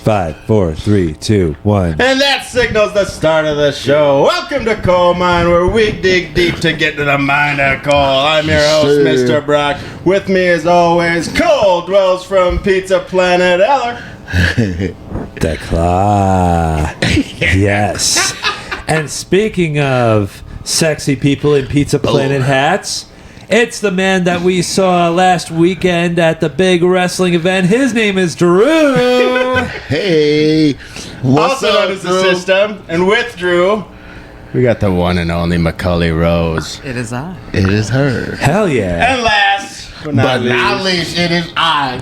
5, 4, 3, 2, 1. And that signals the start of the show. Welcome to Coal Mine, where we dig deep to get to the mind of coal. I'm your host, Mr. Brock. With me, as always, Cole dwells from Pizza Planet Eller. Decla. Yes. And speaking of sexy people in Pizza Planet hats, it's the man that we saw last weekend at the big wrestling event. His name is Drew. Hey, what's Also up, known as the Drew? System. And with Drew, we got the one and only Macauly Rose. It is I. It is her. Hell yeah. And last but not least, it is I.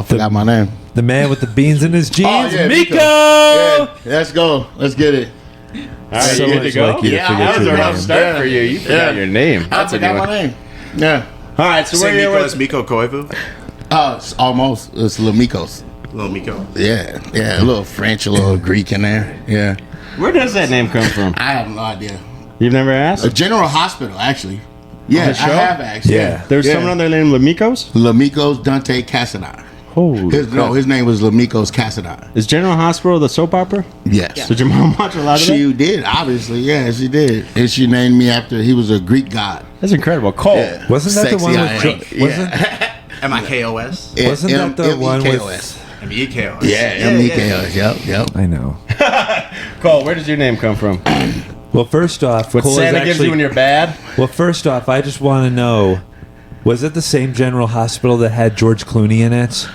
Forgot my name. The man with the beans in his jeans, yeah, Miko. Yeah, let's go. Let's get it. all right, So you good to much go? like you to Yeah, forget that was your a rough name. start for you. You forgot your name. I That's a good forgot one. my name. Yeah. All right, so Say we're here Miko with is Miko Koivu? It's almost. It's Lamikos. Little Miko. Yeah. A little French, a little Greek in there. Yeah. Where does that name come from? I have no idea. You've never asked? A General Hospital, actually. Yeah, the I show? have actually. Yeah. There's someone on there named Lamikos? Lamikos Dante Cassadine. Holy His name was Lamikos Cassadine. Is General Hospital the soap opera? Yes. Did your mom watch a lot of that? She did, obviously. Yeah, she did. And she named me after, he was a Greek god. That's incredible. Cole. Yeah. Wasn't that the Sexy one I with... am. Wasn't, M-I-K-O-S? Wasn't that the one with... M-E-K-O-S. M-E-K-O-S. Yeah, M-E-K-O-S. Yep. I know. Cole, where does your name come from? Well, first off, What Cole is Santa gives actually... you when you're bad? Well, first off, I just want to know, was it the same General Hospital that had George Clooney in it?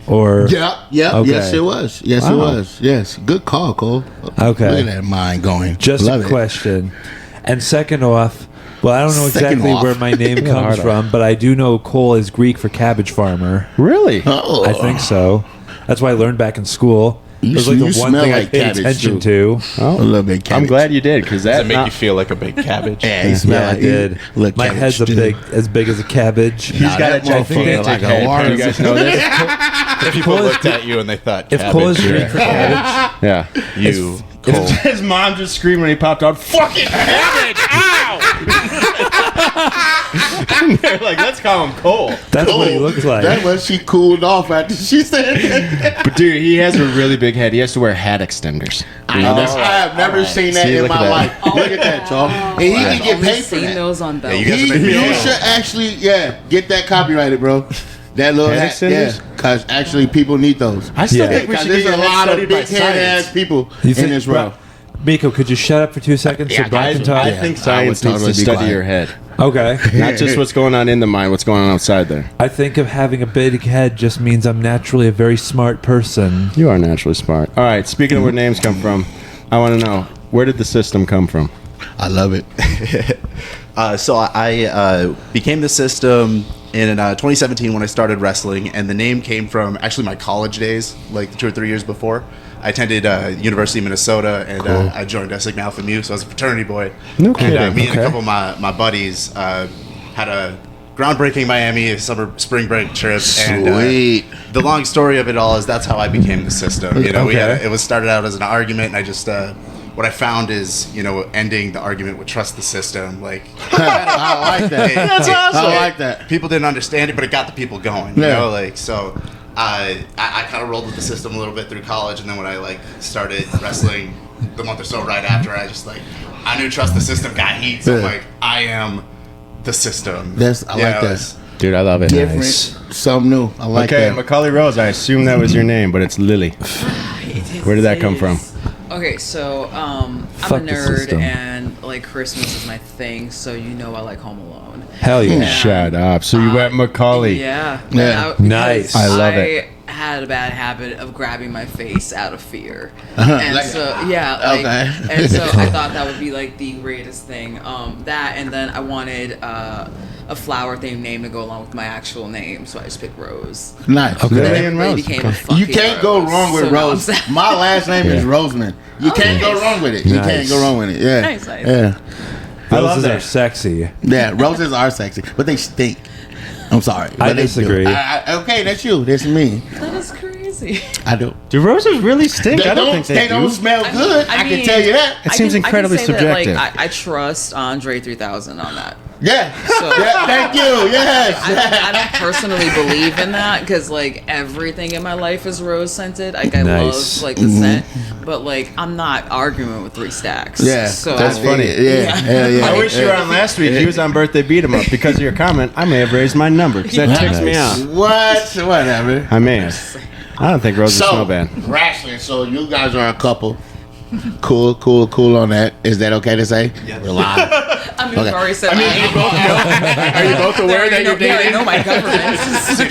Or... Yep. Okay. Yes, it was. Yes, it Wow. was. Yes. Good call, Cole. Okay. Look at that mind going. Just Love a it. question. And second off, well, I don't know Second exactly off. where my name comes hard from, but I do know Cole is Greek for cabbage farmer. Really? Oh. I think so. That's what I learned back in school. It was like You the one smell thing I like paid cabbage, attention too. to. A little bit cabbage. I'm glad you did, because Does that it make you feel like a big cabbage? Yeah, you smell Yeah, I like did. Look, My head's as big as a cabbage. He's got a gigantic like a head. water. You guys know this? People Cole is looked at you and they thought If Cole is cabbage. Greek for cabbage, Yeah. You, Cole. His mom just screamed when he popped out, fucking cabbage! Ow! And they're like, let's call him Cole. that's what he looks like. That's when she cooled off after she said that. But dude, he has a really big head. He has to wear hat extenders. I have never seen that See, in look my at life. Look at that, y'all. And he can get Only paid for seen that. those on Bell. you guys are making me You feel should actually, get that copyrighted, bro. That little Head hat, extenders? because actually people need those. I still Yeah. think we Because should there's get a your head lot of studied by big head science. ass people You in think- this row. Miko, could you shut up for 2 seconds so Brian can talk? I think science I would needs totally to be study quiet. your head. Okay. Not just what's going on in the mind, what's going on outside there. I think of having a big head just means I'm naturally a very smart person. You are naturally smart. All right, speaking of where names come from, I want to know, where did the system come from? I love it. So I became the system in 2017 when I started wrestling, and the name came from actually my college days, like 2 or 3 years before. I attended University of Minnesota, and I joined Sigma Alpha Mu, so I was a fraternity boy. No And kidding. me and Okay. a couple of my buddies had a groundbreaking Miami spring break trip. And Sweet. the long story of it all is that's how I became the system. You know, it was started out as an argument, and I just what I found is, ending the argument with trust the system. Like, I like that. That's awesome. I like that. People didn't understand it, but it got the people going. You know, like so. I kind of rolled with the system a little bit through college, and then when I started wrestling the month or so right after, I knew trust the system got heat. So I'm Yeah. like, I am the system. I like that. Dude, I love it. Different. Nice. Something new. I like Okay, that. Macauly Rose, I assume that was your name, but it's Lily. Where did that come from? Okay, so I'm Fuck a the nerd, system. and Christmas is my thing. So I like Home Alone. Hell yeah. Shut up. So you went Macauly. Yeah, Yeah. because Nice. I love it. I had a bad habit of grabbing my face out of fear, Like- and Okay. and so I thought that would be the greatest thing. That, and then I wanted a flower themed name to go along with my actual name, so I just picked Rose. Nice. Okay. Lily It and really Rose. became Okay. a fucking You can't go Rose. wrong with So now I'm Rose. sad. My last name is Roseman. You can't go nice. wrong with it. You Nice. can't go wrong with it. Yeah. Nice, nice. Yeah. I love Roses that. are sexy. Yeah. Roses are sexy, but they stink. I'm sorry. I but they do. disagree. Okay, that's you. That's me. That is crazy. I do. Do roses really stink? They I don't think they they do. don't smell good. I can mean, tell you that. It seems incredibly I can say subjective. That, I trust Andre 3000 on that. Yeah. So Yeah. Thank you. Yes. I don't personally believe in that because like everything in my life is rose scented. Like I Nice. love like the scent, but like I'm not arguing with 3 stacks. Yeah. So That's funny. Yeah. Yeah. Hell yeah. I wish you were on last week. He was on birthday beat 'em up. Because of your comment, I may have raised my number because that ticks me Nice. out. What? Whatever. I may have. I don't think Roses smell bad. wrestling. So you guys are a couple. Cool on that. Is that okay to say? Yeah. We're live. I mean, we've already said Are you both aware that you're dating? I know my government.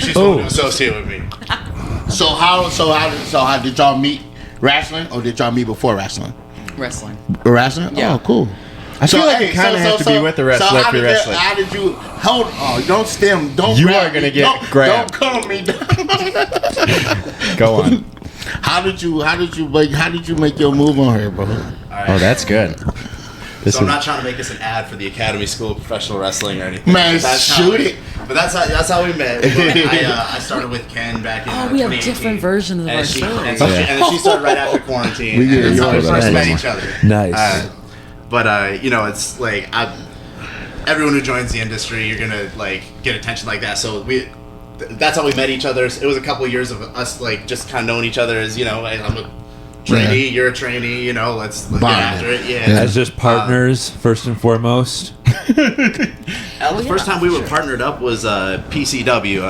She's willing to associate with me. So how did y'all meet wrestling, or did y'all meet before wrestling? Wrestling. Wrestling? Yeah. Oh, cool. I feel like you kind of have to be with the wrestler if you're wrestling. How did you hold? Oh, don't stem. Don't. You grab are gonna me, get don't, grabbed. Don't calm me down. Go on. How did you make your move on her, bro? Oh, that's good. So I'm not trying to make this an ad for the Academy School of Professional Wrestling or anything. Man, shoot it. But that's how we met. I started with Ken back in Oh, we have 2018. different versions of our And stories. then she started right after quarantine. We And get that's how we yours first right met now. each other. Nice. But it's like everyone who joins the industry, you're gonna like get attention like that. So that's how we met each other. It was a couple of years of us like just kind of knowing each other as I'm a trainee, you're a trainee. Let's get after it. Yeah. As just partners, first and foremost. The first time we were partnered up was PCW,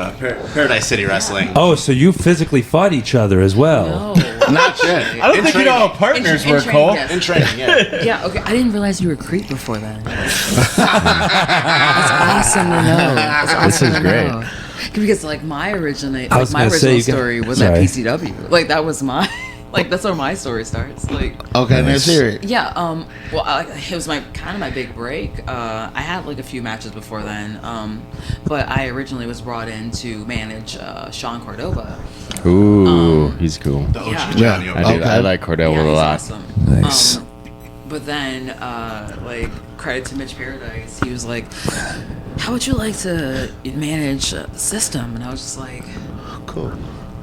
Paradise City Wrestling. Oh, so you physically fought each other as well. No. Not yet. I don't think you know how partners In were, training, Cole. yes. In training, yeah. Yeah, okay. I didn't realize you were a creep before then. That's awesome to know. That's awesome to great. know. Because like my original was gonna say, you can- story was sorry. at PCW. Like that was my that's where my story starts. Like Okay, let's hear it. yeah, well, it was my big break. I had like a few matches before then, but I originally was brought in to manage Sean Cordova. Ooh, he's cool. The OG Yeah. Johnny Yeah. over I, there. I like Cordell Yeah, a he's lot. awesome. Nice. But then, credit to Mitch Paradise, he was like, "How would you like to manage the system?" And I was just like, Cool.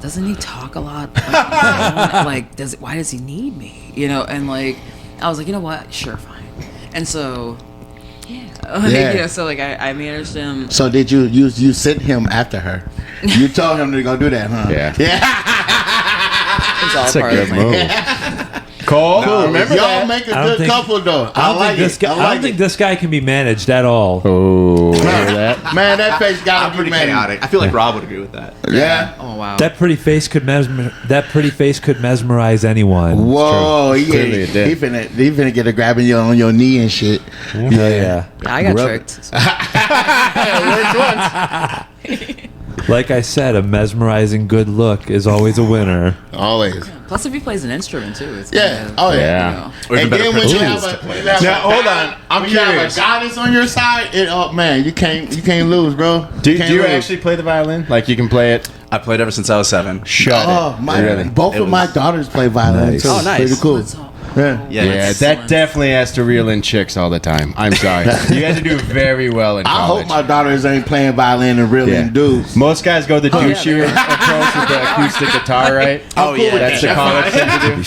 doesn't he talk a lot? Why does he need me? And like, I was like, you know what? Sure, fine. And so, Yeah. so like I managed him. So did you sent him after her? You told him to go do that, huh? Yeah. It's all That's a part good of my move. Cole, remember Y'all that? make a I don't good think- couple though. I don't like think this it. guy. I don't think this guy can be managed at all. Oh, hear that? Man, that face I'm gotta be pretty man. chaotic. I feel like Rob would agree with that. Yeah. Oh wow. That pretty face could mesmerize anyone. Whoa, Clearly it did. he finna get a grabbing you on your knee and shit. Oh yeah. I got Rub- tricked. Like I said, a mesmerizing good look is always a winner. Always. Plus, if he plays an instrument too, it's Yeah. kind of, Oh yeah. Yeah. Or even And better then when you principles. have a, when you have Now, a hold god- on. I'm when you have curious. a goddess on your side, you can't lose, bro. Do can't you lose. actually play the violin? Like you can play it? I played ever since I was 7. Shut Oh, my! Really? Both It of my was- daughters play violin Nice. too. Oh, nice. Pretty cool. That's all. Yeah. Yeah, Yeah, that's- that definitely has to reel in chicks all the time. I'm sorry. You guys do very well in I college. hope my daughters ain't playing violin and reeling Yeah. dudes. Most guys go the yeah, douchier approach with the acoustic guitar, right? Oh, yeah. That's the college thing to do.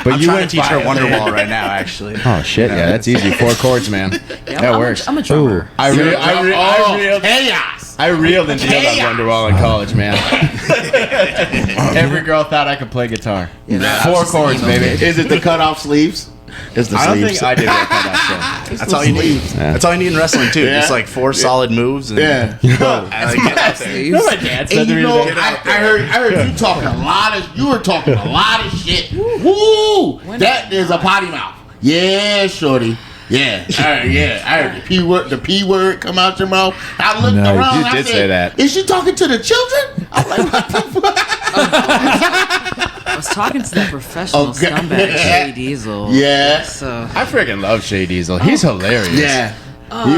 But I'm you trying went to teach her violin. Wonderwall right now, actually. Oh shit! Yeah, that's easy. 4 chords, man. Yeah, That I'm works. I'm a drummer. I reeled. Chaos. I reeled and dealed on Wonderwall in college, man. Every girl thought I could play guitar. Yeah, 4 I was just chords, emo baby. Is it the cutoff sleeves? It's the I don't sleeves. think I did work on that That's all you need. That's all you need in wrestling too. Yeah. Just like 4 solid moves. And, Yeah. and like, get out there. shit. My dad said And to you me know, today. I heard you talking a lot of. You were talking a lot of shit. Woo! That is a potty mouth. Yeah, shorty. Yeah, I heard the P word. The P word come out your mouth. I looked Nice. around. You I did said, say that. Is she talking to the children? I'm like, what the fuck? I was talking to that professional Okay. scumbag Jay Diesel. Yeah. So I freaking love Shay Diesel. He's hilarious. Yeah. Oh, do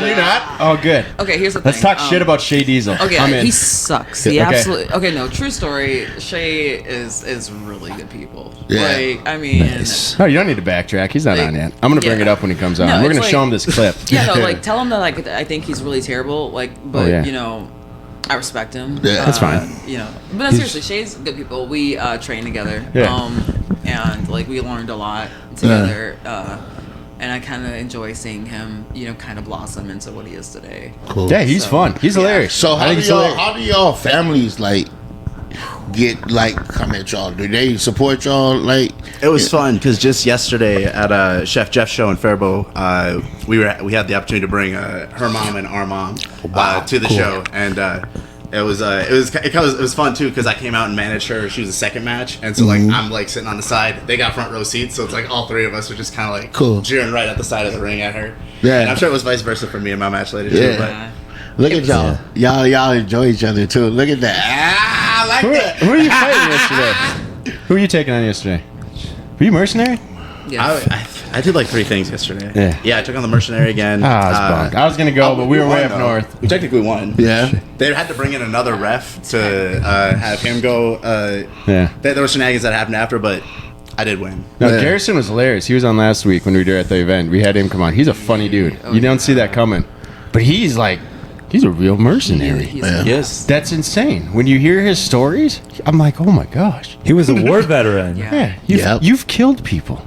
you not? Oh, good. okay, here's the Let's thing. talk shit about Shay Diesel. Okay, I'm in. he sucks. He Okay. absolutely. Okay, no, true story. Shay is really good people. Yeah. Like, I mean, Nice. Oh, you don't need to backtrack. He's not Like, on yet. I'm gonna bring yeah. it up when he comes on. No, We're it's gonna show like- him this clip. yeah, no, like tell him that I think he's really terrible. Like, but Oh, yeah. you know, I respect him. Yeah, that's fine. You know, but no, seriously, Shay's good people. We train together. Yeah. And like we learned a lot together. and I kind of enjoy seeing him, kind of blossom into what he is today. Cool. Yeah, he's fun. He's hilarious. So I think he's hilarious. how do y'all families come at y'all? Do they support y'all? It was fun because just yesterday at Chef Jeff's show in Faribault, we had the opportunity to bring her mom and our mom to the show, and it was fun too because I came out and managed her. She was the second match, and so I'm sitting on the side. They got front row seats, so it's all three of us are just kind of cheering right at the side of the ring at her. Yeah, and I'm sure it was vice versa for me in my match later too. But look at y'all. Y'all enjoy each other too. Look at that. I like that. Who are you fighting yesterday? Who are you taking on yesterday? Were you mercenary? Yes. I did 3 things yesterday. Yeah. I took on the mercenary again. I was bummed. I was gonna go, but we were way up north. We technically won. Yeah. They had to bring in another ref to have him go. There were shenanigans that happened after, but I did win. No, Yeah. Garrison was hilarious. He was on last week when we were at the event. We had him come on. He's a funny dude. You don't see that coming, but he's a real mercenary. Yes. That's insane. When you hear his stories, I'm like, oh my gosh. He was a war veteran. Yeah, you've killed people.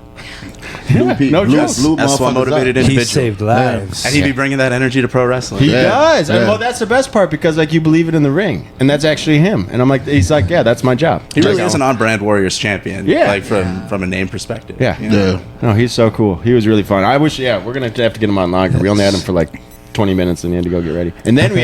Yeah, no jokes. That's one motivated He individual. saved lives. And he'd be bringing that energy to pro wrestling. He does. And Yeah. well, that's the best part because you believe it in the ring, and that's actually him. And I'm like, he's like, yeah, that's my job. He really is an on-brand Warriors champion. Yeah. From a name perspective. Yeah. You know? No, he's so cool. He was really fun. I wish. Yeah, we're gonna have to get him on longer. We only had him for 20 minutes, and he had to go get ready. And then we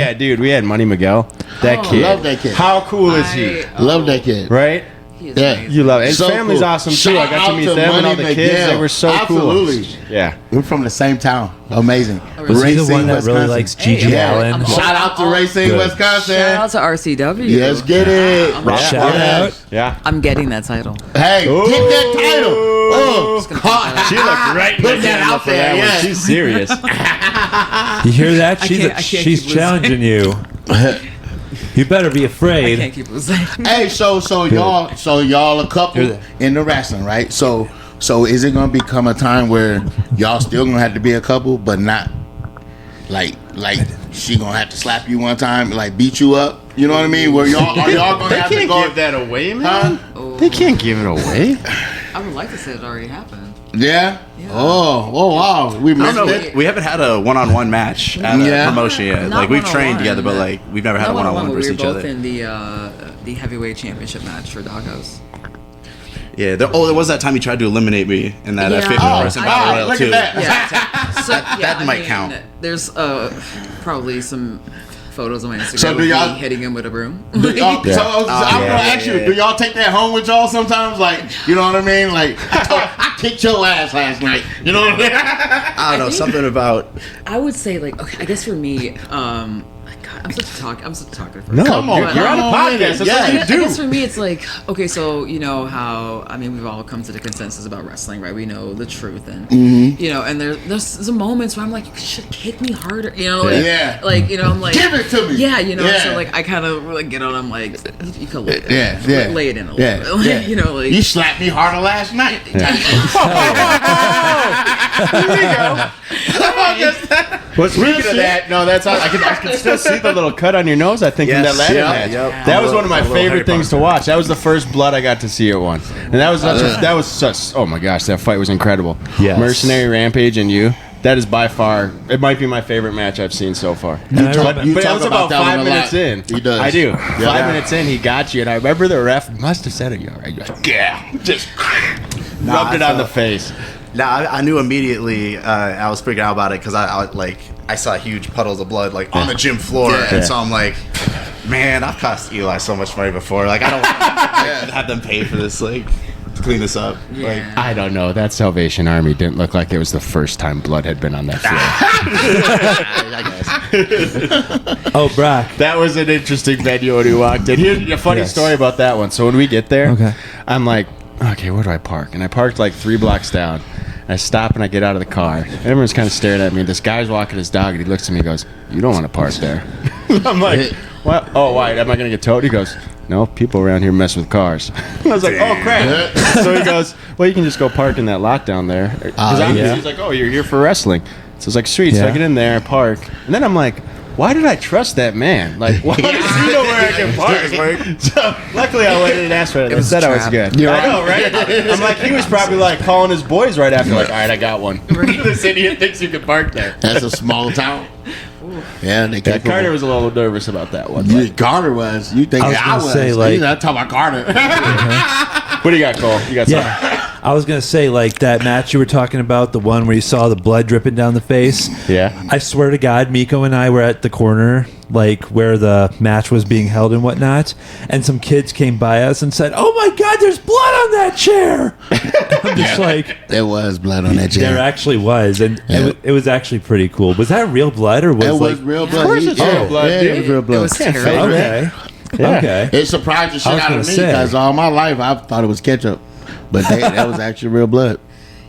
had Money Miguel. That kid. Love that kid. How cool is he? Love that kid. Right? He is Yeah. amazing. You love it. His So family's cool. awesome too. I Shout got to out meet to them and all the Money kids. Miguel. They were so Absolutely. cool. Yeah. We're from the same town. Amazing. Was he the Racine, one that really Wisconsin. likes Gigi yeah. Allen? Shout out to Racing, Good. Wisconsin. Shout out to RCW. Yes, get it. Shout out. Yeah. I'm getting that title. Hey, get that title. Oh, Just gonna put that out. She looked right in Put the that camera out for there, that one. yeah. She's serious. You hear that? I can't She's keep losing. challenging you. You better be I afraid. can't keep losing. Hey, so y'all a couple in the wrestling, right? So is it gonna become a time where y'all still gonna have to be a couple, but not like she gonna have to slap you one time, beat you up? You know what I mean? Where y'all gonna They have to can't go? give that away, man. Huh? They can't give it away. I would like to say it already happened. Yeah. Oh wow. We I missed don't know. it. We haven't had a one-on-one match at Yeah. a promotion yet. Not We've trained one-on-one. together, but we've never had a Not one-on-one but we versus were each both other. in the heavyweight championship match for Doghouse. Yeah. There was that time he tried to eliminate me in that Yeah. 50-person Oh, battle royal look too. at that. Yeah. So, that might count. There's probably some photos on my Instagram So do of y'all- me hitting him with a broom. So I'm gonna ask you, yeah. do y'all take that home with y'all sometimes? You know what I mean? I kicked your ass last night. You know what I mean? I don't know, think- something about. I would say okay, I guess for me, God, I'm such a talker. No, Come on, you're on a come on with podcast. it. That's Yeah. what you I do. guess for me, it's okay, so you know how we've all come to the consensus about wrestling, right? We know the truth, and and there's some moments where I'm like, you should kick me harder, Yeah. I'm like, Give it to me. yeah, Yeah. so I kind of get on, I'm like, you could lay it, Yeah. lay it in a Yeah. little bit, Yeah. You slapped me harder last night. Well, speaking of that, no, that's I can still see the little cut on your nose. I think from that Yes. ladder Yeah, match. yep. That was one of my A little favorite Harry things to Potter. watch. That was the first blood I got to see at one, and that was such. Oh my gosh, that fight was incredible. Yes. Mercenary Rampage and you. That is by far. It might be my favorite match I've seen so far. And I talk- remember- you But it talk was about about that one 5 a minutes lot. in. He does. I do. Yeah. 5 minutes in, he got you, and I remember the ref must have said it. You're right. Yeah, just rubbed it on the face. Now I knew immediately. I was freaking out about it because I saw huge puddles of blood on the gym floor, and so I'm like, man, I've cost Eli so much money before. I don't want to have them pay for this. To clean this up. Yeah. I don't know. That Salvation Army didn't look like it was the first time blood had been on that floor. Oh, Brock. That was an interesting venue when we walked in. Here's a funny story about that one. So when we get there, Okay. I'm like, okay, where do I park? And I parked 3 blocks down. I stop and I get out of the car. Everyone's kind of staring at me. This guy's walking his dog, and he looks at me and goes, "You don't want to park there." I'm like, "What? Oh, why? Am I going to get towed?" He goes, "No, people around here mess with cars." I was like, "Oh, crap." So he goes, "Well, you can just go park in that lot down there." Because yeah. he's like, "Oh, you're here for wrestling." So it's like, sweet. So I Yeah. get in there, I park. And then I'm like, why did I trust that man? Like, why does he know where I can park? So, luckily, I went in and asked for it. They was said a I was trap. good. I know, right? I'm like, he was probably like calling his boys right after, like, all right, I got one. This idiot thinks you can park there. That's a small town. Yeah, they Yeah, got Carter was a little nervous about that one. Yeah, Carter was. You think I was I gonna was? say, like- I'm talking about Carter. What do you got, Cole? You got something? Yeah, I was gonna say like that match you were talking about, the one where you saw the blood dripping down the face. Yeah. I swear to God, Miko and I were at the corner, like where the match was being held and whatnot, and some kids came by us and said, "Oh my God, there's blood on that chair!" I'm just like, There was blood on that there chair. actually was, and Yeah. it was actually pretty cool. Was that real blood or was It was like? real Yeah. blood. Of course it's real blood, Yeah, dude. it was real blood. It was terrible. Okay. Yeah. Okay. It surprised the shit I was out of gonna me say. because all my life I thought it was ketchup, but that was actually real blood.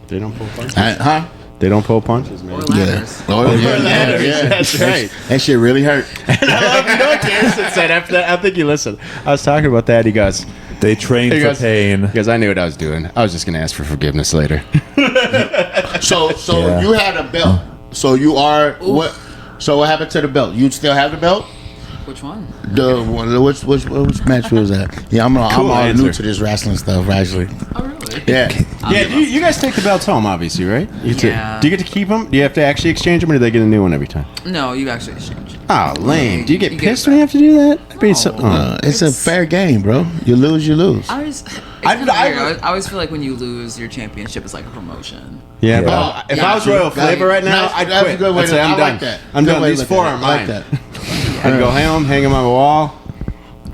They don't pull punches. Huh? They don't pull punches, man. Or ladders. Oh, yeah. That's right. That shit really hurt. I love, you know what Garrison said after that? I think you listened. I was talking about that. He goes, They trained He for goes- pain. because I knew what I was doing. I was just going to ask for forgiveness later. So Yeah. you had a belt. So you are what? So what happened to the belt? You still have the belt? Which one? The which match was that? Yeah, I'm Cool all answer. new to this wrestling stuff actually. Oh, really? Yeah. Yeah, you guys take the belts home, obviously, right? You Yeah. do you get to keep them? Do you have to actually exchange them, or do they get a new one every time? No, you actually exchange. Oh, lame. Do you get You get it pissed when you have to do that? I mean, No. It's a fair game, bro. You lose, you lose. I always, I always feel like when you lose your championship, it's like a promotion. yeah, Yeah. but if Yeah. I was Royal Flavor right now, Nice- I'd that's a quit. good way I'd to- say, I'm I done. like that. I'm Good done. way to These look four at it. are I like mine. that. I'd go home, hang them on my wall.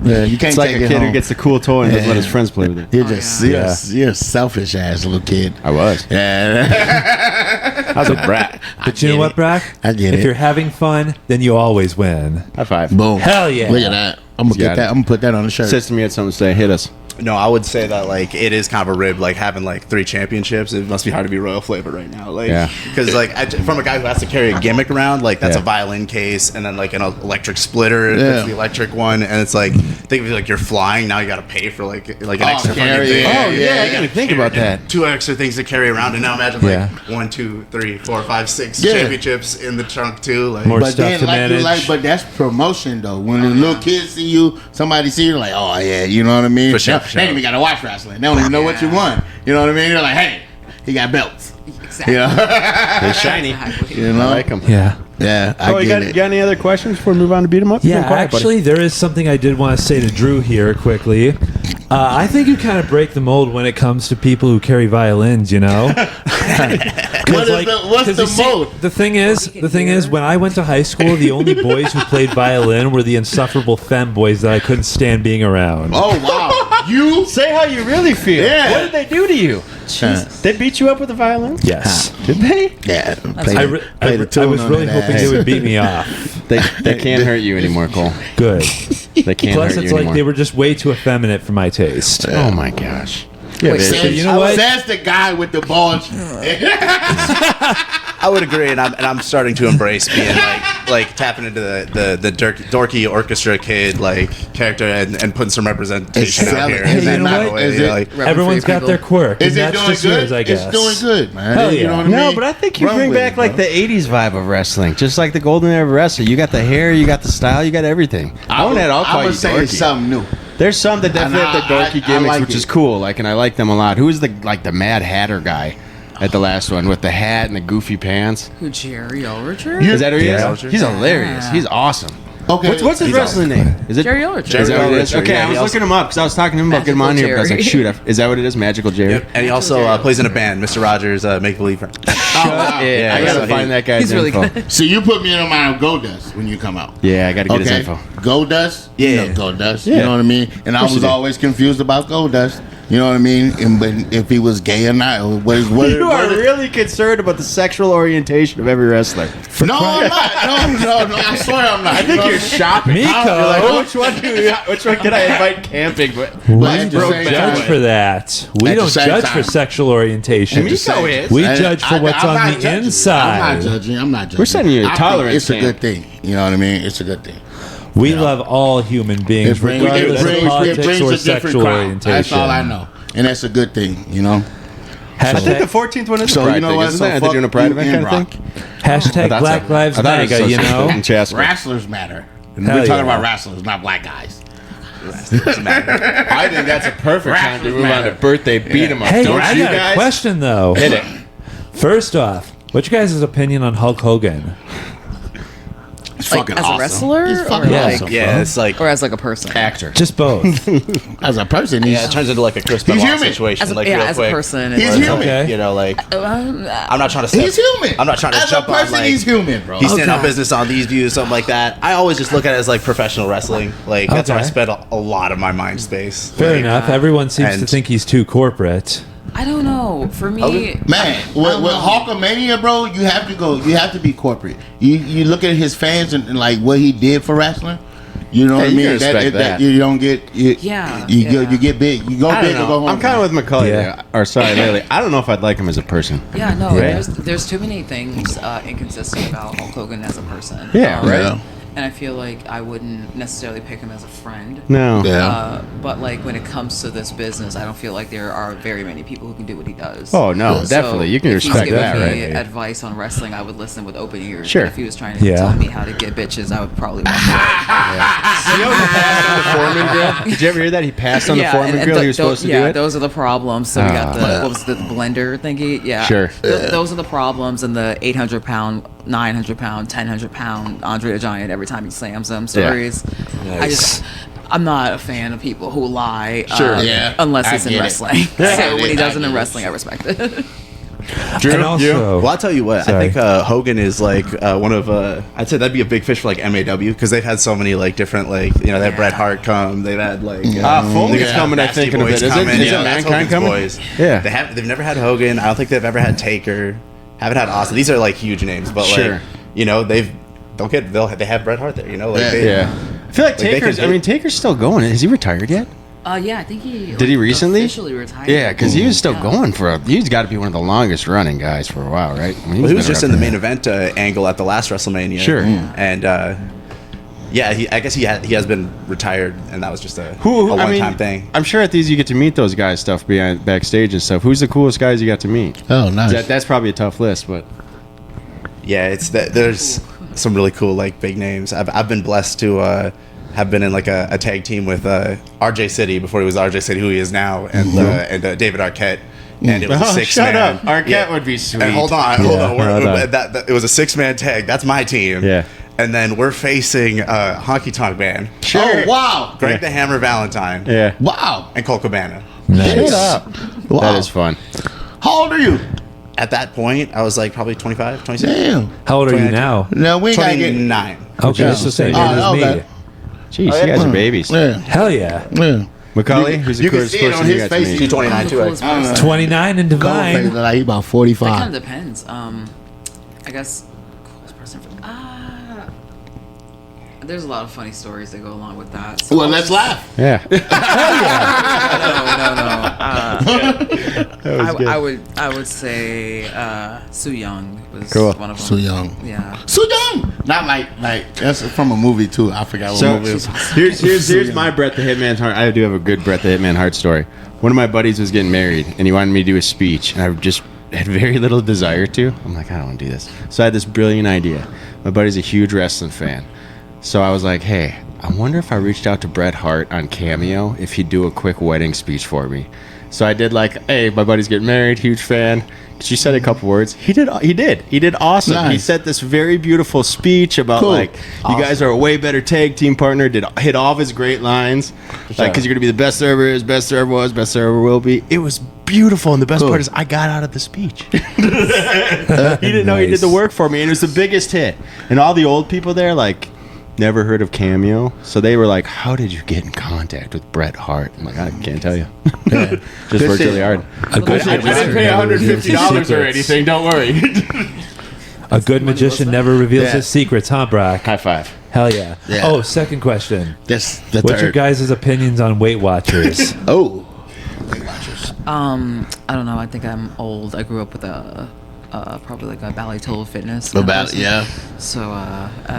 Yeah, you can't It's like take a it kid home. who gets the cool toy and doesn't let his Yeah. friends play with it. You're Oh, just yeah. you're a selfish ass little kid. I was. Yeah. I was a brat. But you know what, Brock? I get If it. you're having fun, then you always win. High five. Boom. Hell yeah. Look at that. I'm gonna Got get that. it. I'm gonna put that on the shirt. Says to me had something to say. Hit us. No, I would say that like it is kind of a rib, like having like 3 championships. It must be hard to be Royal Flavor right now, like Yeah. because like from a guy who has to carry a gimmick around, like that's Yeah. a violin case and then like an electric splitter, Yeah. that's the electric one, and it's like think of it like you're flying now, you got to pay for like an extra carry, fucking thing. yeah. Oh, yeah, I didn't even think about that. 2 extra things to carry around, and now imagine Yeah. like 1, 2, 3, 4, 5, 6 Yeah. championships in the trunk too. Like More But stuff then, to like you manage. like, but that's promotion though. When the little kids see you, somebody see you, like, oh yeah, you know what I mean? For sure, They for they ain't sure. even gotta watch wrestling. They don't even know what you won. You know what I mean? They're like, hey, he got belts. Exactly. You know? They're shiny. Exactly. You know? I like them. Yeah. Yeah, I Oh, you get got, it. got any other questions before we move on to beat 'em up? You've Yeah, been quiet, buddy. actually, there is something I did want to say to Drew here quickly. I think you kind of break the mold when it comes to people who carry violins, you know? What's the mold? The thing is, when I went to high school, the only boys who played violin were the insufferable femme boys that I couldn't stand being around. Oh wow, you? Say how you really feel. Yeah. What did they do to you? They beat you up with a violin? Yes. Did they? Yeah, I was really hoping they would beat me off. They can't hurt you anymore, Cole. Good. They can't Plus, hurt it's you like anymore. they were just way too effeminate for my taste. Oh my gosh. Yeah, Wait, so you know what? Says the guy with the bulge. I would agree, and I'm starting to embrace being like tapping into the dorky orchestra kid like character and putting some representation It's out here. selling. Hey, you know Not what? the way, Is it- like, Everyone's got their quirk. Is and it that's doing just good? yours, I guess. It's doing good, man. Hell You know yeah. what I No, mean? but I think you Run bring with back it, like bro. the 80s vibe of wrestling. Just like the golden era of wrestling. You got the hair, you got the style, you got everything. I wouldn't at all call I you would say it's dorky. something new. There's some that definitely have the And dorky I gimmicks, like which it. is cool. Like, and I like them a lot. Who was the Mad Hatter guy at the last one with the hat and the goofy pants? Who, Jerry Overture? Is that who he Yeah. is? He's hilarious. Yeah. He's awesome. Okay. What's his wrestling name? Is it Jerry Overture. Is that what it is? Jerry Okay, Overture, I was yeah, looking him up because I was talking to him about getting him on Magical here. But I was like, Jerry. shoot, is that what it is? Magical Jerry? Yep. And he also plays in a band, Mr. Rogers' Make Believe Friend. wow. Yeah, I Yeah, gotta so find that guy's He's really info. good. So you put me in mind of Goldust when you come out. Yeah, I gotta get his Okay, info. Goldust. Yeah. You know Goldust. Yeah. You know what I mean? And I course you was do. always confused about Goldust. You know what I mean? And but if he was gay or not, or what? You are really concerned about the sexual orientation of every wrestler. No, I'm not. No. I swear I'm not. I think you're shopping. Miko. You're like, which one can I invite camping? But But We at the don't same judge time- for that. We At the don't same judge time- for sexual orientation. Miko is. We judge for what's I'm on not the judging. inside. I'm not judging. I'm not judging. We're sending you to I think tolerance It's a camp. good thing. You know what I mean? It's a good thing. We love all human beings, regardless of politics or sexual orientation. That's all I know, and that's a good thing. You know. I think the Hashtag, 14th one is So a pride you know thing, what? isn't So it? They're fuck doing a pride you event and kind of thing. hashtag Black Lives Matter, you know? In Chaska. Wrestlers matter. And Hell we're talking yeah. about wrestlers, not black guys. I think that's a perfect time to Wrestlers move on matter. to birthday beat 'em up. Hey, Don't I you got a guys? question though. Hit it. First off, what's your guys' opinion on Hulk Hogan? It's Like fucking as a awesome. wrestler, He's fucking or Yeah. awesome. Yeah, it's like or as like a person? Actor. Just both. As a person, he's yeah, it turns into like a Chris He's Benoit human. situation, As a, like yeah, real as quick. a person, He's it's- human. Okay. You know, like I'm not trying to. He's human. I'm not trying to As jump a person, on like he's human, bro. he's standing Okay. up business on these views, something like that. I always just look at it as like professional wrestling. Like that's where I Okay. spend a lot of my mind space. Fair Like, enough. Everyone seems to and- think he's too corporate. I don't know. For me, Man, with know. Hulkamania, bro, you have to go. You have to be corporate. You look at his fans and like what he did for wrestling. You know what I you mean? can respect that. You don't get. Yeah, You yeah. you get big. You go I big don't or go know. home. I'm kind of with Macauly. Yeah. there. Or sorry, Lately. I don't know if I'd like him as a person. yeah, no. Yeah. There's too many things inconsistent about Hulk Hogan as a person. Yeah, right. Yeah. And I feel like I wouldn't necessarily pick him as a friend. No. Yeah. But like when it comes to this business, I don't feel like there are very many people who can do what he does. Oh no, So definitely. You can if he's respect giving that, me right? advice on wrestling, I would listen with open ears. Sure. But if he was trying to Yeah. tell me how to get bitches, I would probably walk away. You know, he passed on the Foreman grill. Did you ever hear that? He passed on the Foreman grill. He was supposed to do it. those are the problems. So we got the what was the blender thingy? Yeah, Sure. Those are the problems, and the 800-pound, 900-pound, 1,000-pound Andre the Giant every time he slams them stories. I'm not a fan of people who lie. Sure. Yeah. Unless I it's in get it. wrestling. Yeah. So when he does it I in get wrestling, I respect it. Drew, And you? also, Well, I'll tell you what. Sorry. I think Hogan is like one of. I'd say that'd be a big fish for like MAW because they've had so many like different like they had Bret Hart come. They've had like Foley's yeah, coming. I Nasty think in a Boys bit. Is it coming. is Yeah, it that's Mankind Hogan's coming? Boys. Yeah. They've never had Hogan. I don't think they've ever had Taker. Haven't had Austin. These are like huge names, but Sure. like they have Bret Hart there. You know, like Yeah. Yeah. I feel like they Taker's. could I mean, Taker's still going. Is he retired yet? Yeah, I think he Did he recently? officially retired. Yeah, because he was still Yeah. going for. He's got to be one of the longest running guys for a while, right? I mean, Well, he was been just around in the for- main event angle at the last WrestleMania. Sure. And yeah, I guess he has been retired, and that was just a Who? I one-time mean, thing. I'm sure at these you get to meet those guys stuff behind backstage and stuff. Who's the coolest guys you got to meet? Oh, nice. That's probably a tough list, but Yeah, it's that there's some really cool like big names. I've been blessed to have been in like a tag team with RJ City before he was RJ City, who he is now, and David Arquette. And it was a Oh, six shut man. up. Arquette would be sweet. And hold on. hold on. It was a 6-man tag. That's my team. Yeah. And then we're facing Honky Tonk Man, Oh wow. Greg the Hammer Valentine, yeah, Wow. and Colt Cabana. nice. Wow. that is fun. How old are you? At that point, I was like probably 25, 26. Damn. How old are you 29. now? Now we gotta get. 29. Okay, that's the same age Oh, as me. okay. Jeez, you guys are babies. Yeah. Hell yeah. Yeah. Macauly, who's the you can coolest see it person on you his got to face. meet? She's 29 too. Coolest right? person. 29 and Gold face divine. like he about That 45. kind of depends. I guess coolest person. There's a lot of funny stories that go along with that. So Well, let's laugh. Yeah. No. I would say Sue Young was Cool. one of them. Sue Young. Yeah. So young. Not like that's from a movie too. I forgot what So movie. It was. here's my Bret the Hitman Hart. I do have a good Bret the Hitman Hart story. One of my buddies was getting married, and he wanted me to do a speech, and I just had very little desire to. I'm like, I don't want to do this. So I had this brilliant idea. My buddy's a huge wrestling fan, so I was like, hey, I wonder if I reached out to Bret Hart on Cameo if he'd do a quick wedding speech for me. So I did like, hey, my buddy's getting married, huge fan. She said a couple words. He did awesome. Nice. He said this very beautiful speech about Cool. like you guys are a way better tag team partner. Hit all of his great lines, like because you're gonna be the best there ever is, best there ever was, best there ever will be. It was beautiful, and the best Cool. part is I got out of the speech. He didn't know he did the work for me, and it was the biggest hit. And all the old people there like never heard of Cameo, so they were like, "How did you get in contact with Bret Hart?" I'm like, I can't tell you. Just worked really hard. A good I didn't pay $150 or anything. Don't worry. A good magician never reveals his secrets, huh, Brock? High five. Hell yeah. Yeah. Oh, second question. That's the What's your third. guys' opinions on Weight Watchers? Oh. I don't know. I think I'm old. I grew up with probably like a Bally Total Fitness. The kind of Bally, person. yeah. So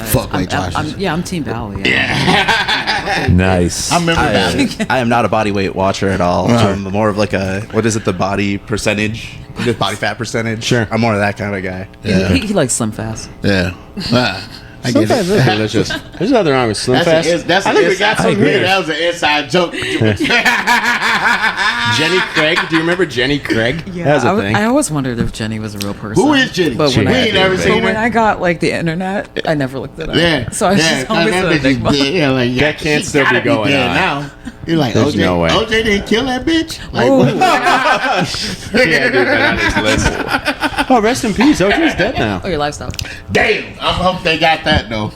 Fuck Weight Watchers. I'm Team Bally. Yeah. Nice. I remember that. I am not a body weight watcher at all. I'm more of like a what is it? The body percentage. Just body fat percentage. Sure. I'm more of that kind of guy. He likes Slim Fast. Yeah. I Slim get Fast it. is delicious. There's nothing wrong with Slim Fast. That's I think we got some here. That was an inside joke. Jenny Craig. Do you remember Jenny Craig? Yeah, That was a thing. I always wondered if Jenny was a real person. Who is Jenny? But when, We I, ain't never but seen when her. I got like the internet, I never looked it up. Yeah. So I was just always that an bitch is enigma. dead. Yeah, like, That can't she still be gotta going dead on. now. You're like, There's OJ, no way. OJ didn't kill that bitch? Like, Oh. what? Yeah, dude, been on his list. Oh, rest in peace. OJ's dead now. Oh, your lifestyle. Damn. I hope they got that, though.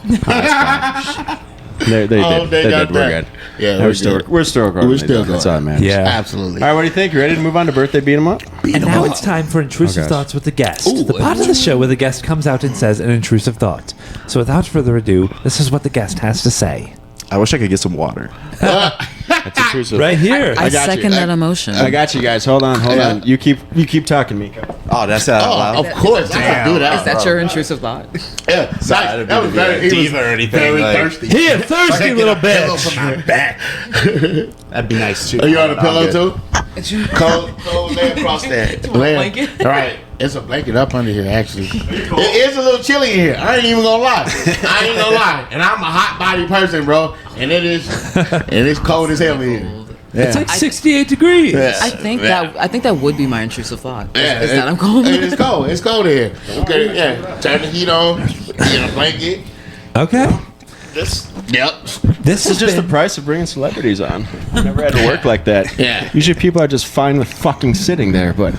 They Oh, did. they They got did. We're that. good. Yeah, We're still recording. We're still That's going. all, man. Yeah. Absolutely. All right, what do you think? You ready to move on to birthday beat 'em up? And now it's time for Intrusive Oh, gosh. Thoughts with the Guest, the part of the show where the guest comes out and says an intrusive thought. So without further ado, this is what the guest has to say. I wish I could get some water. That's intrusive. Right here. I got you. second that emotion. I got you guys. Hold on. You keep talking, Miko. Oh, that's out Oh, loud. of course. I can do that. Is that your intrusive thought? Yeah. Nice. That'd That was be very, a he was diva or anything, very like- thirsty. Here, thirsty little Pillow bitch. from my back. That'd be nice too. Are you on a I'm pillow good. too? Cold lay across there. Lay- blanket? Right. It's a blanket up under here, actually. It is a little chilly in here. I ain't even gonna lie. I ain't gonna lie. And I'm a hot body person, bro. And it's cold as hell in here. It's like 68 degrees. I think that would be my intrusive thought. Yeah, Is that I'm cold? It's cold. It's cold in here. Okay, yeah. Turn the heat on. Get a blanket. Okay. Yep. This It's is just the price of bringing celebrities on. I never had to work like that. Yeah. Usually people are just fine with fucking sitting there, but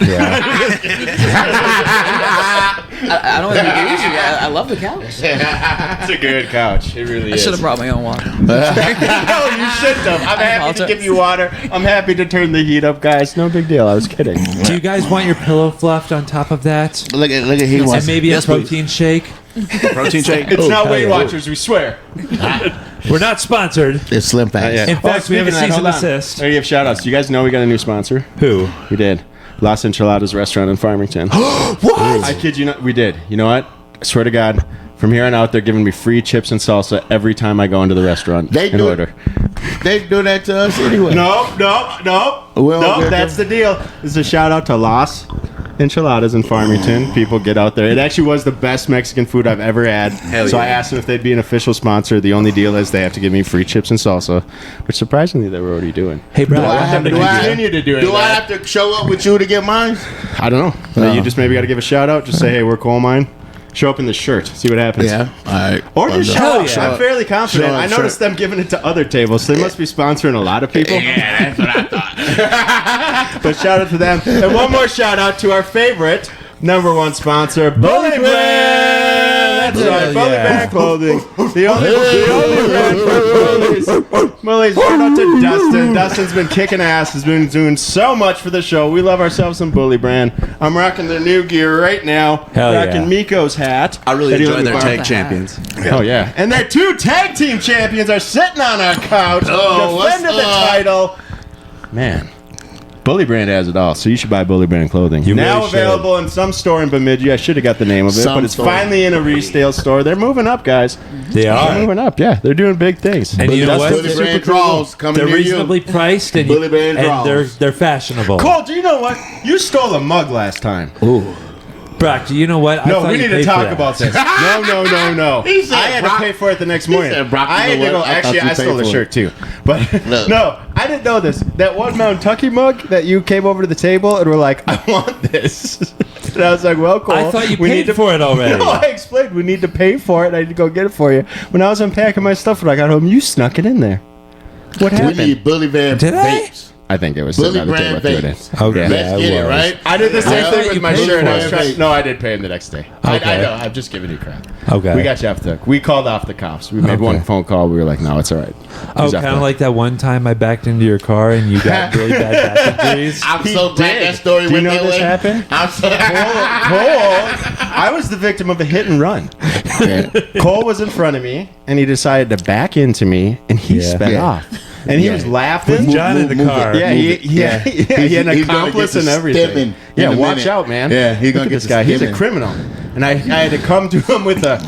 I don't even use you. I love the couch. it's a good couch. It really I should have brought my own water. No, you shouldn't have. I'm happy to apologize. give you water. I'm happy to turn the heat up, guys. No big deal. I was kidding. Do you guys want your pillow fluffed on top of that? Look at he And wants maybe a protein shake? Protein shake. It's not hell Weight yeah. Watchers, we swear. We're not sponsored. It's Slim Fast. In fact, we have a cease and desist. Oh, you have shout outs. Do you guys know we got a new sponsor? Who? We did. Las Enchiladas restaurant in Farmington. What? I kid you not. We did. You know what? I swear to God. From here on out, they're giving me free chips and salsa every time I go into the restaurant They and do- order. They do that to us anyway. No. Well, they're- That's the deal. This is a shout out to Las Enchiladas in Farmington. People get out there. It actually was the best Mexican food I've ever had. So I asked them if they'd be an official sponsor. The only deal is they have to give me free chips and salsa, which surprisingly they were already doing. Hey, Brad. Do I have to continue to do it. Do I have to show up with you to get mine? I don't know. You just maybe got to give a shout out. Just say, hey, we're Coal Mine. Show up in the shirt. See what happens. All right. Or just show Hell up. yeah. I'm fairly confident. Show up, I noticed them giving it to other tables, so they must be sponsoring a lot of people. Yeah, that's what I thought. But shout out to them. And one more shout out to our favorite #1 sponsor, Bully Brand. That's right, Hell Bully yeah. Brand Clothing. The only brand for bullies. Bullies, shout out to Dustin. Dustin's been kicking ass. Has been doing so much for the show. We love ourselves some Bully Brand. I'm rocking their new gear right now. Hell rocking yeah. Miko's hat. I really that he let enjoy me their borrow. tag champions. Oh yeah, and their 2 tag team champions are sitting on our couch, Oh, what's defending the up? title. Man, Bully Brand has it all, so you should buy Bully Brand clothing. You now really should. available in some store in Bemidji. I should have got the name of it, Some but it's store. finally in a resale store. They're moving up, guys. They They're are. moving up. Yeah, they're doing big things. And you know what? Bully Brand draws coming They're near reasonably you. priced and, Bully Brand and draws. they're fashionable. Cole, do you know what? You stole a mug last time. Brock, do you know what? I No, thought we you need to paid for talk that. about this. No. He said I had Brock- to pay for it the next morning. said Brock, I had you to know go. what? I thought Actually, you I stole paid the for shirt too. But Look. no, I didn't know this. That one Mount Tucky mug that you came over to the table and were like, "I want this," and I was like, "Well, cool." I thought you We paid need to- for it already. No, I explained we need to pay for it. I need to go get it for you. When I was unpacking my stuff when I got home, you snuck it in there. What We happened? need Bully Brand Did I? vapes. I think it was Bully sitting on the Brand table. I threw it in. vapes. Okay. Let's Yeah, get it it, was. right? I did the same I thing thought with you my paid shirt. for I was it. trying. No, I did pay him the next day. I Okay. know. I'm just giving you crap. Okay. We got you off the hook. We called off the cops. We made Okay. one phone call. We were like, no, it's all right. Oh, He's off kind the- of like that one time I backed into your car and you got really bad back injuries. I'm He so glad did. that story Do you went know that this way. happened? I'm so Cole, I was the victim of a hit and run. Cole was in front of me, and he decided to back into me, and he Yeah. sped Yeah. off. And he was laughing. With John in the move car. it. Yeah, Move it. he had an He's gonna accomplice get and the everything. stimming Yeah, in a watch minute. out, man. Yeah, he's Look gonna at get this the guy. He's a stimming. criminal. And I had to come to him with a.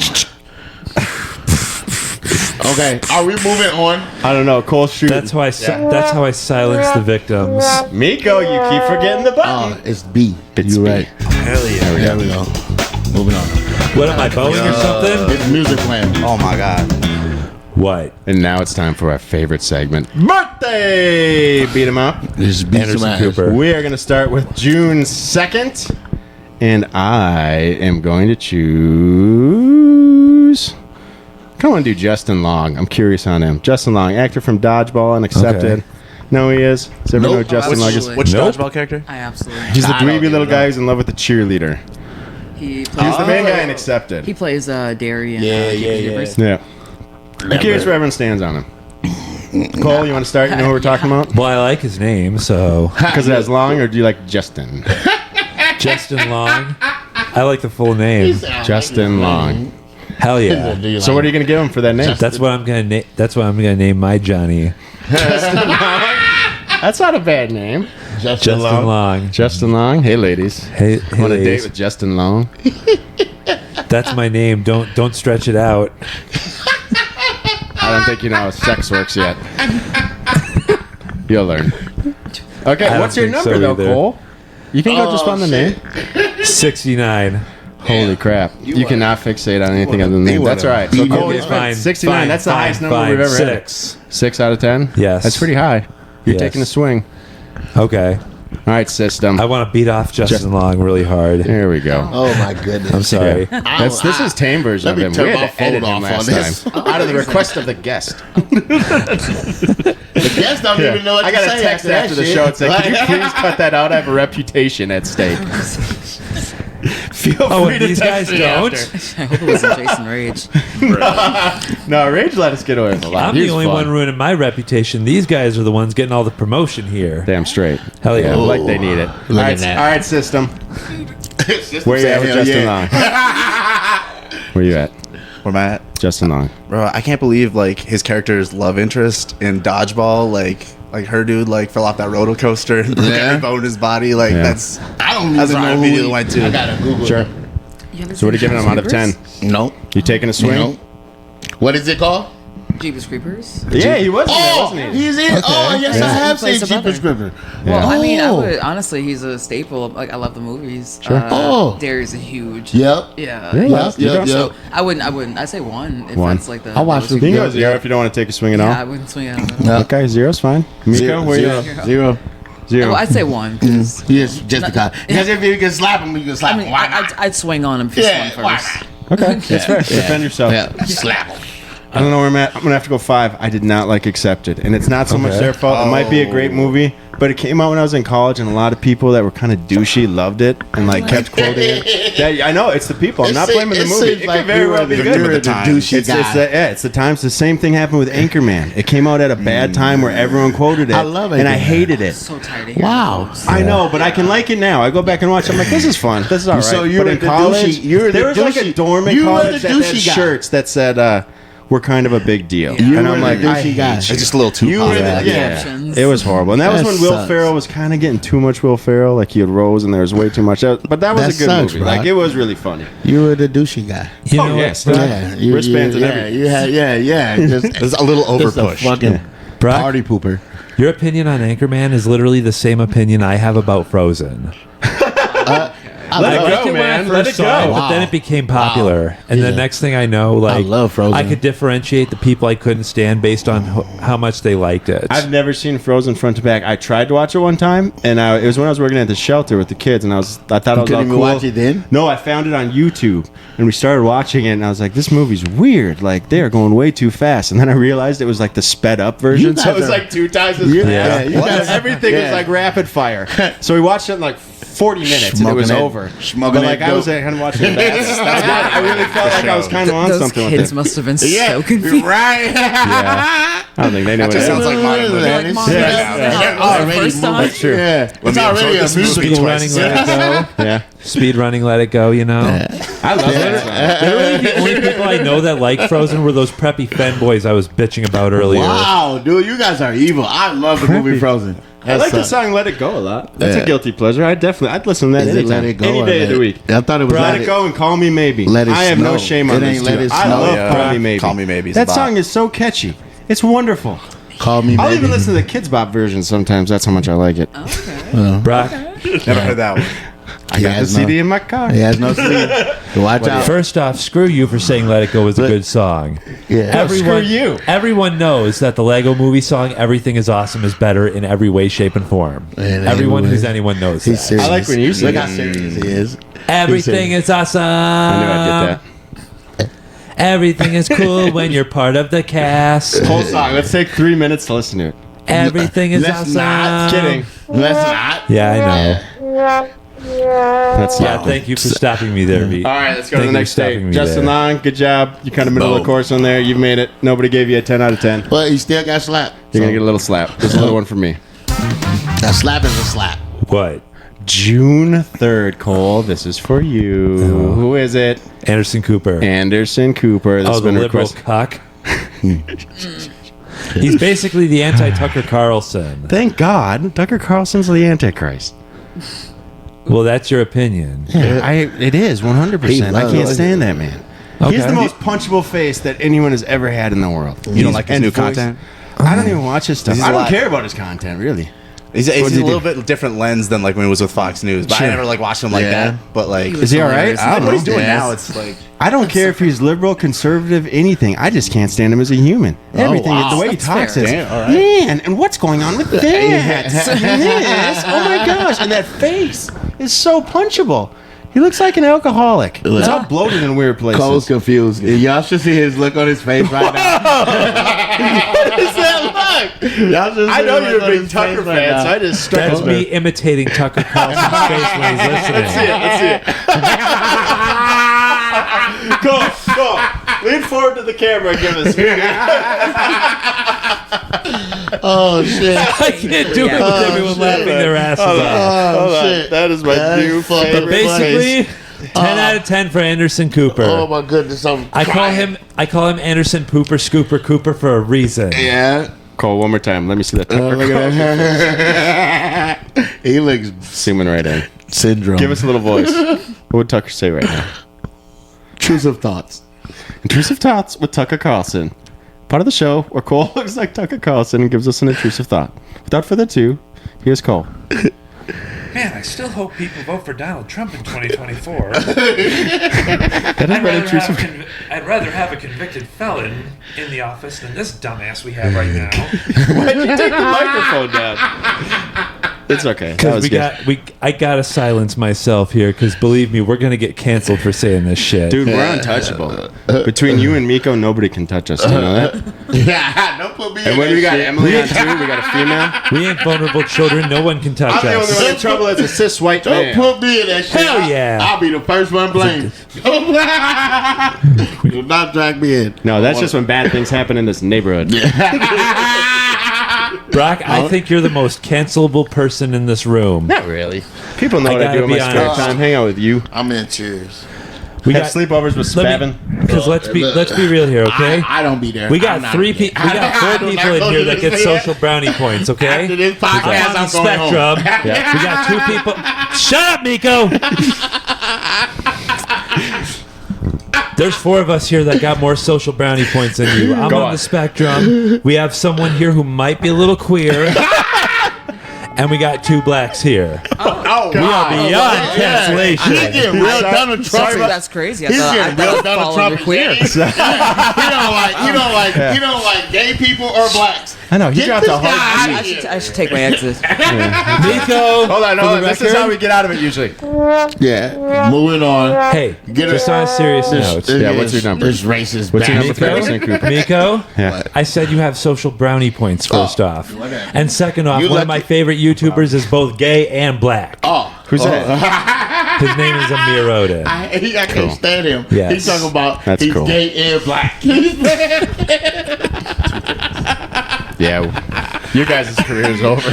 Okay, are we moving on? I don't know. Cole, shoot. That's how I silence the victims. Miko, you keep forgetting the button. It's B. It's You're B. right. Hell yeah. There we go. Moving on. What am I, bowing or something? It's music playing. Oh my god. What? And now it's time for our favorite segment. Birthday! Beat 'em up. This is B. Anderson Cooper. We are going to start with June 2nd. And I am going to choose. I want to do Justin Long. I'm curious on him. Justin Long, actor from Dodgeball and Accepted. Okay. No, he is. Does everyone know who Justin Long is? Absolutely. Which Nope. dodgeball character? I absolutely. He's the I don't dweeby even little know. guy who's in love with the cheerleader. He He plays, was the main guy in Accepted. he plays Derry and Yeah, Jeepers Yeah. I'm curious where everyone stands on him. Cole, you want to start? You know what we're talking about? Well, I like his name, so Because it has Long, or do you like Justin? Justin Long. I like the full name. Justin Long. Hell yeah. So what are you going to give him for that name? That's what I'm gonna. That's what I'm gonna name my Johnny. That's not a bad name. Justin Long. Justin Long. Hey, ladies. Hey, Want a date ladies. with Justin Long? That's my name. Don't stretch it out. I don't think you know how sex works yet. You'll learn. Okay, I what's don't your think number so though, either. Cole? You can go just on the name. 69. Holy crap! You cannot fixate on anything other than you name. That's wanna all right. So be Cole, Okay, you fine. spent 69. Fine, That's the fine, highest number fine. we've ever had. 6. 6 out of 10. Yes. That's pretty high. You're Yes. taking a swing. Okay. All right, system. I want to beat off Justin Long really hard. There we go. Oh my goodness. I'm sorry. This is tame version Let of me him. turn We my had to phone edit him off last on this. time. Out of the request of the guest. The guests don't even know what I to got a say text after after that the shit. show and say, "Can you please cut that out? I have a reputation at stake." Feel Oh, free and to these guys text me don't? after. I hope it wasn't Jason Rage. No, Rage let us get away with a lot. I'm He the was only fun. one ruining my reputation. These guys are the ones getting all the promotion here. Damn straight. Hell yeah. Like they need it. Look all at right, that. all right, system. Where you at with Hell Justin yeah. Long? Where you at, Where am I at? Justin Long? Bro, I can't believe like his character's love interest in Dodgeball, like her dude like fell off that roller coaster and broke Yeah. every bone in his body. Like Yeah. that's I don't That's even a know movie who that went to. I gotta Google. Sure. So what are you giving him out of 10? Nope. You taking a swing? Nope. What is it called? Jeepers Creepers. Yeah, he was in there, Oh, wasn't he? he's in. Oh, yes, Yeah. I have He plays seen the brother. Jeepers Creepers. Well, I mean, I Oh. would honestly, he's a staple. Like, I love the movies. Sure. Oh. Derry's a huge. Yep. Yeah. Yeah. Yep. You Yep. don't- Yep. I wouldn't. I'd say 1 if One. that's like the. I'll watch most- the You can go Yeah. 0 if you don't want to take a swing at all. Yeah, I wouldn't swing it out. Yeah. Okay, 0's fine. Miko, where you at? Zero. 0. Well, I'd say 1. 'Cause Yes, just because. Because if you can slap him, you can slap I him. mean, Why not? I'd swing on him if he Yeah, swung why first. not? Okay, that's fair. Defend yourself. Yeah, slap him. I don't know where I'm at. I'm gonna have to go 5. I did not like Accepted, and it's not so much Okay. their fault. It might be a great movie, but it came out when I was in college, and a lot of people that were kind of douchey loved it and like kept quoting it. Yeah, I know it's the people. I'm not blaming the movie. It could very well be good. You're the times. douchey It's guy. it's the times. The same thing happened with Anchorman. It came out at a bad time where everyone quoted it. I love and I Anchorman. hated it. So tired of hearing Wow. those. I know, but I can like it now. I go back and watch. I'm like, this is fun. This is all right. So you but were in the college, douchey- you were the there was like a douchey- dorm in you were college the that had douchey guy. shirts that said, "We're kind of a big deal," You and were I'm the like, douchey I hate guy. you. it's just a little too You hot. were the- yeah. Captions. It was horrible, and that was That when Will sucks. Ferrell was kind of getting too much Will Ferrell. Like he had Rose, and there was way too much. But that was That a good sucks, movie. bro. Like it was really funny. You were the douchey guy. You know Oh, what? yes. Brock? Yeah, you, Wristbands and yeah, everything. you had, yeah. Just, It's a little just a overpush. fucking Brock? party pooper. Your opinion on Anchorman is literally the same opinion I have about Frozen. I Let it love go, liked it when I man. first Let it saw go. but then it became popular. And the Yeah. next thing I know, like love Frozen. I could differentiate the people I couldn't stand based on how much they liked it. I've never seen Frozen front to back. I tried to watch it one time, and it was when I was working at the shelter with the kids, and I thought it was all couldn't even cool. watch it then? No, I found it on YouTube, and we started watching it, and I was like, "This movie's weird. Like they're going way too fast." And then I realized it was like the sped up version, You so it guys was are- like 2 times as Yeah, fast. you guys- Everything was yeah. like rapid fire. So we watched it in like 40 minutes, and it Smoking was that- over. smoking But that like I was dope. kind of watching it. That's why I really felt like I was kind of on Those something kids with it. must have been Yeah, so confused. right. Yeah. I don't think they knew what it just was. sounds like my movie. Like, Mom, Yeah. that was the first time. That's true. Yeah, it's already a this movie musical. Speed running, let it go. Yeah. Speed running, let it go. You know. I love that. Literally, the only people I know that like Frozen were those preppy fen boys I was bitching about earlier. Wow, dude, you guys are evil. I love the movie Frozen. I like the song "Let It Go" a lot. That's a guilty pleasure. I'd listen to that Let anytime, It Go any or day of the week. I thought it was Let It Go and Call Me Maybe. Let It I have no Snow. shame on It this ain't Let too. It I Snow. love Call Me Maybe. Call Me Maybe. That song is so catchy. It's wonderful. Call Me I'll Maybe. even listen to the Kids Bop version sometimes. That's how much I like it. Okay. Brock, Never heard that one. I got the CD in my car. He has no sleeve. Watch out. first off, screw you for saying "Let It Go" was a good song. Yeah. Screw you. Everyone knows that the Lego Movie song "Everything Is Awesome" is better in every way, shape, and form. And Everyone anyways, who's anyone knows He's that. serious. I like when you sing Look how it. serious he is. Everything is awesome. I knew I'd get Everything is cool when you're part of the cast. that. Whole song. Let's take 3 minutes to listen to it. Everything is Let's awesome. not. Kidding. Let's not. Yeah, I know. That's Yeah, thank you for stopping me there, V. All right, let's go to Thank the you next for stopping state. me Justin there. Long, good job. You kind of middle of the course on there. You've made it. Nobody gave you a 10 out of 10. But he still got slapped. You're going to get a little slap. There's a little one for me. A slap is a slap. What? June 3rd, Cole. This is for you. Who is it? Anderson Cooper. Anderson Cooper. This Oh, has the been liberal requested. cock. He's basically the anti-Tucker Carlson. Thank God. Tucker Carlson's the Antichrist. Well, that's your opinion. It is 100%. I can't stand that man. He has Okay. the most punchable face that anyone has ever had in the world. You don't like his And new voice. content? I don't even watch his stuff. He's I a don't lot- care about his content, really. He's What a does he little do? bit different lens than like when he was with Fox News. But Sure. I never like watched him like Yeah. that. But like, Is he all right? I don't what know. he's doing Yes. now, it's like I don't care if he's liberal, conservative, anything. I just can't stand him as a human. Everything, wow. the way he That's talks fair. is, Damn, all right. man, and what's going on with that? And this, oh my gosh, and that face is so punchable. He looks like an alcoholic. He's all bloated in weird places. Cole's confused. Y'all should see his look on his face right now. What is that look? Y'all should see I know the you're look a on big his Tucker face right fan, now. so I just struck That's his me imitating Tucker Carlson's face when he's listening. Let's see it. Go. Lean forward to the camera and give us. Oh shit! I can't do it with everyone laughing their asses off. Oh Hold on. shit! That is my That new is fucking favorite. Basically, 10 out of 10 for Anderson Cooper. Oh my goodness! I call him Anderson Pooper Scooper Cooper for a reason. Yeah. Cole, one more time. Let me see that. Look at that. He looks Zooming right in. syndrome. Give us a little voice. What would Tucker say right now? intrusive thoughts. Intrusive Thoughts with Tucker Carlson. Part of the show where Cole looks like Tucker Carlson and gives us an intrusive thought. Without further ado, here's Cole. Man, I still hope people vote for Donald Trump in 2024. I'd rather have a convicted felon in the office than this dumbass we have right now. Why'd you take the microphone down? It's okay. That was good. I gotta silence myself here because believe me, we're gonna get canceled for saying this shit. Dude, we're untouchable. Between you and Miko, nobody can touch us. Do you know that? Yeah, don't put me in And when that we got shit. Emily on too, we got a female. We ain't vulnerable children. No one can touch I'm the only us. one in trouble as a cis white Don't man. put me in that shit. Hell yeah. I'll be the first one blamed. Do not drag me in. No, that's just when bad things happen in this neighborhood. Brock, I think you're the most cancelable person in this room. Not really. People know I what I do gotta in my be spare honest. time. Hang out with you. I'm in cheers. We Have sleepovers with Spavin. because let's be real here, okay? I don't be there. We I'm got not three there. people. We got I four do not people in go here to that get this social brownie points, okay? After this podcast, on the I'm going home. spectrum. We got two people. Shut up, Miko. There's four of us here that got more social brownie points than you. I'm Go on on. the spectrum. We have someone here who might be a little queer. And we got two blacks here. Oh, We are beyond cancellation. He's getting real Donald Trump. That's crazy. I He's thought getting real Donald followed Trump. you queer. He don't like gay people or blacks. I know. He Get dropped this a hard. guy out I of here. should take my exit. Miko. Hold on. This is how we get out of it usually. Yeah, moving on. Hey, Get just it. on a serious note. Yeah, what's your number? It's racist. What's your number for bastard. Anderson Cooper? Miko, Yeah. I said you have social brownie points first off. whatever. And second off, You one of lucky- my favorite YouTubers is both gay and black. Oh, Who's that? His name is Amir Odin. I can't stand him. Yes. He's talking about That's he's cool. gay and black. Yeah. Your guys' career is over.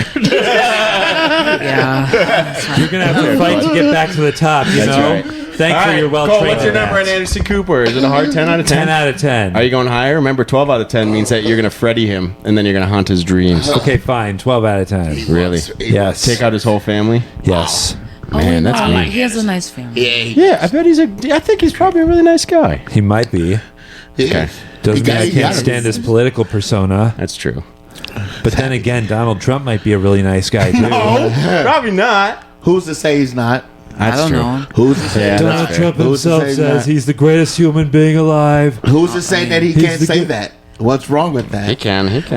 Yeah. You're gonna have to fight to get back to the top, you know. Thankfully, you're well Cole, trained. what's your in number that. on Anderson Cooper? Is it a hard 10 out of 10? 10 out of 10. Are you going higher? Remember, 12 out of 10 means that you're going to Freddy him, and then you're going to haunt his dreams. Okay, fine. 12 out of 10. Really? Yes. Take out his whole family? Yes. Man, that's mean. He has a nice family. Yeah, I bet I think he's probably a really nice guy. He might be. Okay. Doesn't mean I can't stand his political persona. That's true. But then again, Donald Trump might be a really nice guy, too. Probably not. Who's to say he's not? That's I don't true. know. Who's to say? Yeah, Donald that's Trump Who's to himself say he's says not? he's the greatest human being alive. Who's to say that he He's can't the say good- that? What's wrong with He that? can. It's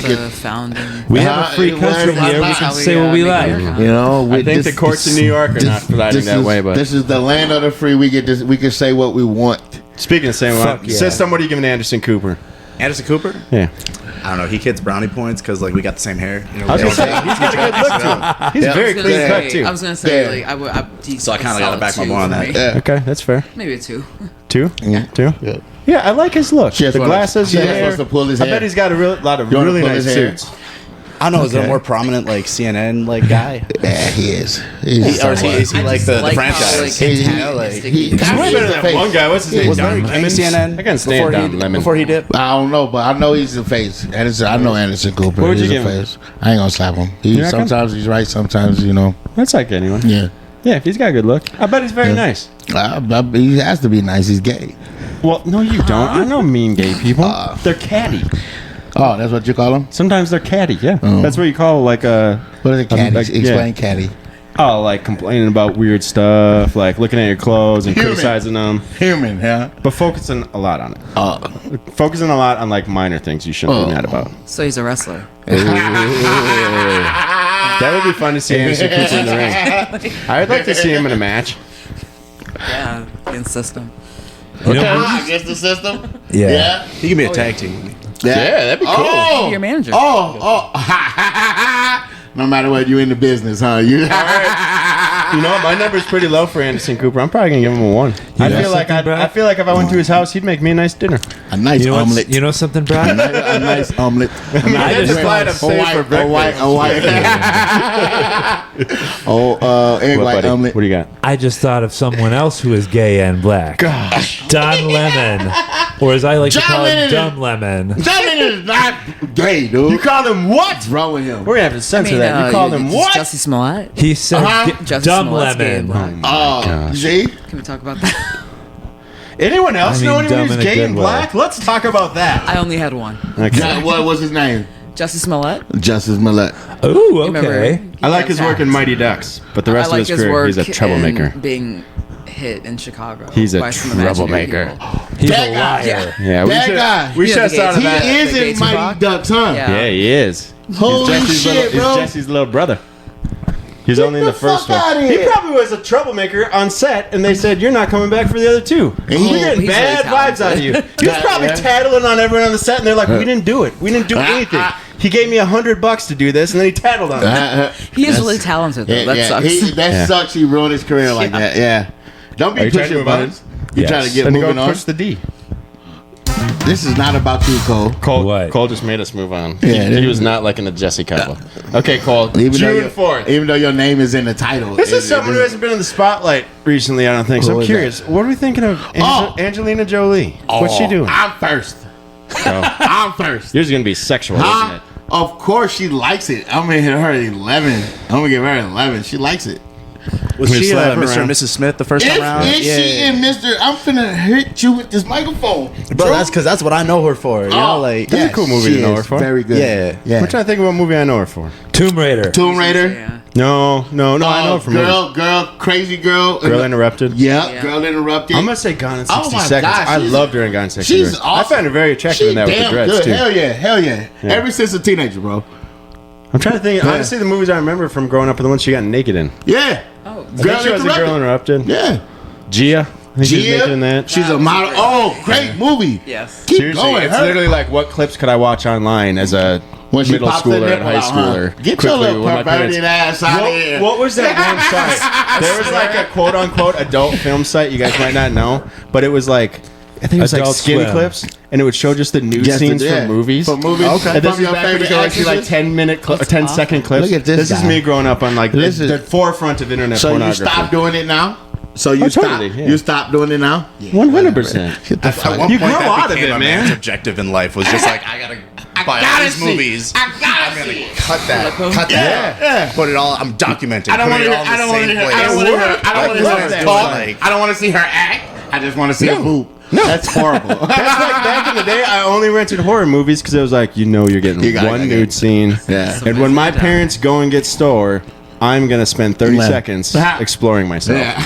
the founding. We have a free country here. We can say what we like. You know, I think the courts in New York are not providing that way, but this is the land of the free. We get this. We can say what we want. speaking of saying Fuck what, yeah. System, what are you giving Anderson Cooper? Anderson Cooper? Yeah. I don't know. He gets brownie points because like we got the same hair. You know, I was gonna say, he's got a good look to him. He's very clean cut too. I was gonna say, Yeah. like, So I kinda gotta back my boy on that. Yeah. Okay, that's fair. Maybe a 2. 2? Yeah. 2? Yeah. Yeah, I like his look. She The just wanna- glasses, she the just hair. wants to pull his I hair. bet he's got a lot of You wanna really pull nice his hair? suits. I don't know. Is it a more prominent like CNN like guy? Yeah, he is. Or is he like the franchise? He- You know, like he- He's way better than that one guy. What's his name? was very Don king Lemon? CNN I can stand Don Lemon. before he dipped. I don't know, but I know he's the face. Anderson, I know Anderson Cooper. What would you He's give the him? face. I ain't gonna slap him. You're not gonna- Sometimes he's right. Sometimes you know. That's like anyone. Yeah. Yeah, if he's got a good look. I bet he's very nice. He has to be nice. He's gay. Well, no, you don't. I know mean gay people. They're catty. Oh, that's what you call him? Sometimes they're catty, yeah. Oh. That's what you call like a... What is it, caddy? like, yeah. Explain caddy. Oh, like complaining about weird stuff, like looking at your clothes and Human. criticizing them. Human, huh? But focusing a lot on it. Focusing a lot on like minor things you shouldn't be mad about. So he's a wrestler. That would be fun to see Anderson Cooper in the ring. I'd like to see him in a match. Yeah, in system. You know, Against the system? yeah. He can be a tag team. Yeah, that'd be cool. Oh, Your manager. Oh. No matter what, you in the business, huh? You. You know what? My number's pretty low for Anderson Cooper. I'm probably gonna give him a 1. know I feel like if I went to his house, he'd make me a nice dinner. A nice You know, omelet. you know something, Brad? A nice omelet. I just thought of saying for A white egg What, white buddy? omelet. What do you got? I just thought of someone else who is gay and black. Gosh. Don Lemon. Or as I like to John call him, Lennon. Dumb Lemon. That nigga is not gay, dude. You called him what? What's wrong with him? We're gonna have to censor that. You called him what? Jussie Smollett. He said Jussie Dumb Smollett's gay and Lemon. black. See? Can we talk about that? Anyone else I mean, know anyone dumb who's in a gay good and way. black? Let's talk about that. I only had one. Okay. What was his name? Jussie Smollett. Justice Millette. Ooh, Remember, okay. he I like has his work in Mighty Ducks, but the rest I like of his his career, work he's a troublemaker. in being hit in Chicago. He's a by some imaginary troublemaker. people. He's That a guy. liar. Yeah, That guy. we should have He thought of He that. is The gay in Mighty Tupac? Ducks, huh? Yeah. Yeah, he is. Holy Jesse's shit, he's bro. Jesse's little brother. He's only in the first fuck outta one. He here. probably was a troublemaker on set, and they said, "You're not coming back for the other 2. We're getting he's bad really vibes out of you." He was probably Yeah. tattling on everyone on the set, and they're like, "We didn't do it. We didn't do anything." He gave me $100 to do this, and then he tattled on it. He is really talented though. That sucks. That sucks. He ruined his career like that. Yeah. Don't Are be you trying to pushing move on? buttons. You Yes. trying to get Then moving go on? push the D. This is not about you, Cole. Cole, What? Cole just made us move on. Yeah, he was not liking the Jesse couple. Okay, Cole. Even though June your- 4th. Even though your name is in the title. This is someone who hasn't been in the spotlight recently, I don't think. So Who I'm is curious. What are we thinking of Angelina Jolie? What's she doing? I'm first. Oh. I'm first. Yours is going to be sexual, Huh? isn't it? Of course she likes it. I'm gonna hit her at 11. I'm gonna give her an 11. She likes it. Was she slap her Mr. around. and Mrs. Smith the first time around? Is she in Mr. I'm finna hit you with this microphone. Bro, that's because that's what I know her for. You know, like That's a cool movie she to know is her for. Very good. Yeah. Yeah. I'm trying to think of what movie I know her for. Tomb Raider. Tomb Raider. Yeah. No, I know her from girl, crazy girl. Girl Interrupted. Yeah, Yeah. Girl Interrupted. I'm going to say Gone in 60 Oh my Seconds. gosh, I she's- loved her in Gone in 60 she's Seconds. awesome. I found her very attractive in that with the damn dreads, good. too. Hell yeah. Yeah. Ever since a teenager, bro. I'm trying to think. Honestly, the movies I remember from growing up are the ones she got naked in. Yeah. Oh, I think she was a Girl Interrupted. Yeah. Gia. I think she was naked in that. She's a model. Oh, great movie. yes. Keep Seriously, going. it's her. literally like what clips could I watch online as a When she middle pops that schooler and nipple high out, huh? schooler. Get your quickly little with my parents. perverted ass out of here. What was that one site? There was like a quote unquote adult film site you guys might not know, but it was like I think it was like Adult skin Swim. clips, and it would show just the nude Just the- scenes yeah. from movies. For movies. Okay. And this From is your back when favorite you could see like actresses? 10-minute or 10-second clips. Look at this is guy. me growing up on like This is- the forefront of internet So you pornography. stop doing it now? So you totally, yeah. You stopped doing it now? 100%. At one You point, grow that out of became it, a man. man's objective in life was just like, I gotta buy all gotta these see. movies. I gotta I'm see. gonna cut that. Yeah. Put it all. I'm documenting. I don't put want it to all hear. in the same place. I don't want to hear. I don't want to love hear her that. talk. Like- I don't want to see her act. I just want to see a boob. No. That's horrible. That's like back in the day, I only rented horror movies because it was like, you're getting You gotta one get nude it. scene. Yeah. And when my parents go and get store, I'm going to spend 30 Left. seconds exploring myself. Yeah.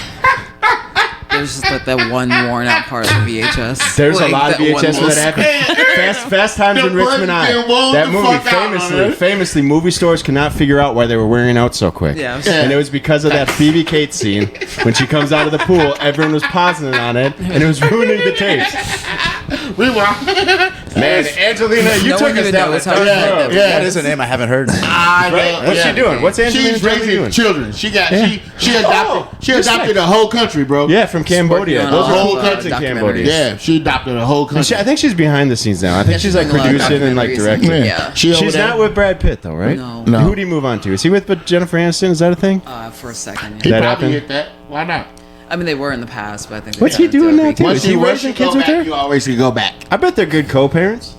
There's just like that one worn out part of the VHS. There's Like, a lot of that one VHS where that little- happened. Fast Times The in Richmond button High. been wound That the movie fuck out, famously, movie stores could not figure out why they were wearing out so quick. Yeah. And it was because of that Phoebe Cates scene. When she comes out of the pool, everyone was pausing on it, and it was ruining the tape. We were. Man, Angelina, you No took one us even down knows the how dark to Yeah, road. yeah. That is a name I haven't heard. I know. What's she doing? What's Angelina She's Jolie raising doing? children. She adopted respect. the whole country, bro. Yeah, from Cambodia. on Those a are whole, cool kids in documentaries. Cambodia. Yeah, she adopted the whole country. I think she's behind the scenes now. I think she's like doing a lot of producing and like documentaries. directing. Yeah. She over She's there. not with Brad Pitt though, right? No. No. Who did he move on to? Is he with Jennifer Aniston? Is that a thing? For a second. He Yeah. That probably happened? hit that. Why not? I mean, they were in the past, but I think. they What's he got into doing a now, recap. too? Is he raising kids with her? You always can go back. I bet they're good co-parents.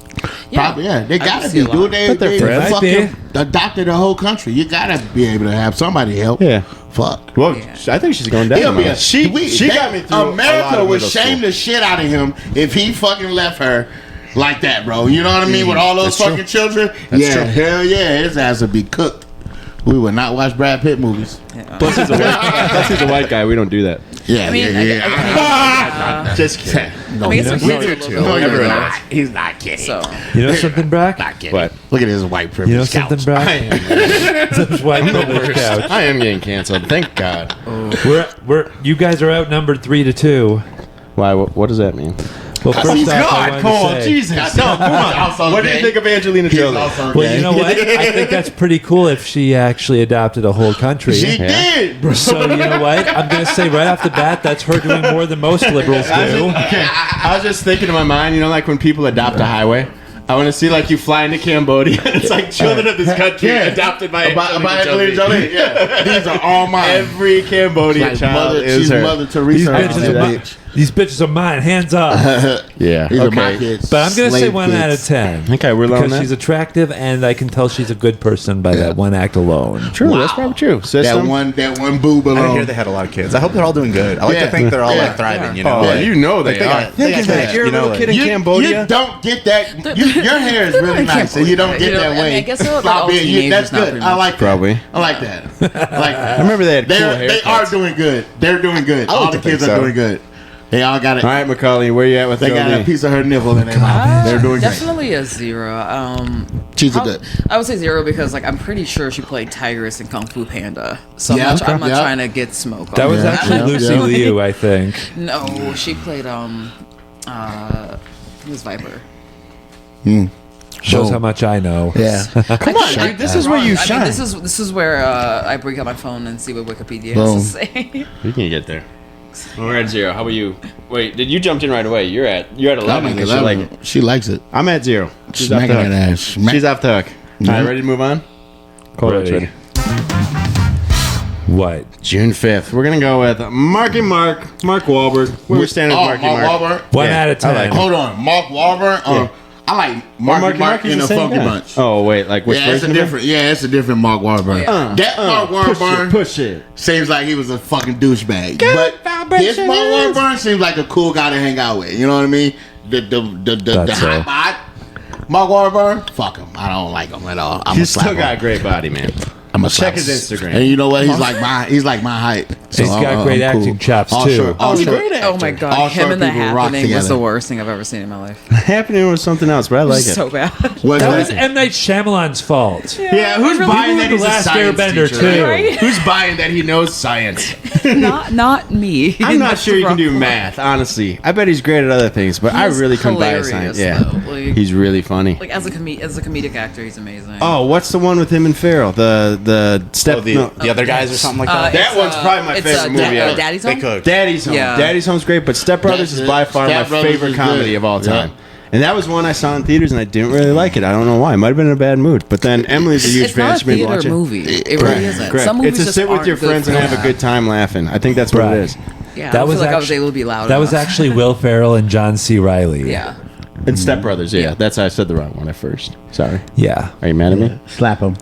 Yeah. Probably, yeah. They I gotta can see be, a lot. dude. They But they're friends. fucking adopted the whole country. You gotta be able to have somebody help. Yeah. Fuck. Well, Yeah. I think she's going down. He'll be now. a, She got me through a lot America of would middle shame school. the shit out of him if he fucking left her like that, bro. You know what I mean? With all those That's true. fucking children. That's yeah, true. hell yeah, his ass would be cooked. We would not watch Brad Pitt movies. Plus he's a white guy. We don't do that. Yeah, I mean, Just kidding. No, I mean, it's we like do it's a too. little No, bit you're of not. He's not kidding. So You know something, Brock? Not kidding. What? Look at his white privilege. You know something, couch. Brock? I am. This white privilege couch. I am getting canceled. Thank God. You guys are outnumbered 3-2. Why? What does that mean? Well, first off, I wanted to say, Jesus. No, come on. What do you think of Angelina He's Jolie? also well, gay. you know what? I think that's pretty cool if she actually adopted a whole country. She Yeah. did, bro. So you know what? I'm gonna say right off the bat, that's her doing more than most liberals do. Okay. I was just thinking in my mind, like when people adopt a highway. I want to see like you fly into Cambodia. It's like children of this country adopted by Angelina Jolie. Yeah, these are all mine. Every Cambodian Like child mother, is she's her. Mother These Teresa. bitches, are mine. These bitches are mine. Hands up. Yeah. These are my Okay. kids. But I'm gonna say Slave 1 out of kids. 10. Okay, we're low on Because that. she's attractive, and I can tell she's a good person by that one act alone. True. That's probably true. That System. one boob I hear alone. they had a lot of kids. I hope they're all doing good. I like Yeah. to think they're all Yeah. like thriving. You Oh, know, like, you know they they are. got- they got that, You're a you know, little like- kid in You Cambodia. don't get that. Your hair is really nice, and you don't get You know, that I mean, way. I guess they're like Stop all being- teenagers that's now, good. pretty I much. like that. Probably. I like that. I like that. I remember they had cool They are haircuts. doing good. They're doing good. I like All the to think kids are so. doing good. They all got it. All right, Macauly, where you at with They got a Jolie? piece of her nipple in their mouth. They're doing great. definitely a 0. She's a I'll- good. I would say 0 because like I'm pretty sure she played Tigress in Kung Fu Panda. So Yeah, I'm not yeah. trying to get smoke. That on was Yeah. actually Yeah. Lucy Yeah. Liu, I think. No, she played who's Viper. Shows Boom. how much I know. Yeah. Come on, dude. This is where you I shine. mean, this is where I bring out my phone and see what Wikipedia Boom. has to say. We can get there. We're at 0. How about you? Wait, did you jumped in right away? You're at 11. I like it. She likes it. I'm at 0. She's off Smacking the that hook. ass. Smack. She's off the hook. All right, ready to move on? Ready. Ready. What? June 5th. We're gonna go with Mark Wahlberg. We're standing with Marky Mark. Wahlberg. 1 Yeah, out of 10. I like Hold on, Mark Wahlberg. Yeah. I like Mark is in the the same Funky guy. Bunch. Oh wait, like which Yeah, it's a version of him? different. Yeah, it's a different Mark Wahlberg. That Mark Wahlberg Push it. seems like he was a fucking douchebag, but this Mark Wahlberg seems like a cool guy to hang out with. You know what I mean? The That's hot it. bod. Mark Wahlberg, fuck him. I don't like him at all. I'm He's a slap still got a him. great body, man. I'm a Check slap his him. Instagram. And you know what? He's like my height. So He's got great I'm acting chops, all too. Short, all Oh, short. great actor. Oh my god, All him short and The people rock Happening was together. the worst thing I've ever seen in my life. Happening was something else, but I like it. So bad. What's That that? was M. Night Shyamalan's fault. Yeah, who's buying that The he's a Last science Airbender, teacher? too. Right? Who's buying that he knows science? not me. I'm not That's sure the you can do problem. math, honestly. I bet he's great at other things, but I He's really couldn't buy his hilarious, science. Yeah, though. Like- he's really funny. Like as a comedic actor, he's amazing. Oh, what's the one with him and Farrell? The step. Oh, the, no. the other guys or something like that. That one's probably my favorite movie ever. Daddy's They Home. cook. Daddy's Home. Yeah. Daddy's Home's great, but Step Brothers That's is by it. far Step my Brothers favorite is comedy good. of all Yeah. time. And that was one I saw in theaters, and I didn't really like it. I don't know why. It might have been in a bad mood. But then Emily's a huge It's fan. not She a made me theater watch it. movie. It really isn't. Correct. Some movies It's to just sit with aren't your good friends for and have that. a good time laughing. I think that's what Right. it is. Yeah, That I was feel like I was actu- able to be loud. That was enough. actually Will Ferrell and John C. Reilly. Yeah. And Step Brothers, yeah. That's how I said the wrong one at first. Sorry. Yeah. Are you mad at me? Slap him. Do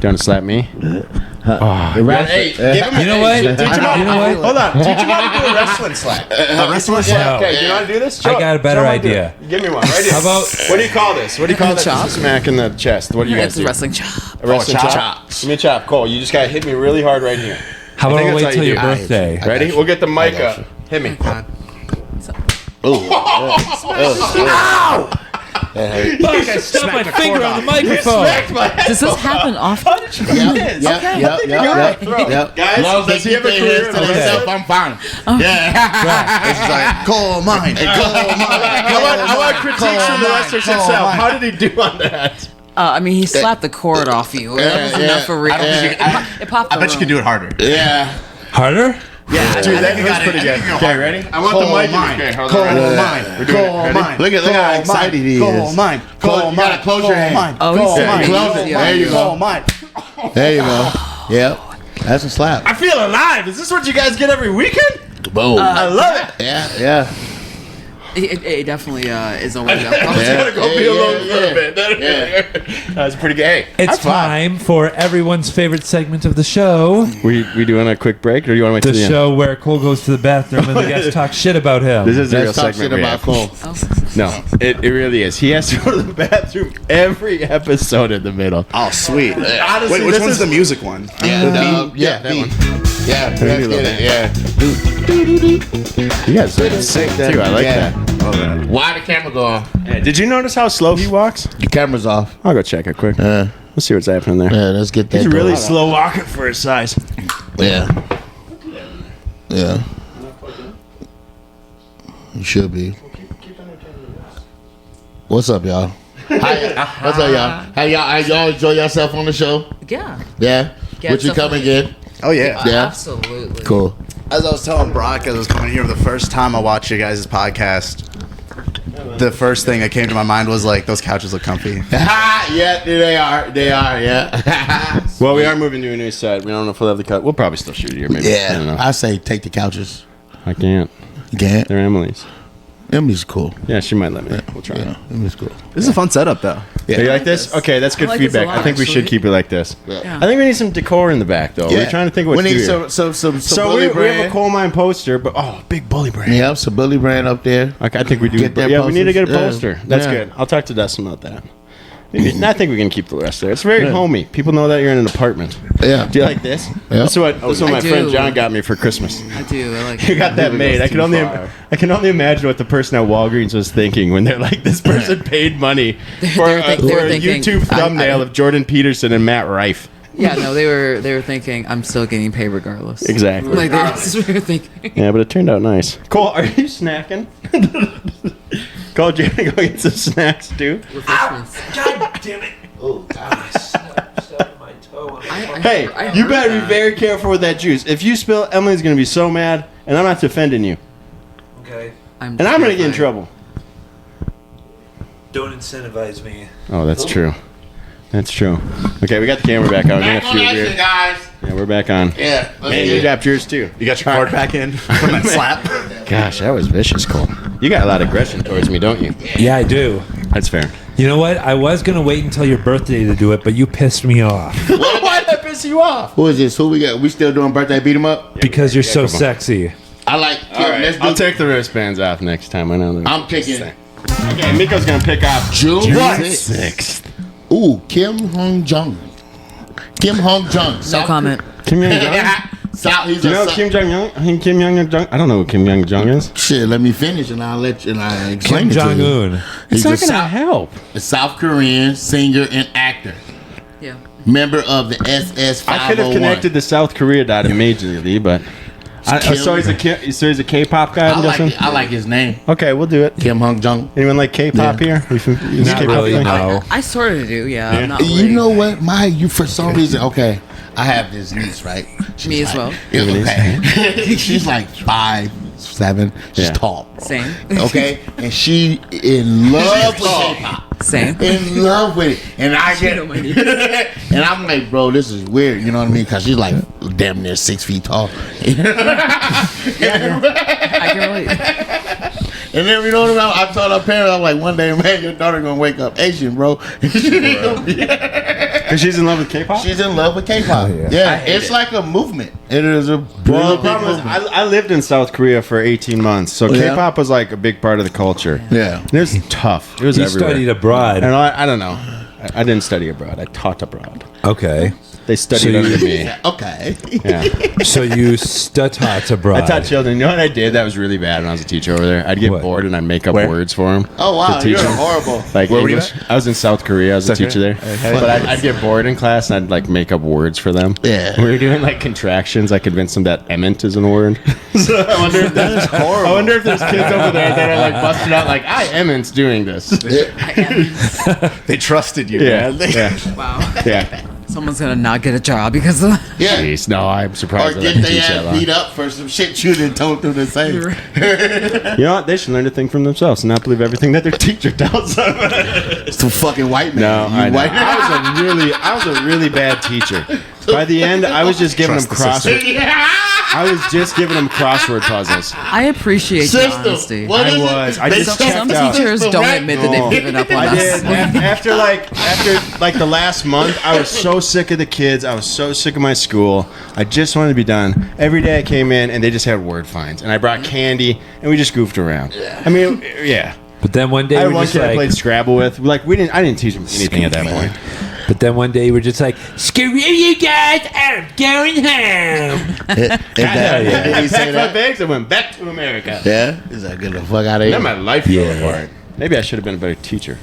you want to slap me? Hey, give him You know what? Teach him how You know what? Hold on. Teach him how to do a wrestling slap. A wrestling Yeah, No. okay. You know how to do this? I got a better show him how to do idea. it. Give me one. Right here. How about What do you call this? What do you call that? Chop? Smack in the chest. What do you guys It's a do? wrestling chop. A wrestling chop? chops. Give me a chop. Cole, you just got to hit me really hard right here. how I about think I that's wait how till you your do it. birthday? Ready? We'll get the mic got up. you. Hit me. Fuck, I stubbed my finger on the microphone. Does this happen often? Yep. Guys, As long as does they he keep have a their career? hands to themselves, I'm fine. Yeah. It's like coal mine, coal mine. I want critiques from the wrestlers himself. How did he do on that? I mean, he slapped the cord off you. That was enough for real. I don't think you can- It popped the I bet you can do it harder. Yeah. Harder? Yeah, Dude, that was pretty good. Okay, ready? I want the mic. Okay, hold on. Ready? We're doing it. Ready? Look at how excited he is. Coal mine, Close- you gotta close your hand. Oh, he's Yeah, serious. close it. Yeah. There you go. mine. There you go. Yep. That's a slap. I feel alive. Is this what you guys get every weekend? Boom. I love it. Yeah. It definitely is a wake up call. I'm just gonna go be alone for a bit. That's pretty good. Hey, It's time for everyone's favorite segment of the show. we doing a quick break, or do you want to wait The till the end? show where Cole goes to the bathroom and the guests talk shit about him. This is the real Let's talk segment shit we about have. Cole. No, it really is. He has to go to the bathroom every episode in the middle. Oh, sweet. Honestly, Wait, which this one's is the music one? Yeah, that one. Yeah, let's get it. Yeah. You guys sick too. I like Yeah. that. Why the camera go off? Hey, did you notice how slow he walks? The camera's off. I'll go check it quick. Yeah. Let's see what's happening there. Yeah, let's get that. He's really going. slow walking for his size. Yeah. Yeah. You should be. What's up, y'all? What's up, y'all? How y'all enjoy yourself on the show? Yeah. Yeah. Yeah, Would you come definitely. again? Oh, yeah. Yeah. Absolutely. Cool. As I was telling Brock as I was coming here the first time I watched you guys' podcast, the first thing that came to my mind was like, those couches look comfy. Yeah, they are. They are, yeah. Well, we are moving to a new set. We don't know if we'll have the cut. We'll probably still shoot it here, maybe. I don't know. I say take the couches. I can't. You can't. They're Emily's. Emily's cool. Yeah, she might let me. We'll try. Yeah, Emily's cool. This is a fun setup, though. Yeah. Do you like this? Okay, that's good I like this a feedback. lot, I think we should actually. keep it like this. Yeah. I think we need some decor in the back, though. Yeah. We're trying to think of what We to do need here. some So bully we have a brand. coal mine poster, but big bully brand. Yeah, some bully brand up there. Okay, I think we do. Get that Yeah, we need to get a posters. poster. Yeah. That's Yeah. good. I'll talk to Dustin about that. I think we can keep the rest there. It's very homey. People know that you're in an apartment. Yeah. Do you like this? Yeah. This is what my do. friend John got me for Christmas. I do. I like You got that made. I can only imagine what the person at Walgreens was thinking when they're like, this person paid money for they were a thinking, YouTube thumbnail of Jordan Peterson and Matt Rife. Yeah, no, they were thinking I'm still getting paid regardless. Exactly. Like that's what we were thinking. Yeah, but it turned out nice. Cole, are you snacking? Cole, do you want to go get some snacks too? Refreshments. God damn it. Oh, God. Stubbed my toe on the fucking- Hey, I you heard better be that. very careful with that juice. If you spill, Emily's going to be so mad, and I'm not defending you. Okay. And I'm going to get in trouble. Don't incentivize me. Oh, that's true. That's true. Okay, we got the camera back on. We're Back gonna on feel action, weird. guys. Yeah, we're back on. Yeah. let's Man, get you it. dropped yours too. You got your card back in from that slap? Gosh, that was vicious, Cole. You got a lot of aggression towards me, don't you? Yeah, I do. That's fair. You know what? I was going to wait until your birthday to do it, but you pissed me off Why did I piss you off? Who is this? Who we got? We still doing birthday beat 'em up? because you're so come on. sexy. I like. All right, let's do. I'll take the wristbands off next time. I know. I'm picking Okay, Miko's gonna pick off June June 6th. Ooh, Kim Hong Jung. Kim Hong Jung. No comment. Kim Young Jong. South. He's Do you a know South- Kim Jong Un? I think Kim Young Jong. I don't know who Kim Young Jong is. Shit, let me finish and I'll let you. And I explain Kim it to Jong you. Un. He's It's not a gonna South, help. a South Korean singer and actor, Yeah. member of the SS 501. I could have connected the South Korea dot immediately, but so he's a K-pop guy. I'm guessing. I like his name, Okay, we'll do it. Kim Hong Jung. Anyone like K-pop Yeah. here? You Not really, no. I sort of do. Yeah. I'm not You really. know what? You for some reason. Okay, I have this niece, right? She's Me as like- well. Yeah, okay. She's like 5, 7. She's Yeah. tall. Same. Okay, and she in love with K-pop. Same. In love with it, and I get know my needs. and I'm like, bro, this is weird. You know what I mean? Because she's like damn near 6 feet tall. I can relate. And then you know what I told her parents, I'm like, one day, man, your daughter gonna wake up Asian, bro. Because she's in love with K-pop. She's in love with K-pop. Yeah, it's like a movement. It is a Well, the big problem is, movement. I lived in South Korea for 18 months, so Yeah. K-pop was like a big part of the culture. Yeah. And it was tough. It was You everywhere. studied abroad. And I don't know. I didn't study abroad. I taught abroad. Okay. They studied So you- under me. Okay. Yeah. So you taught abroad. I taught children. You know what I did that was really bad when I was a teacher over there? I'd get What? bored and I'd make up Where? words for them. Oh wow, to teach you're them. horrible. Like Where were you English. I was in South Korea. I was a South teacher Korea? there. But I'd get bored in class and I'd like make up words for them. Yeah. We were doing like contractions. I convinced them that ement is a word. So I wonder if that is horrible. I wonder if there's kids over there that are like busted out like I ement's doing this. They trusted you. Yeah. man. Yeah. Wow. Yeah. Someone's gonna not get a job because of Yeah. Jeez, no, I'm Or surprised that I get can their teach that ass long. beat up for some shit you didn't told them to say. You know what? They should learn to think for themselves and not believe everything that their teacher tells them. Some fucking white man. No, You I know. white I was a really bad teacher. By the end, I was just giving them Trust the system. crossword. I was just giving them crossword puzzles. I appreciate your System. honesty. What is it? I They just checked Some checked out. teachers The don't right- admit that they've given up on I us. did. After the last month, I was so sick of the kids. I was so sick of my school. I just wanted to be done. Every day I came in and they just had word finds, and I brought candy and we just goofed around. I mean, yeah. But then one day I had we're one just kid I like, played Scrabble with. Like I didn't teach him anything at that point. but then one day we're just like, screw you guys, I'm going home. Is that, Yeah. did I he say packed my that? bags and went back to America. Yeah. Is that get the fuck out of Then here? my life fell apart. Maybe I should have been a better teacher.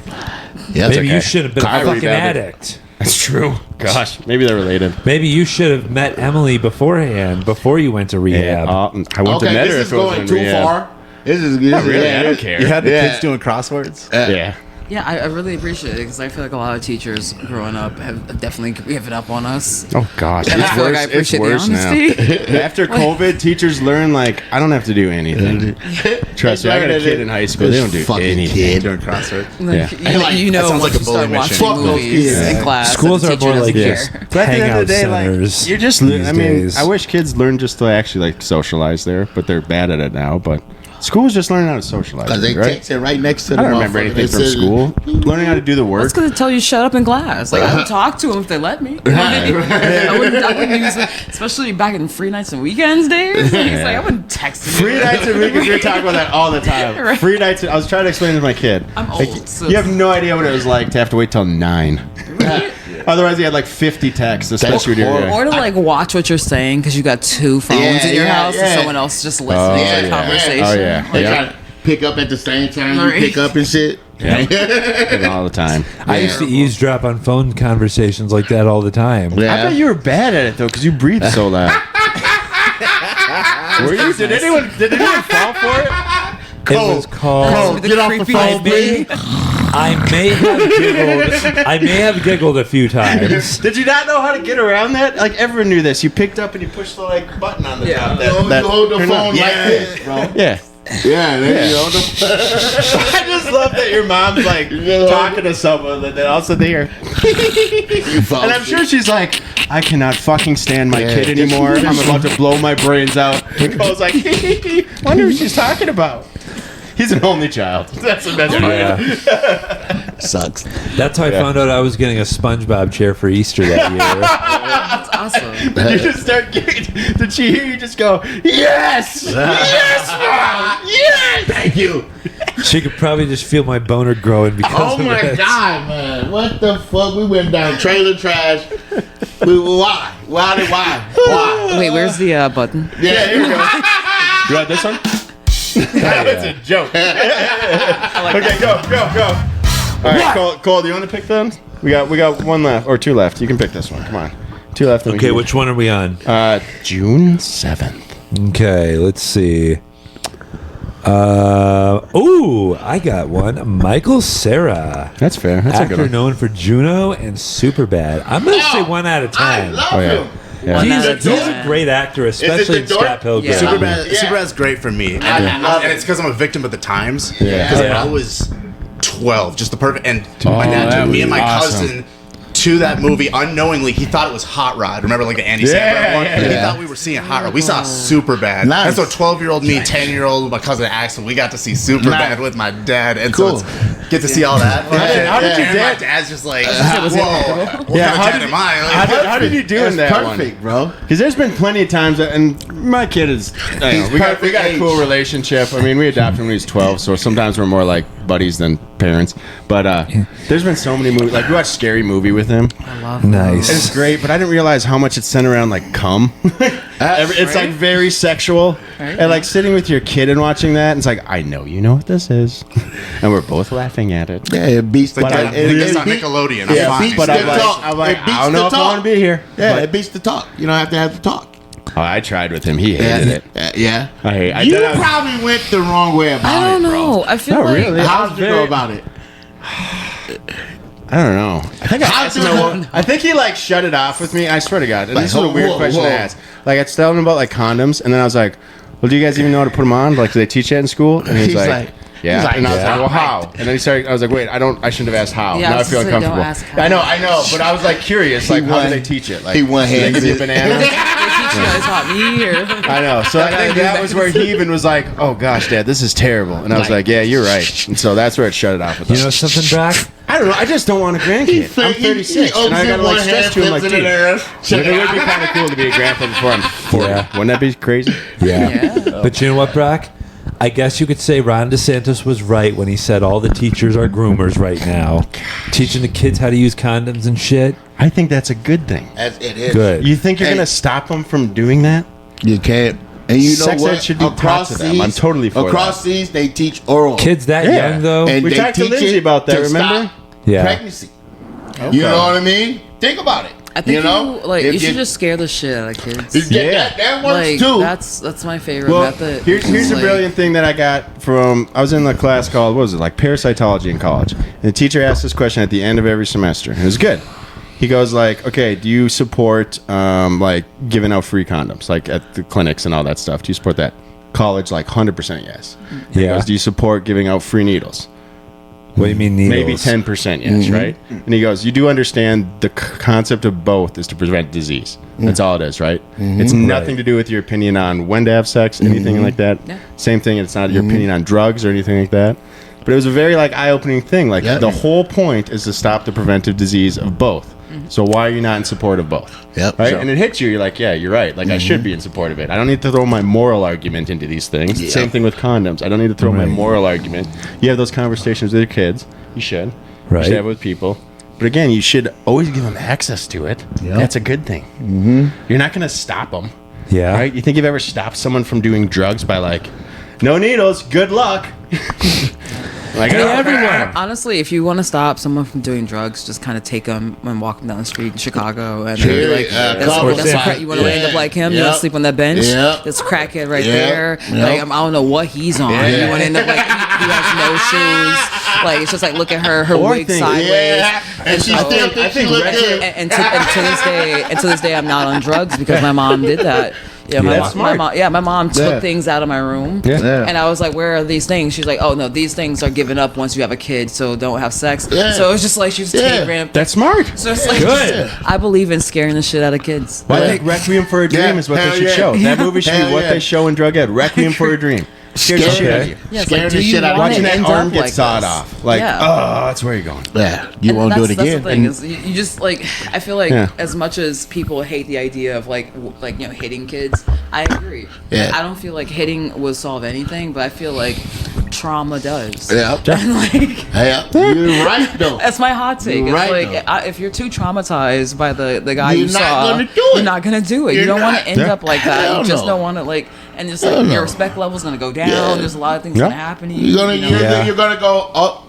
Yeah, Maybe okay. you should have been I a fucking rebounded. addict. That's true. Gosh, maybe they're related. Maybe you should have met Emily beforehand, before you went to rehab. I wouldn't Okay, have met her this is if it was going in too rehab. far. This is Not really. yeah, I don't care. You had the Yeah. kids doing crosswords. Yeah. Yeah, I really appreciate it because I feel like a lot of teachers growing up have definitely given up on us. Oh gosh, And I it's feel like worse. I It's appreciate the worse now. honesty. After COVID, teachers learn like I don't have to do anything. Trust me, I got a kid in high school. They don't do Fucking anything. kid. Doing crosswords. Yeah. You know, sounds once like a you start bully mission. watching Fuck those movies kids. in class, Schools that are the more teacher like doesn't this. care. But at the end of the day, Centers like you're just. these I mean, days. I wish kids learned just to actually like socialize there, but they're bad at it now. But school's just learning how to socialize, Because they right? text it right next to I the don't remember motherfucker. anything They from said- school. Learning how to do the I work. was gonna tell you shut up in class. Like I would talk to them if they let me. I wouldn't use it, especially back in free nights and weekends days. Like, it's like I wouldn't text them. Free nights and weekends. You're talking about that all the time. Right. Free nights. I was trying to explain to my kid. I'm Like, old, so- you have no idea what it was like to have to wait till 9. Otherwise, you had like 50 texts, especially during the Or to like watch what you're saying because you got two phones Yeah, in your yeah, house yeah. and someone else just listening to the yeah. conversation. Oh, yeah. They Yeah. try to pick up at the same time Right. you pick up and shit. all the time. I used to eavesdrop on phone conversations like that all the time. I thought you were bad at it though, because you breathe so loud. Were you? Did anyone fall for it? It was called. Cole, The get off the creepy phone, baby. please. I may have giggled a few times. Did you not know how to get around that? Like everyone knew this. You picked up and you pushed the like button on the top. You hold the turned phone on. like this, bro. Yeah. Yeah, there you go. I just love that your mom's like talking to someone and then all of a sudden they hear. And I'm sure she's like, I cannot fucking stand my Yeah. kid anymore. I'm about to blow my brains out. And Cole's like, wonder who she's talking about. He's an only child. That's the best part. Yeah. sucks. That's how I found out I was getting a SpongeBob chair for Easter that year. That's awesome. Did you just start getting, did she hear you just go, yes! Yes, Mom! Yes! Thank you. She could probably just feel my boner growing because Oh of my it. god, man! What the fuck? We went down trailer trash. Why? Why? Wait, where's the button? Yeah, here we go. You want this one? That was a joke. Okay, go. All right, Cole, do you want to pick them? We got one left, or two left. You can pick this one. Come on. Two left. and we Okay, can- which one are we on? June 7th. Okay, let's see. I got one. Michael Cera. That's fair. That's a good Actor one. known for Juno and Superbad. I'm gonna say 1 out of 10. I love Oh, yeah. him. One out of He's a 10. great actor, especially in the door? Scott Pilgrim. Yeah. Superbad's great for me. And, love and it. it's because I'm a victim of the times. Yeah. Because Yeah. I was 12, just the perfect. And Oh, my dad that took me would and be my awesome. cousin to that movie unknowingly. He thought it was Hot Rod. Remember, like the Andy Samberg one? He thought we were seeing Hot Rod. We saw Superbad. Nice. And so 12-year-old me, 10-year-old my cousin Axel, we got to see Superbad Nice. with my dad, and Cool. so it's, get to see all that. How did your And dad? my dad's just like, was whoa, it what Yeah, kind how of dad did am I? Like, How did you do in That's that perfect, one? bro. Because there's been plenty of times, and my kid is, we got a perfect cool age. relationship. I mean, we adopted him when he was 12, so sometimes we're more like buddies than parents. But there's been so many movies. Like we watched Scary Movie with him. I love Nice. It's great, but I didn't realize how much it's centered around like cum. It's like very sexual, Right. and like sitting with your kid and watching that, and it's like I know you know what this is, and we're both laughing at it. Yeah, it beats the But talk. it's on beat- Nickelodeon. Yeah, I'm it beats fine. But the I'm like, talk. I'm like, It beats I don't the know if I talk. want to be here. Yeah, But- it beats the talk. You don't have to have the talk. Oh, I tried with him. He hated it. Yeah. I You did have- probably went the wrong way about I it, don't bro. know. I feel Not like really. How did you Very- go about it? I don't know. I think How I asked do him. you- I think he like shut it off with me. I swear to God. And Like, this is a weird whoa, question whoa. to ask. Like I was telling him about like condoms, and then I was like, "Well, do you guys even know how to put them on? Like, do they teach that in school?" And He's like- "Yeah." he's like, and I was "Yeah." like, "Well, how?" And then he started. I was like, "Wait, I shouldn't have asked how." Yeah, I now I was feel gonna say, don't uncomfortable. ask how. I know, but I was like curious. Like, how won- do they teach it? Like, he won do they give you a hands. banana? they teach you how to taught me or I know. So I think that was where he even was like, "Oh gosh, Dad, this is terrible." And I was like, "Yeah, you're right." And so that's where it shut it off with You us. know something, Brock? I don't know. I just don't want a grandkid. I'm 36, and I gotta like stress to him like, dude. It would be kind of cool to be a grandpa before I'm 40. Yeah. Wouldn't that be crazy? Yeah. But you know what, Brock? I guess you could say Ron DeSantis was right when he said all the teachers are groomers right now. Teaching the kids how to use condoms and shit. I think that's a good thing. As it is. Good. You think you're Hey. gonna stop them from doing that? You can't. And you know Sex what? ed should be taught to them. I'm totally for across these, they teach oral. Kids that Yeah. young, though? And We they talked to teach Lindsay it about that, to remember? stop Yeah. pregnancy. You know what I mean? Think about it. I think you know, like If you should just scare the shit out of kids. that works Like too. that's my favorite Well, method. here's It's a like- brilliant thing that I got from. I was in a class called, what was it, like parasitology in college. And the teacher asked this question at the end of every semester. And it was good. He goes like, okay, do you support like giving out free condoms, like at the clinics and all that stuff? Do you support that? College, like 100% yes. He Yeah. goes, do you support giving out free needles? What do you mean needles? Maybe 10% yes, right? And he goes, you do understand the concept of both is to prevent disease. That's all it is, right? It's nothing to do with your opinion on when to have sex, anything like that. Yeah. Same thing, it's not your opinion on drugs or anything like that. But it was a very like eye-opening thing. Like Yep. the whole point is to stop the preventive disease of both. So why are you not in support of both? Yep. Right? So- And it hits you. You're like, yeah, you're right. Like I should be in support of it. I don't need to throw my moral argument into these things. Yeah. Same thing with condoms. I don't need to throw my Right. moral argument. You have those conversations with your kids. You should. You Right. should have it with people. But again, you should always give them access to it. Yep. That's a good thing. Mm-hmm. You're not going to stop them. Yeah. Right? You think you've ever stopped someone from doing drugs by like, no needles, good luck. Like, Hey, oh, everyone. Honestly, if you want to stop someone from doing drugs, just kind of take them and walk them down the street in Chicago, and Sure. be like, That's "That's, what that's I'm crack. saying. You want to end up like him? You want Yep. to sleep on that bench? Yep. That's crackhead right Yep. there. Yep. Like I don't know what he's on. Yeah. You want to end up like he has no shoes. Like it's just like look at her Or wig think- sideways. Yeah. And she so- still I thinks she think look retro- good. And to this day, I'm not on drugs because my mom did that. Yeah, my, That's my smart. mom. Yeah, my mom took Yeah. things out of my room. Yeah. And I was like, "Where are these things?" She's like, "Oh no, these things are given up once you have a kid, so don't have sex." Yeah. So it's just like she was Yeah. taking random. That's smart. So it's like, Good. I believe in scaring the shit out of kids. I Yeah. think Requiem for a Dream Yeah. is what Hell they should yeah. show. That movie should Hell be what yeah. they show in drug ed. Requiem for a Dream. Scares the shit out of you. Yeah, it's Scaring like, the do you shit out of want me. Watching to that end arm up get like sawed this? off. Like, Yeah. oh, that's where you're going. Yeah, you And won't do it that's again. the thing And- is you just like I feel like Yeah. as much as people hate the idea of like you know hitting kids, I agree. Yeah. I don't feel like hitting will solve anything, but I feel like trauma does. Yeah. And like Yeah, you're right though. that's my hot take. It's Right, like though. if you're too traumatized by the guy You're you not saw, gonna do it. you're not gonna do it. You You're don't want not. to end up like that. Hell You just no. don't want to like, and just like Hell no. your respect level's gonna go down. Yeah. There's a lot of things Yeah. gonna happen to you. You're gonna you know? you're gonna go. Oh,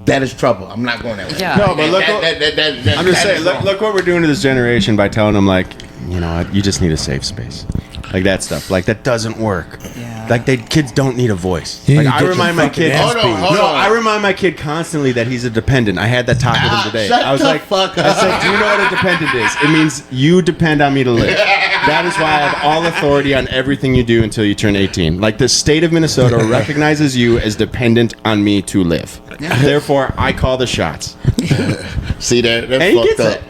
that is trouble. I'm not going that way. Yeah. No, but look, what- That- I'm just that saying, is look, wrong. look what we're doing to this generation by telling them, like, you know what, you just need a safe space. Like that stuff. Like, that doesn't work. Yeah. Like, kids don't need a voice. You Like, need to I get remind your my kid. fucking ass Hold on. I remind my kid constantly that he's a dependent. I had that talk with him today. Shut I was the like, fuck I up. said, do you know what a dependent is? It means you depend on me to live. That is why I have all authority on everything you do until you turn 18. Like the state of Minnesota recognizes you as dependent on me to live. Therefore, I call the shots. See that? That's And he fucked gets up. it.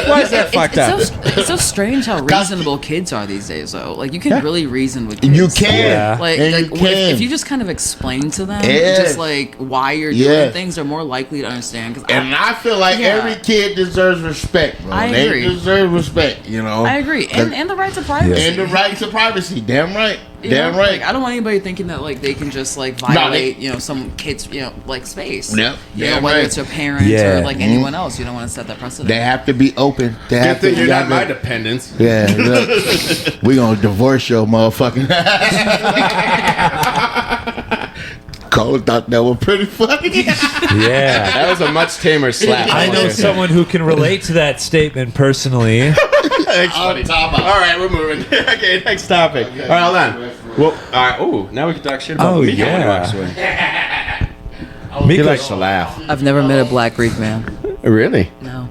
Why is that fucked up? It's so strange how reasonable kids are these days, though. Like, you can really reason with kids. You can. Yeah. Like, And like you can. if you just kind of explain to them Yeah. just like why you're doing things, they're more likely to understand. Cause And I feel like Yeah. every kid deserves respect, bro. I They agree. deserve respect, you know. I agree, and the right to privacy. And the right to privacy. Damn right. You Damn know, right. Like, I don't want anybody thinking that like they can just like violate, some kids, like space. Yep. You Yeah, know, whether right. it's your parents Yeah. or like anyone else, you don't want to set that precedent. They have to be open. They Good have to thing you're not my be. dependence. Yeah, look, we gonna divorce your motherfucking. Cole thought that was pretty funny. Yeah. That was a much tamer slap. I know someone who can relate to that statement personally. All right, we're moving. Okay, next topic. All right, hold on. Well, all right. Oh, now we can talk shit about Oh, Miko when he yeah. walks away. He Miko, likes to laugh. I've never met a black Greek man. Really? No,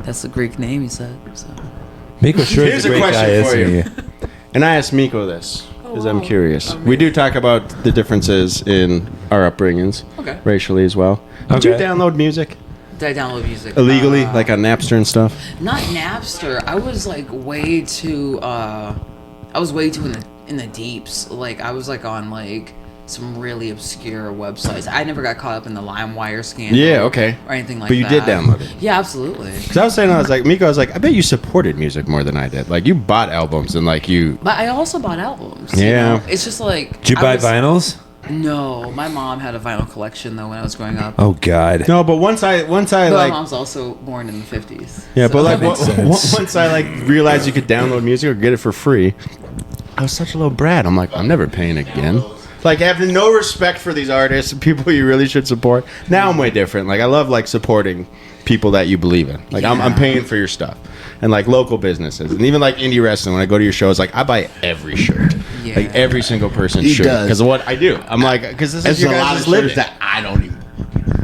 that's a Greek name. He said. So. Miko sure Here's is a a great question guy, for isn't you. he? And I asked Miko this because I'm curious. We do talk about the differences in our upbringings, Okay. racially as well. Did you Okay. download music Did I download music illegally, like on Napster and stuff? Not Napster. I was like way too. I was way too in the deeps. Like I was like on like some really obscure websites. I never got caught up in the LimeWire scandal. Yeah, okay. Or anything like But you that. did download it. Yeah, absolutely. Because I was saying, Miko, I was like, I bet you supported music more than I did. Like, you bought albums and like you. But I also bought albums. you Yeah. know? It's just like. Did you buy vinyls? No, my mom had a vinyl collection though when I was growing up. Oh, God. No, but once I But my like. mom's also born in the 50s. Yeah, so- but like makes sense. once I like realized you could download music or get it for free, I was such a little brat. I'm like, I'm never paying again. Like having no respect for these artists and people you really should support. Now I'm way different. Like I love like supporting people that you believe in. Like I'm paying for your stuff. And like local businesses and even like indie wrestling. When I go to your shows, like I buy every shirt, Yeah. like every single person's He shirt does. because of what I do. I'm like, because this There's is your a lot guys' of living. shirts that I don't even.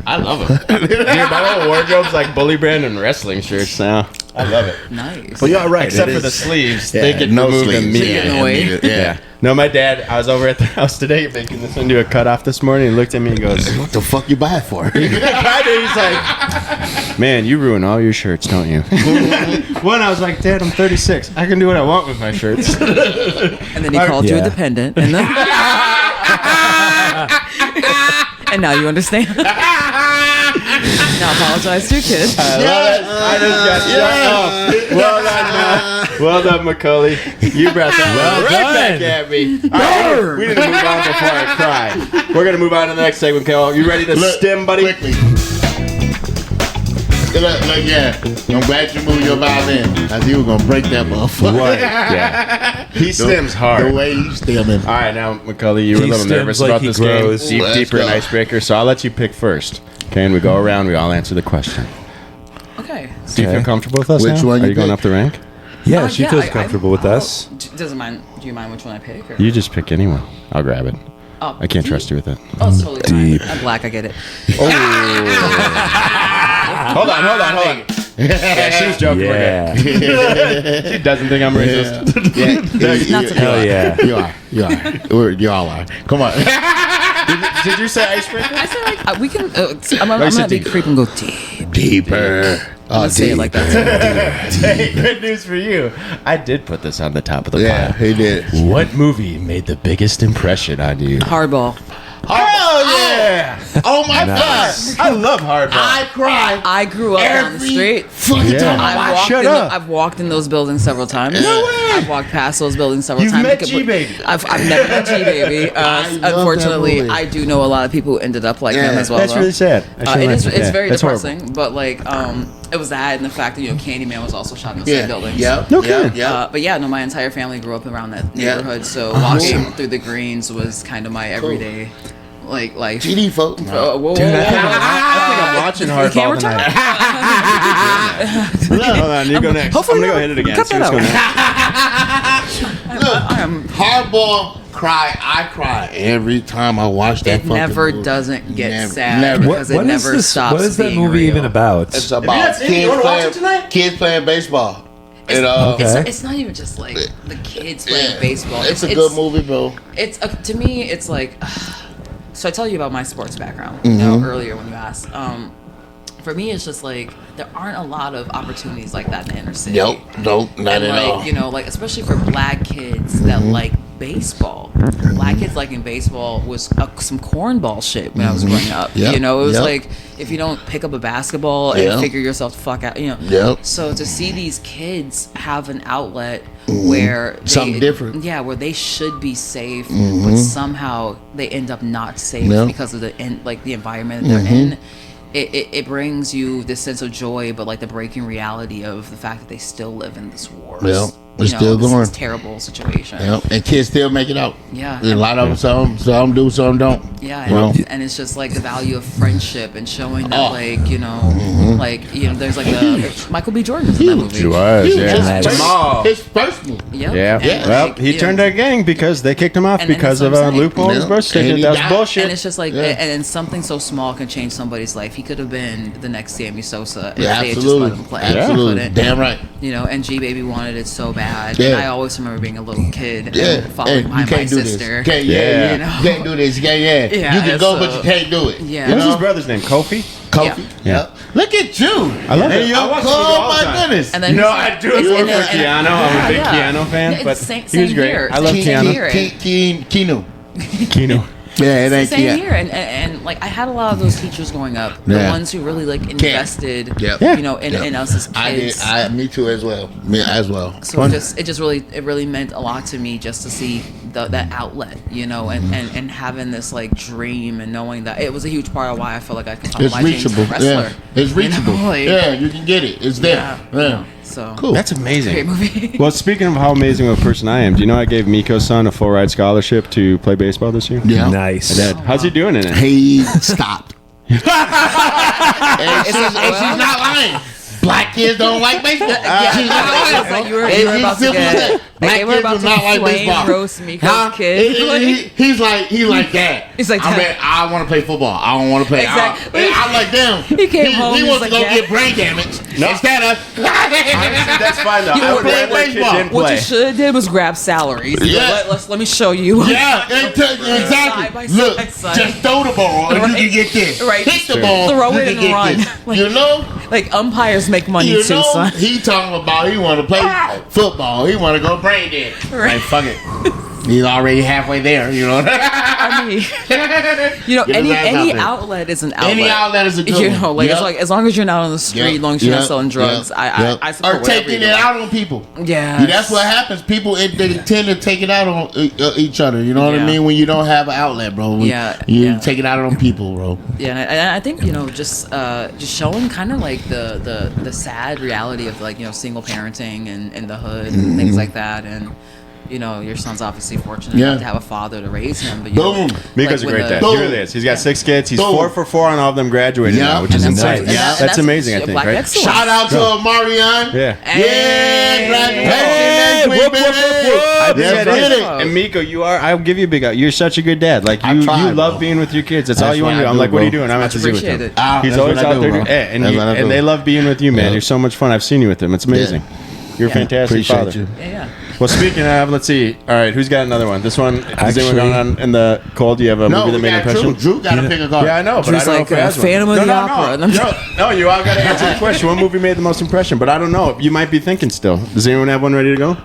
I love them. Dude, my whole wardrobe's like bully brand and wrestling shirts now. I love it. Nice. But you're right. Except it for the is- sleeves, Yeah, they get no removed sleeves. immediately. They get in the way. Yeah. No, my dad, I was over at the house today making this into a cutoff this morning and looked at me and goes, What the fuck you buy it for? he's like, man, you ruin all your shirts, don't you? One, I was like, Dad, I'm 36. I can do what I want with my shirts. And then he called you a Yeah. dependent. And then. And now you understand. Now apologize to your kid. I just got shut off. Well done, well done, Macauly. You brought that Well right done. back at me. All right, we need to move on before I cry. We're going to move on to the next segment, Cal. You ready to stim, buddy? Quickly. Look, yeah. I'm glad you moved your violin. I knew you were gonna break that motherfucker. Right, yeah. He stems The hard. way he's stemming. All right, now, Macaulay, you were a He little stems nervous like about he this grows. game. Let's Deeper and go. icebreaker, so I'll let you pick first. Okay, and we go around, we all answer the question. Okay. Do you feel comfortable with us Which now? one Are you you going pick? up the rank? Yeah, she Yeah, feels I- comfortable with us. Doesn't mind. Do you mind which one I pick? Or? You just pick anyone. I'll grab it. Oh, I can't trust you with it. Oh, it's totally Deep. fine. I'm black. I get it. Hold on. Yeah, she was joking. Yeah. We're good. She doesn't think I'm racist. Not today. Hell yeah. You are. You all are. Come on. Did you say icebreaker? I said like we can. I'm gonna be creep and go deep. Deeper. Let's say it like that. Hey, good news for you. I did put this on the top of the Yeah, pile. he did. What movie made the biggest impression on you? Hardball. Oh, yeah! Oh my God. I love Hardball. I cry I grew up down the every street. fucking Yeah. time. I've walked in those buildings several times. No way. I've walked past those buildings several You've times. met Because- G-Baby. I've never met G-Baby. love that Unfortunately, movie. I do know a lot of people who ended up like Yeah. him as well. That's though. really sad. It's very That's depressing, but like it was that and the fact that Candyman was also shot in the Yeah. same building. Yep. No yep. kidding. Yep. But yeah, no, my entire family grew up around that Yeah. neighborhood, so walking through the greens was kind of my everyday like life. GD folks. Whoa, Dude, I think I'm watching The camera Hardball tonight. Hold on, you go next. I'm gonna go hit it again. Cut See that what's out. going on. I am. Hardball cry. I cry every time I watch that. It fucking never movie. doesn't get Never- sad never. because it never stops. What is that being movie real. even about? It's you about not seen it, you wanna watch it tonight? kids playing baseball. Okay. It's not even just like the kids playing baseball. It's a good movie, bro. It's to me, it's like. So I tell you about my sports background, you know, earlier when you asked. For me, it's just like there aren't a lot of opportunities like that in the inner city. Nope, not at all. You know, like especially for black kids that like baseball. Black kids liking baseball was some cornball shit when I was growing up. Yep. You know, it was Yep. like if you don't pick up a basketball and figure yourself the fuck out, you know. Yep. So to see these kids have an outlet where Something different. yeah, where they should be safe, but somehow they end up not safe because of the environment that they're in. It brings you this sense of joy, but like the breaking reality of the fact that they still live in this war. Yeah, it's still going. This terrible situation. Yep. And kids still make it out. Yeah. A lot of them, some do, some don't. Yeah, Well, and it's just like the value of friendship and showing that, like, you know, there's like Michael B. Jordan was in that movie. He was, He yeah. was his first movie. Yep. Yeah. And, Well, like, he you turned know, a gang because they kicked him off And because that's of what a I'm saying. loophole in his Yeah. birth And certificate. he That was died. bullshit. And it's just like, Yeah. and something so small can change somebody's life. He could have been the next Sammy Sosa if Yeah, they had just let absolutely. him play. Absolutely. Couldn't. Damn right. You know, and G Baby wanted it so bad. Yeah. And I always remember being a little kid Yeah. and following Hey, behind my sister. Can't, Yeah. you can't do this. Yeah. Yeah, You can go, so- but you can't do it. Yeah. You What's his know? brother's name? Kofi? Kofi. Yeah. Look at you. I love And it. you I watch oh my goodness. And then You know, he's- I do it it's for in it, and- Keanu. I'm a big yeah. Keanu fan, It's but same he was great. here. I love Same Keanu. here. Keanu. Keanu. Yeah, it ain't Same Keanu. here, and like I had a lot of those teachers growing up, the Yeah. ones who really like invested, Yep. you know, in us as I did. kids. Me too as well. Me as well. So it really meant a lot to me just to see that outlet, you know, and having this like dream and knowing that it was a huge part of why I felt like I could follow It's my dreams as a reachable. wrestler. Yeah, it's reachable. You know, like, yeah, you can get it. It's there. Yeah. So Cool. That's amazing. great movie. Well, speaking of how amazing of a person I am, do you know I gave Miko's son a full ride scholarship to play baseball this year? Yeah. Nice. I did. How's he doing in it? He stopped. and she's not lying. Black kids don't like baseball. She's not lying. It's like you were It's about to simple as get. that. Black Like, they were kids about do not like to flame baseball. roast Miko's kid. He's like that. He's like I that. mean, I want to play football. I don't want to play. Exactly. I'm like them. He came home, He he wants was to go like get that. brain damage instead of. That's fine though. You I would play rather a kid baseball. didn't What play. you should have did was grab salaries. Yeah. Let me show you. Yeah, Side by exactly. side, Look, side. just throw the ball and you can get this. Right. Hit the ball, Throw you it can and get run. this. Like- You know. Like umpires make money You too, know, son. he talking about he want to play football. He want to go brain dead. Right. Like, fuck it. He's already halfway there, you know. I mean, you know, Get his ass any out there. outlet is an outlet. Any outlet is a good You one. know, like Yep. as long as you're not on the street, as long as you're not selling drugs, I support or whatever taking you're it doing. out on people. Yeah, That's what happens. People they tend to take it out on each other. You know what I Yeah. mean? When you don't have an outlet, bro. You take it out on people, bro. Yeah, and I think, you know, just showing kind of like the sad reality of like, you know, single parenting and in the hood and things like that, and you know, your son's obviously fortunate enough to have a father to raise him. But you know, Boom. Miko's like a great with dad. Boom. He really is. He's got 6 kids. He's Boom. 4 for 4 on all of them graduated Yeah. now, which is And that's insane. right. And That's amazing, I think, Black right? excellence. Shout out to Marion. Yeah. Hey. Graduation next week, whoop, whoop, whoop, whoop. I baby. appreciate Yes, it. did it. And Miko, I'll give you a big out. You're such a good dad. Like I you try, love bro. being with your kids. That's all That's you want what to do. I I'm do, like, what are you bro. doing? I'm at the zoo with Appreciate him. it. He's That's always what I out do, there. bro. And That's what I do. they love being with you, man. Yeah. You're so much fun. I've seen you with them. It's amazing. You're a fantastic Appreciate father. you. Yeah. Well, speaking of, let's see. All right, who's got another one? This one, is anyone Actually- going on in the cold? Do you have a No, movie that we made an got impression? Drew. Drew got to pick a card. Yeah, I know, but Drew's I don't know like if he a has one. Phantom of the Opera. No, you all got to answer the question. What movie made the most impression? But I don't know. You might be thinking still. Does anyone have one ready to go?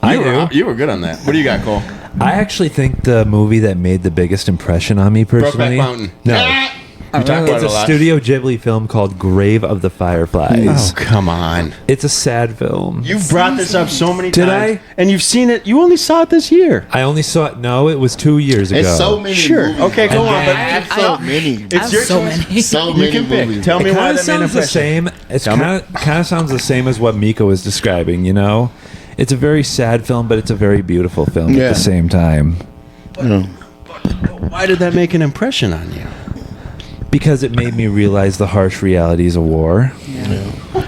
I You were- do. You were good on that. What do you got, Cole? I actually think the movie that made the biggest impression on me personally. Mountain. No. We talk about It's it a a lot. Studio Ghibli film called Grave of the Fireflies. Oh, come on. It's a sad film. You've brought this up so many Did times. I? And you've seen it. You only saw it this year. I only saw it. No, it was 2 years ago. It's so many Sure. movies. Okay, go bro. on, but- I have so many. It's your so choice. many. So You many can pick. movies. Tell me It why kind that of made an sounds the impression. same. It's Tell me. kind of sounds the same as what Miko was describing. You know, it's a very sad film, but it's a very beautiful film Yeah. at the same time Why did that make an impression on you? because it made me realize the harsh realities of war.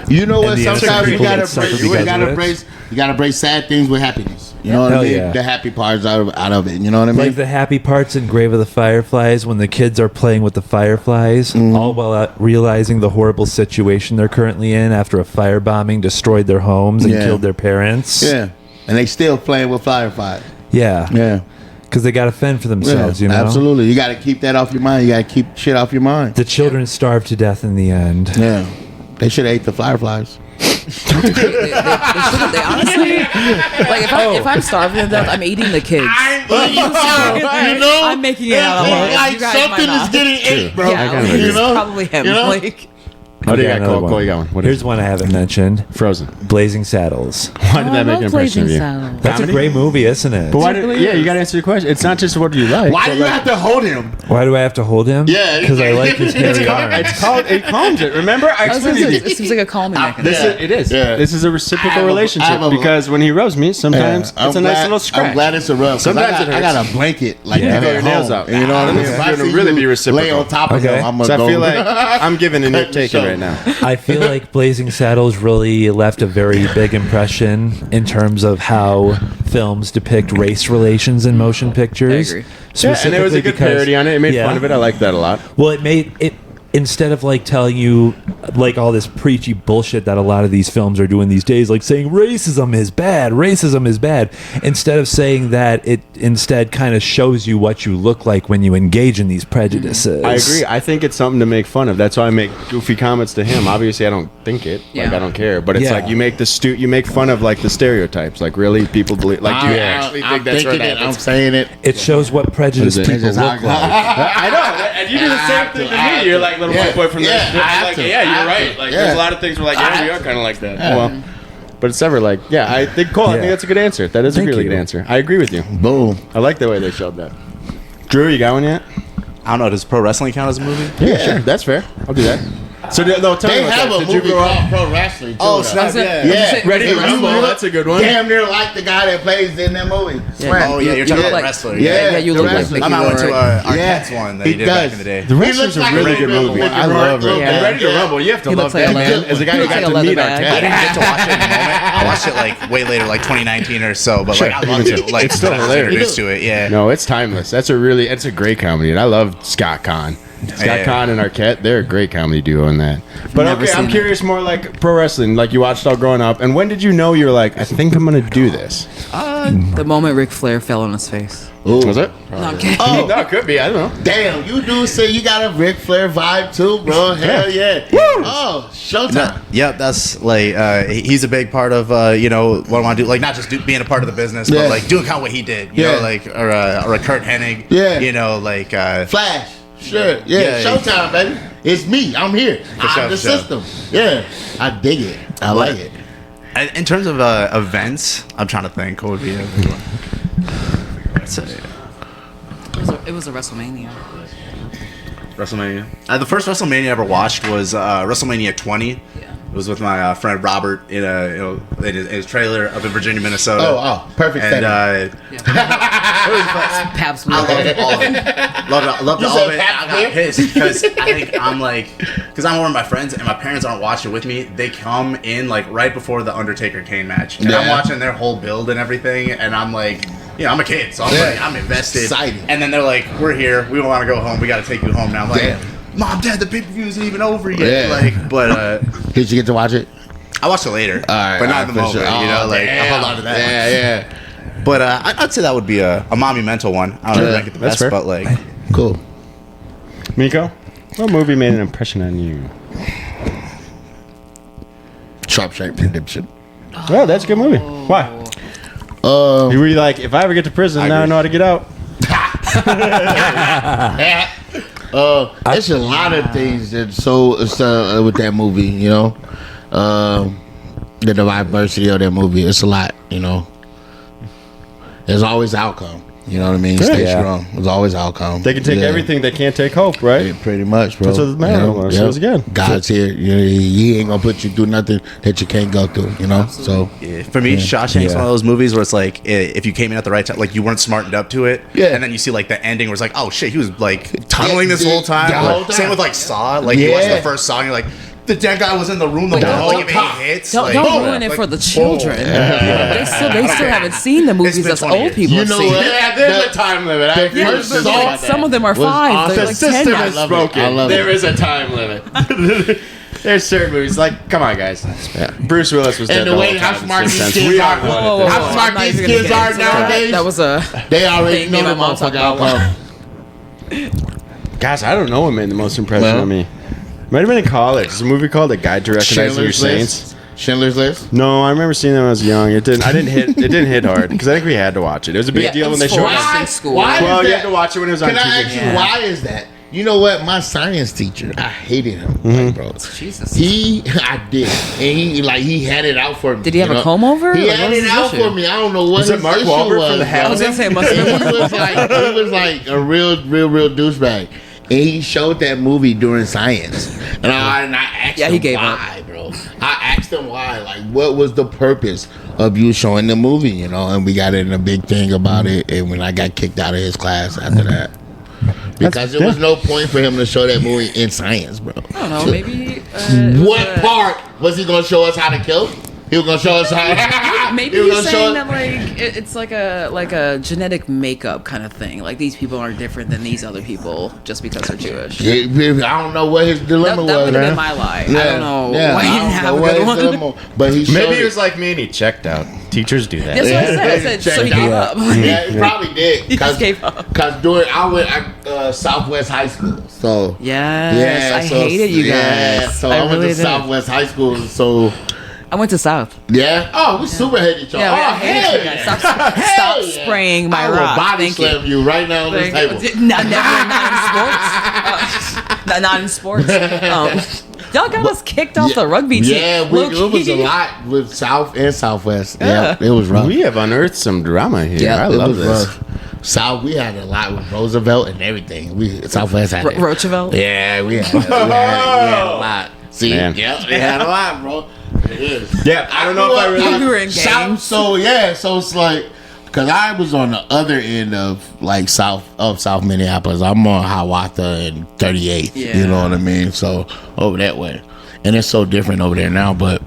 You know what? And the innocent Sometimes you people gotta that suffer embrace. because You gotta of it. embrace. You gotta embrace sad things with happiness. You know what I Hell mean? yeah. The happy parts out of it. You know what I mean? Like the happy parts in Grave of the Fireflies when the kids are playing with the fireflies, all while realizing the horrible situation they're currently in after a firebombing destroyed their homes and Yeah. killed their parents. Yeah. And they still playing with fireflies. Yeah. Yeah. Because they got to fend for themselves, you know? Absolutely. You got to keep that off your mind. You got to keep shit off your mind. The children starved to death in the end. Yeah. They should have ate the fireflies. They honestly, like if I'm starving to death, I'm eating the kids. You know? I'm making it out of it. Like You guys might something is not. getting ate, bro. Yeah, kinda like, agree. it's probably him. You know? Like, What do you Okay, got, another Cole? one. Cole, you got one. What Here's is one I haven't mentioned. Frozen? Blazing Saddles. Why did that make an impression of you? That's a great movie, isn't it? But why did, yeah, you got to answer the question. It's not just what do you like. Why but do you like- have to hold him? Why do I have to hold him? Yeah. Because I like his hairy arms. It's called. It calms it. Remember, I explained to you. it seems like a calming mechanism. It is. Yeah. This is a I reciprocal have a- I relationship have a- because when he rubs me, sometimes Yeah. it's a nice little scratch. I'm glad it's a rub. 'Cause Sometimes I got, it I got hurts. a blanket like Yeah. that Your at nails home. up. You know what I mean? This is If I gonna see really you be reciprocal. Lay on top of Okay. him. I'm gonna So I go. feel like I'm giving and you're Cut the taking show. right now. I feel like Blazing Saddles really left a very big impression in terms of how films depict race relations in motion pictures. I agree. Yeah, and there was a good because- parody on it. It made Yeah. fun of it. I like that a lot. Well, it made it instead of like telling you like all this preachy bullshit that a lot of these films are doing these days, like saying racism is bad, instead of saying that, it instead kind of shows you what you look like when you engage in these prejudices. I agree. I think it's something to make fun of. That's why I make goofy comments to him. Obviously, I don't think it. Like Yeah. I don't care. But it's Yeah. like you make you make fun of like the stereotypes. Like really, people believe. Like do you actually I'm think that's thinking what it. I'm happens? saying it. It shows what prejudiced What is it? people It's just look how- like. I know, and you do the same thing to me. You're like little white boy from Yeah, this. I have Like, to. yeah, I you're have right. to. Like, Yeah. there's a lot of things we're like, I yeah, have we are to. kind of like that. Yeah. Well, but it's never like, yeah, I think Cole. I Yeah. think that's a good answer. That is Thank a really you. good answer. I agree with you. Boom. I like the way they showed that. Drew, you got one yet? I don't know. Does pro wrestling count as a movie? Yeah, sure. That's fair. I'll do that. So no, tell me They about have that. a Did you movie grow up? called Pro Wrestling. Too, Oh, though. snap! Yeah. Yeah, Ready to If you Rumble, look that's a good one. Damn near like the guy that plays in that movie. Swear. Oh yeah, you're talking about like- wrestler. Yeah, you the look like wrestler. Mickey I'm out into Rourke. Arquette's one that he did back in the day. The Wrestler's He looks a like really a good little movie. Mickey I Rourke, love it. little And bit. Ready to Yeah. Rumble, you have to He love looks like that, a man. leather- As a guy he who looks got like a to meet leather bag. I Arquette. didn't get to watch it in the moment. I watched it like way later, like 2019 or so. But like I loved it. Like It's still when I was hilarious. introduced to it. Yeah. No, it's timeless. It's a great comedy, and I love Scott Conn. Scott Yeah. Conn and Arquette, they're a great comedy duo in that. But Never okay, I'm seen it. curious more like pro wrestling, like you watched all growing up, and when did you know you were like, I think I'm gonna do this? The moment Ric Flair fell on his face. Was it? No, I'm kidding. Oh, No, it could be. I don't know. damn! You do say you got a Ric Flair vibe too, bro. Hell yeah! Oh, Showtime. Yep, that's like he's a big part of you know what I want to do. Like not just being a part of the business, Yeah. but like doing kind of what he did. You Yeah. know, like or a Kurt Hennig. Yeah. You know, like Flash. Sure. Yeah. Yeah. Showtime, baby. It's me. I'm here. I'm sure, the for sure. system. Yeah. I dig it. I like it. in terms of events, I'm trying to think. What would be a big one? So, It was a WrestleMania. WrestleMania. The first WrestleMania I ever watched was WrestleMania 20. Yeah. It was with my friend Robert in his trailer up in Virginia, Minnesota. Oh, wow. Perfect And Pabst I loved Blue. all of it. Loved You all of said it. Pabst I got pissed because I think I'm like, because I'm over with my friends and my parents aren't watching with me. They come in like right before the Undertaker Kane match, and I'm Yeah. watching their whole build and everything, and I'm like, you know, I'm a kid, so I'm Yeah. like, I'm invested. Excited. And then they're like, we're here. We don't want to go home. We got to take you home now. I'm like, Damn. Mom, Dad, the pay-per-view isn't even over yet. Yeah. Like, but Did you get to watch it? I watched it later. All right. but not in the for moment. sure. You know, Oh, like I damn. hold on to that. Yeah, yeah. But I'd say that would be a monumental one. I don't know if I get the that's best, fair. but like, Cool. Miko, what movie made an impression on you? Sharpshank Redemption. Oh, that's a good movie. Why? You were like, if I ever get to prison, now I know how to get out. There's a lot of things that with that movie, you know. The diversity of that movie, it's a lot, you know. There's always outcome. You know what I mean? Stay Yeah. strong. There's always outcome. They can take Yeah. everything, they can't take hope, right? Yeah, pretty much, bro. That's what it matters. So it's good. God's here. You know, he ain't gonna put you through nothing that you can't go through. You know, so for me, Shawshank's Yeah. one of those movies where it's like, if you came in at the right time, like you weren't smartened up to it, Yeah. and then you see like the ending where it's like, oh shit, he was like tunneling this Yeah, whole time. the whole Same time. with like Saw, like you watch Yeah. the first Saw, and you're like, the dead guy was in the room the Wait, whole don't- time. Hits. Don't, like, don't ruin it for the children. They still haven't seen the movies been us 20 old years. people You have know seen. what? Yeah, there's a time limit. I The agree. first There's song- about that. Some of them are Was 5. awesome. They're The like 10 system now. is I broken. love There it. is a time limit. There's certain movies like, come on, guys. Bruce Willis was dead And the way whole how time. smart It's these just kids we are. all wanted Whoa, whoa, this. whoa, How whoa. smart I'm not these even gonna kids get are into that. nowadays. That was a They already thing know me the and my mom talked about motherfucker. Gosh, I don't know what made the most impression Well. on me. Might have been in college. There's a movie called A Guide to Recognizing Your Saints. Schindler's List. No, I remember seeing that when I was young. It didn't hit hard because I think we had to watch it. It was a big Yeah, deal it when was they for showed us. it. in school. Why Well, is you that? had to watch it when it was on Can I TV. ask you why is that? You know what? My science teacher, I hated him, like, bro. Jesus. I did, and he had it out for me. Did he have you a know? comb over? He Like, had what was it his out issue? for me. I don't know what Was his it Mark issue Wahlberg was. from The bro. I was gonna say it must have been. He was like a real douchebag, and he showed that movie during science, and I asked Yeah, him he gave why, bro. I asked him why, like, what was the purpose of you showing the movie, you know? And we got in a big thing about it, and when I got kicked out of his class after that. Because there was no point for him to show that movie in science, bro. I don't know. Maybe. What part was he gonna show us how to kill? He was gonna show us how. Maybe he was he's gonna show saying us- that like it's like a genetic makeup kind of thing. Like these people are different than these other people just because they're Jewish. I don't know what his That, dilemma that was. would have man. been my lie. Yeah, I don't know yeah, why he I didn't don't have know a what good his one. dilemma- But he showed Maybe he it. was like me and he checked out. Teachers do that. That's what I said. So he Checked gave out. up. Yeah, he probably did. He just gave up. Because I went Southwest High School, so Yes, I so- hated you guys. Yeah, so I went really to did. Southwest High School, so I went to South. yeah. Oh, we super hated each other. Yeah, Oh, I hated hell you guys. yeah. Stop Hell yeah. spraying my I will rock. body Thank slam you. you right now on this table. Not in sports. Y'all got us kicked off the rugby team. Yeah, it was a lot with South and Southwest. Yeah, Yeah. it was rough. We have unearthed some drama here. Yeah, I It love was this. rough. South, we had a lot with Roosevelt and everything. Southwest had it. Roosevelt. Yeah, we had a lot. See, Man. yeah, we had a lot, bro. It is. Yeah, I don't know if I really. We were in South, games. so it's like, because I was on the other end of like South Minneapolis. I'm on Hiawatha and 38th. Yeah. You know what I mean? So over that way, and it's so different over there now. But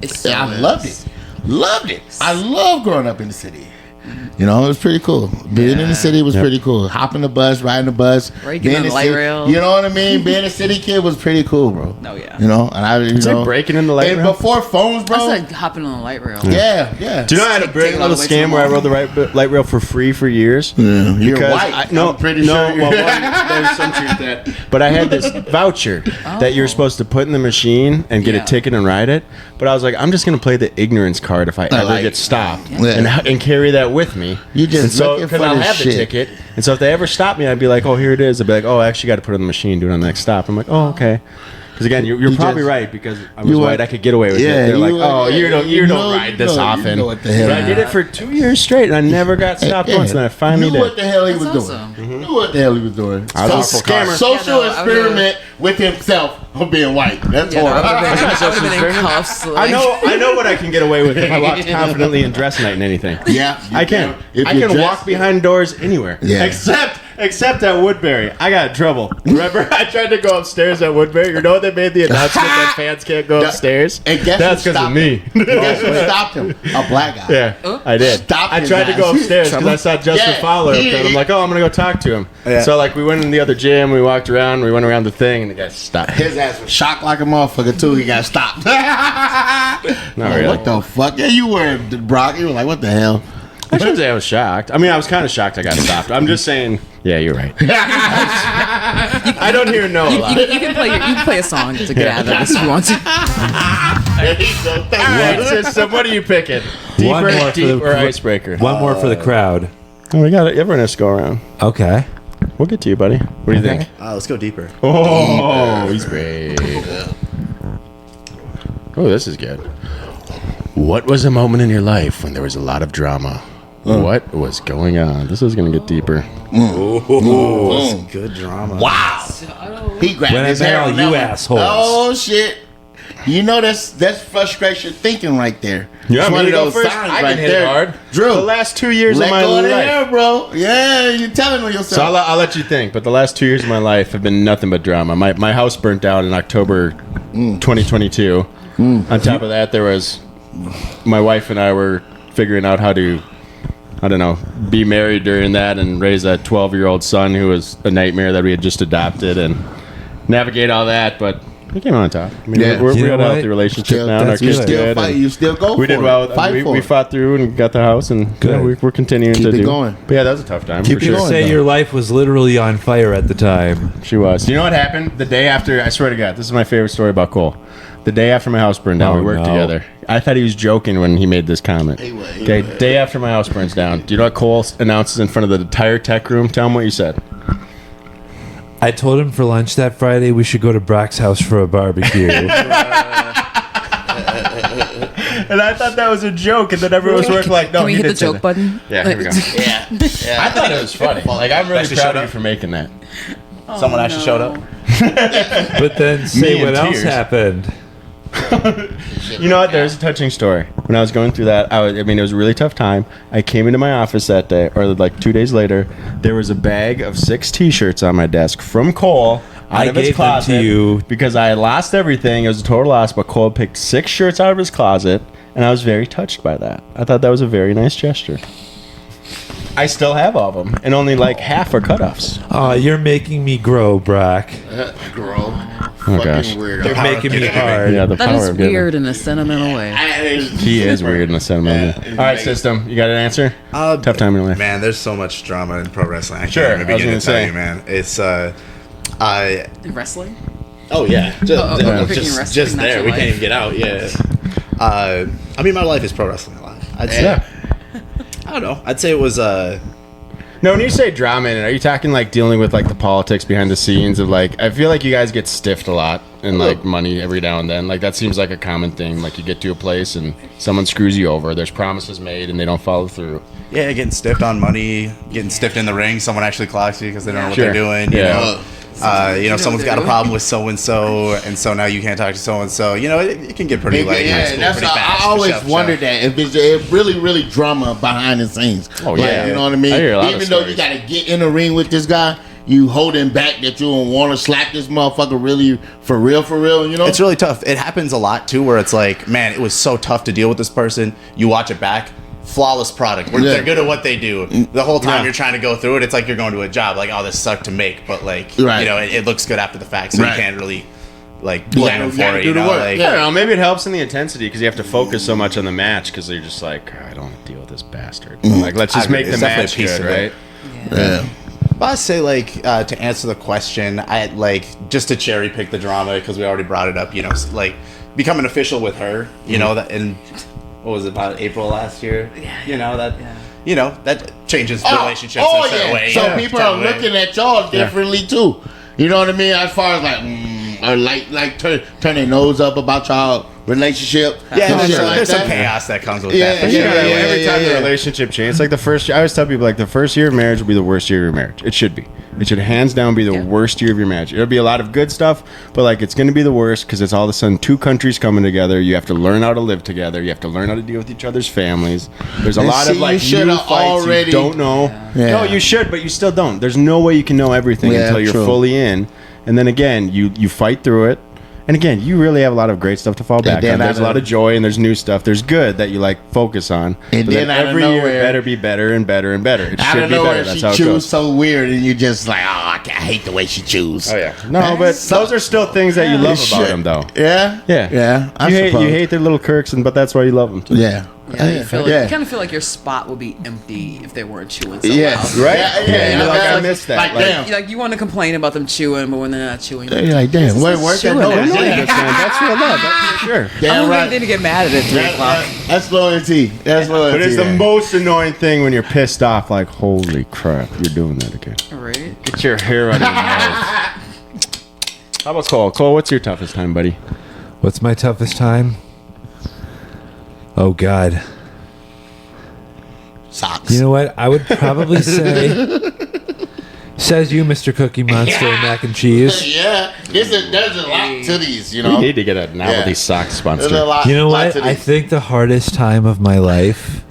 It's so I loved it. Loved it. I love growing up in the city. You know, it was pretty cool. Being in the city was pretty cool. Hopping the bus, riding the bus, Right, getting on the light city, rail. You know what I mean? Being a city kid was pretty cool, bro. Oh, yeah. You know, and I, you It's know, like breaking in the light and rail. before phones, bro. I said hopping on the light rail. Yeah. Do you know I had a Take brilliant it all little the way to scam the where I mall. rode the light rail for free for years? Yeah, you're Because white. no, I'm pretty no, sure. well, there's some truth to that. But I had this voucher that you're supposed to put in the machine and get Yeah. a ticket and ride it. But I was like, I'm just gonna play the ignorance card if I ever like- get stopped Yeah. and carry that with me. You just and so looking because for I'll the have the shit. ticket. And so if they ever stop me, I'd be like, oh, here it is. I'd be like, oh, I actually got to put it in the machine, do it on the next stop. I'm like, oh, okay. Because again, you're You probably just- right because I was you white. were- I could get away with Yeah, it. They're you like, were- oh, yeah, you don't you know- ride this you often. know what the hell. But I did it for 2 years straight, and I never got stopped once, and I finally knew did. what the hell he That's was awesome. doing. Knew what the hell he was doing. I was a scammer. Social Yeah, no, I would've- experiment with himself of being white. That's Yeah, no, all. I would've been in cuffs. I like- know what I can get away with if I walk confidently in dress night and anything. Yeah, you I can. If I you can dress- walk behind doors anywhere. Yeah. Except at Woodbury. I got in trouble. Remember, I tried to go upstairs at Woodbury. You know what they made the announcement that fans can't go upstairs? And guess That's who because of stopped me. him? Guess who stopped him? A black guy. Yeah, I did. Stop I his tried to go ass. upstairs because I saw Justin Yeah, Fowler up he- there. I'm like, oh, I'm gonna go talk to him. Yeah. So like, we went in the other gym. We walked around. We went around the thing, and the guy stopped. His ass was shocked like a motherfucker too. He got stopped. Not Like, really. what the fuck? Yeah, you were Brock. You were like, what the hell? I shouldn't say I was shocked. I mean, I was kind of shocked I got stopped. I'm just saying. Yeah, you're right. I don't hear no a lot. You can play a song to get out of this if you want to. There you go. All right, so what are you picking? One Deeper, more for deep, the- or icebreaker? One more for the crowd. Oh, we got it. Everyone has to go around. Okay. We'll get to you, buddy. What do you think? Let's go deeper. Oh, he's brave. Oh, this is good. What was a moment in your life when there was a lot of drama? What was going on? This is going to get deeper. Good drama. Wow. He grabbed When I his met hair all on you that one. assholes. Oh shit. You know that's frustration thinking right there. Yeah, It's me one to of go those first? signs I can right hit it there. hard. Drew, The last 2 years let of my go of the life. hair, bro. Yeah, you're telling on yourself. So I'll let you think, but the last 2 years of my life have been nothing but drama. My house burnt down in October 2022. On top of that, there was my wife and I were figuring out how to, I don't know, be married during that and raise a 12-year-old son who was a nightmare that we had just adopted and navigate all that, but we came on top. I mean, Yeah. we're You know got out what? the relationship Still- now, and our you kids still good. fight. and You still go we for did it. well. Fight for We it. fought through and got the house, and Good. we're continuing Keep to it do. going. But yeah, that was a tough time. Keep for it sure. going. Say though. your life was literally on fire at the time. She was. Do you know what happened? The day after, I swear to God, this is my favorite story about Cole. The day after my house burned down, Oh, we worked no. together. I thought he was joking when he made this comment. He was. Okay, day after my house burns down. Do you know what Cole announces in front of the entire tech room? Tell him what you said. I told him for lunch that Friday we should go to Brock's house for a barbecue. And I thought that was a joke, and then everyone was working like, no, Can we he hit the did say joke that. button? Yeah, here we go. Yeah. I thought it was funny. Like, I'm really Actually proud showed of you up. for making that. Someone actually showed up. But then say Me in what else tears. happened. You know what? There's a touching story. When I was going through that, I mean, it was a really tough time. I came into my office that day, or like 2 days later. There was a bag of 6 T-shirts on my desk from Cole. Out I of his gave them to closet you. because I had lost everything. It was a total loss, but Cole picked 6 shirts out of his closet, and I was very touched by that. I thought that was a very nice gesture. I still have all of them, and only like half are cutoffs. Aw, you're making me grow, Brock. Grow. Oh, gosh. Fucking weird. You're making me hard. Yeah, the That power is of giving. weird in a sentimental way. He is weird in a sentimental. Yeah. All right, system. You got an answer? Tough time in your life. Man, there's so much drama in pro wrestling. I Sure, can't even I was begin gonna to tell say. you, man. It's I. Wrestling? Oh yeah, we're picking wrestling, just not there. your We life. can't even get out. Yeah. I mean, my life is pro wrestling a lot. I'd say. Yeah. I don't know. I'd say it was No, when you say drama in it, are you talking like dealing with like the politics behind the scenes of like, I feel like you guys get stiffed a lot and like money every now and then. Like that seems like a common thing. Like you get to a place and someone screws you over. There's promises made and they don't follow through. yeah, getting stiffed on money, getting stiffed in the ring. Someone actually clocks you because they don't know what Sure. they're doing. Yeah. You know, someone's got a problem with so and so now you can't talk to so and so. You know, it can get pretty like high Yeah, school, that's pretty how fast. I always for sure. wondered that if it's really, really drama behind the scenes. Oh, Like, yeah. you know what I mean. I hear a lot of Even though you stories. got to get in the ring with this guy, you holding back that you don't want to slap this motherfucker really for real. You know, It's really tough. It happens a lot too, where it's like, man, it was so tough to deal with this person. You watch it back, flawless product. Yeah. They're good at what they do. The whole time Yeah. you're trying to go through it, it's like you're going to a job. Like, oh, this sucked to make, but like, Right. you know, it looks good after the fact, so Right. you can't really like blame them You gotta for it. do You the know, work. like, I don't know. Maybe it helps in the intensity because you have to focus so much on the match because you're just like, I don't want to deal with this bastard. Like, let's just I agree. make the It's definitely match a piece good, of it. right? yeah. But I'd say like to answer the question, I like just to cherry pick the drama because we already brought it up. You know, like becoming official with her. You know that, and what was it about April last year? Yeah. You know that. Yeah. You know that changes relationships Oh, in a certain yeah. way. So Yeah. people Certain are way. looking at y'all differently too. You know what I mean? As far as like, or like turn their nose up about y'all relationship. Yeah, and there's, shit like there's some that. chaos that comes with Yeah, that. For yeah, sure. yeah, Every time yeah. the relationship changes, it's like the first year. I always tell people like the first year of marriage will be the worst year of your marriage. It should be. It should hands down be the worst year of your marriage. It'll be a lot of good stuff, but like it's going to be the worst because it's all of a sudden 2 countries coming together. You have to learn how to live together. You have to learn how to deal with each other's families. There's a And lot see, of like you shoulda new fights already- you don't know. Yeah. No, you should, but you still don't. There's no way you can know everything Yeah, until you're true. fully in. And then again, you fight through it. And again, you really have a lot of great stuff to fall back then on. There's out a lot of- of joy and there's new stuff. There's good that you like focus on. And But then out of every year nowhere- it better be better and better and better. It Out should of be better. nowhere, That's she how it choose goes. so weird, and you just like, oh, I hate the way she choose. Oh yeah. No, but those are still things that you love about them, though. Yeah, Yeah. yeah. I You hate suppose. their little quirks, but that's why you love them. Too. Yeah, Yeah, you feel like, yeah. you kind of feel like your spot would be empty if they weren't chewing so Yes. loud. Right? Yeah, Yeah, you're like, I like- missed that. Like, Like, damn. You you want to complain about them chewing, but when they're not chewing, You're like, damn, where that chewing. nose? They're Yeah. That's real love. That's for sure. Damn I'm right. ready to get mad at it at 3 o'clock. That's loyalty. That's loyalty. But it's the yeah. most annoying thing when you're pissed off. Like, holy crap, you're doing that again. Right? Get your hair out of your mouth. How about Cole? Cole, what's your toughest time, buddy? What's my toughest time? Oh God. Socks. You know what? I would probably say Says you, Mr. Cookie Monster and Mac and Cheese. Yeah, there's a lot to these, you We know. need to get a novelty Yeah. sock There's a sponsor. lot. You know lot what? to I these. think the hardest time of my life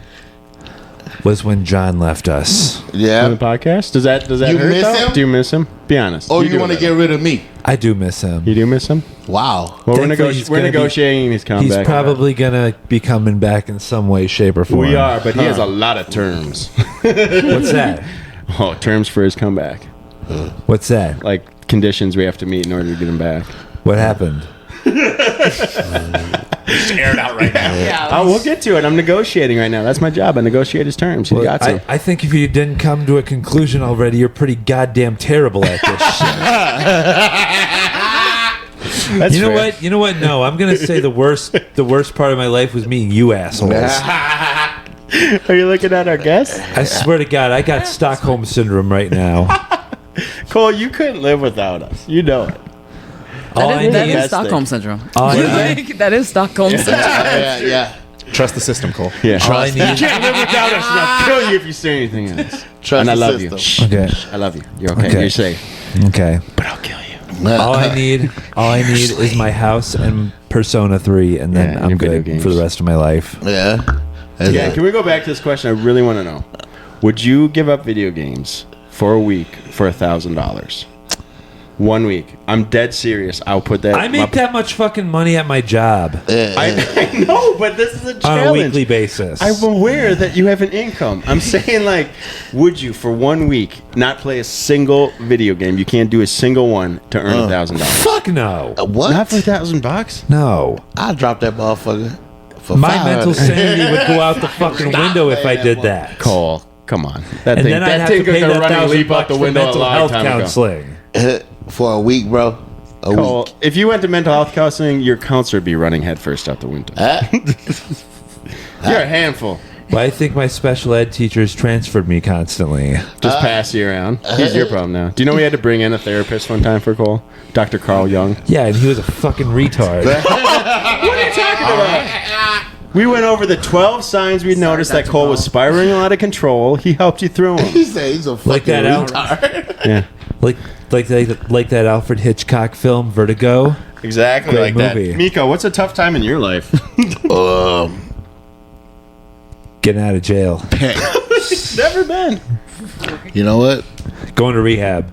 was when John left us. On the Yeah. podcast? Does that You hurt? miss though? him? Do you miss him? Be honest. Oh, you do want to though. get rid of me? I do miss him. You do miss him? Wow. Well, Thankfully, he's we're gonna be- negotiating his comeback. He's probably gonna be coming back in some way, shape, or form. We are, but he has a lot of terms. What's that? Oh, terms for his comeback. What's that? Like conditions we have to meet in order to get him back. What happened? Air it out right now. Yeah. Oh, we'll get to it. I'm negotiating right now. That's my job. I negotiate his terms. He got some. I think if you didn't come to a conclusion already, you're pretty goddamn terrible at this shit. That's You know fair. what? You know what? No, I'm gonna say the worst part of my life was meeting you assholes. Are you looking at our guest? I swear to God, I got Stockholm syndrome right now. Cole, you couldn't live without us. You know it. All I That need, is Best Stockholm thing. syndrome. all I need, That is Stockholm syndrome. Yeah. Trust the system, Cole. Yeah. all I need. You can't live without us, and I'll kill you if you say anything else. Trust And I the love system. you. Shh. Okay, I love you. You're okay. Okay. You're safe. okay. But I'll kill you. All I need is my house and Persona 3, and then Yeah, I'm your video good for the games. rest of my life. Yeah. Yeah, can we go back to this question? I really want to know. Would you give up video games for a week for $1,000? 1 week. I'm dead serious. I'll put that. I make that much fucking money at my job I know, but this is a on a challenge. weekly basis. I'm aware that you have an income. I'm saying, like, would you for 1 week not play a single video game? You can't do a single one to earn $1,000. Fuck no. What? Not for $1,000. No. I dropped that motherfucker. For My 500. mental sanity would go out the fucking Stop window if I playing did that that. Cole, come on. That And then I'd have to pay that $1,000 out the for window a mental long health time ago. counseling. For a week, bro. A Cole, week. if you went to mental health counseling, your counselor would be running headfirst out the window. You're a handful. But I think my special ed teachers transferred me constantly. Just pass you around. He's your problem now. Do you know we had to bring in a therapist one time for Cole? Dr. Carl Young. Yeah, and he was a fucking retard. We went over the 12 signs we noticed that Dr. Cole was Carl. spiraling out of control. He helped you through them. He said he's a fucking Like that out. retard. Yeah, like that Alfred Hitchcock film, Vertigo. exactly Great like movie. that. Miko, what's a tough time in your life? Getting out of jail. Never been. You know what? Going to rehab.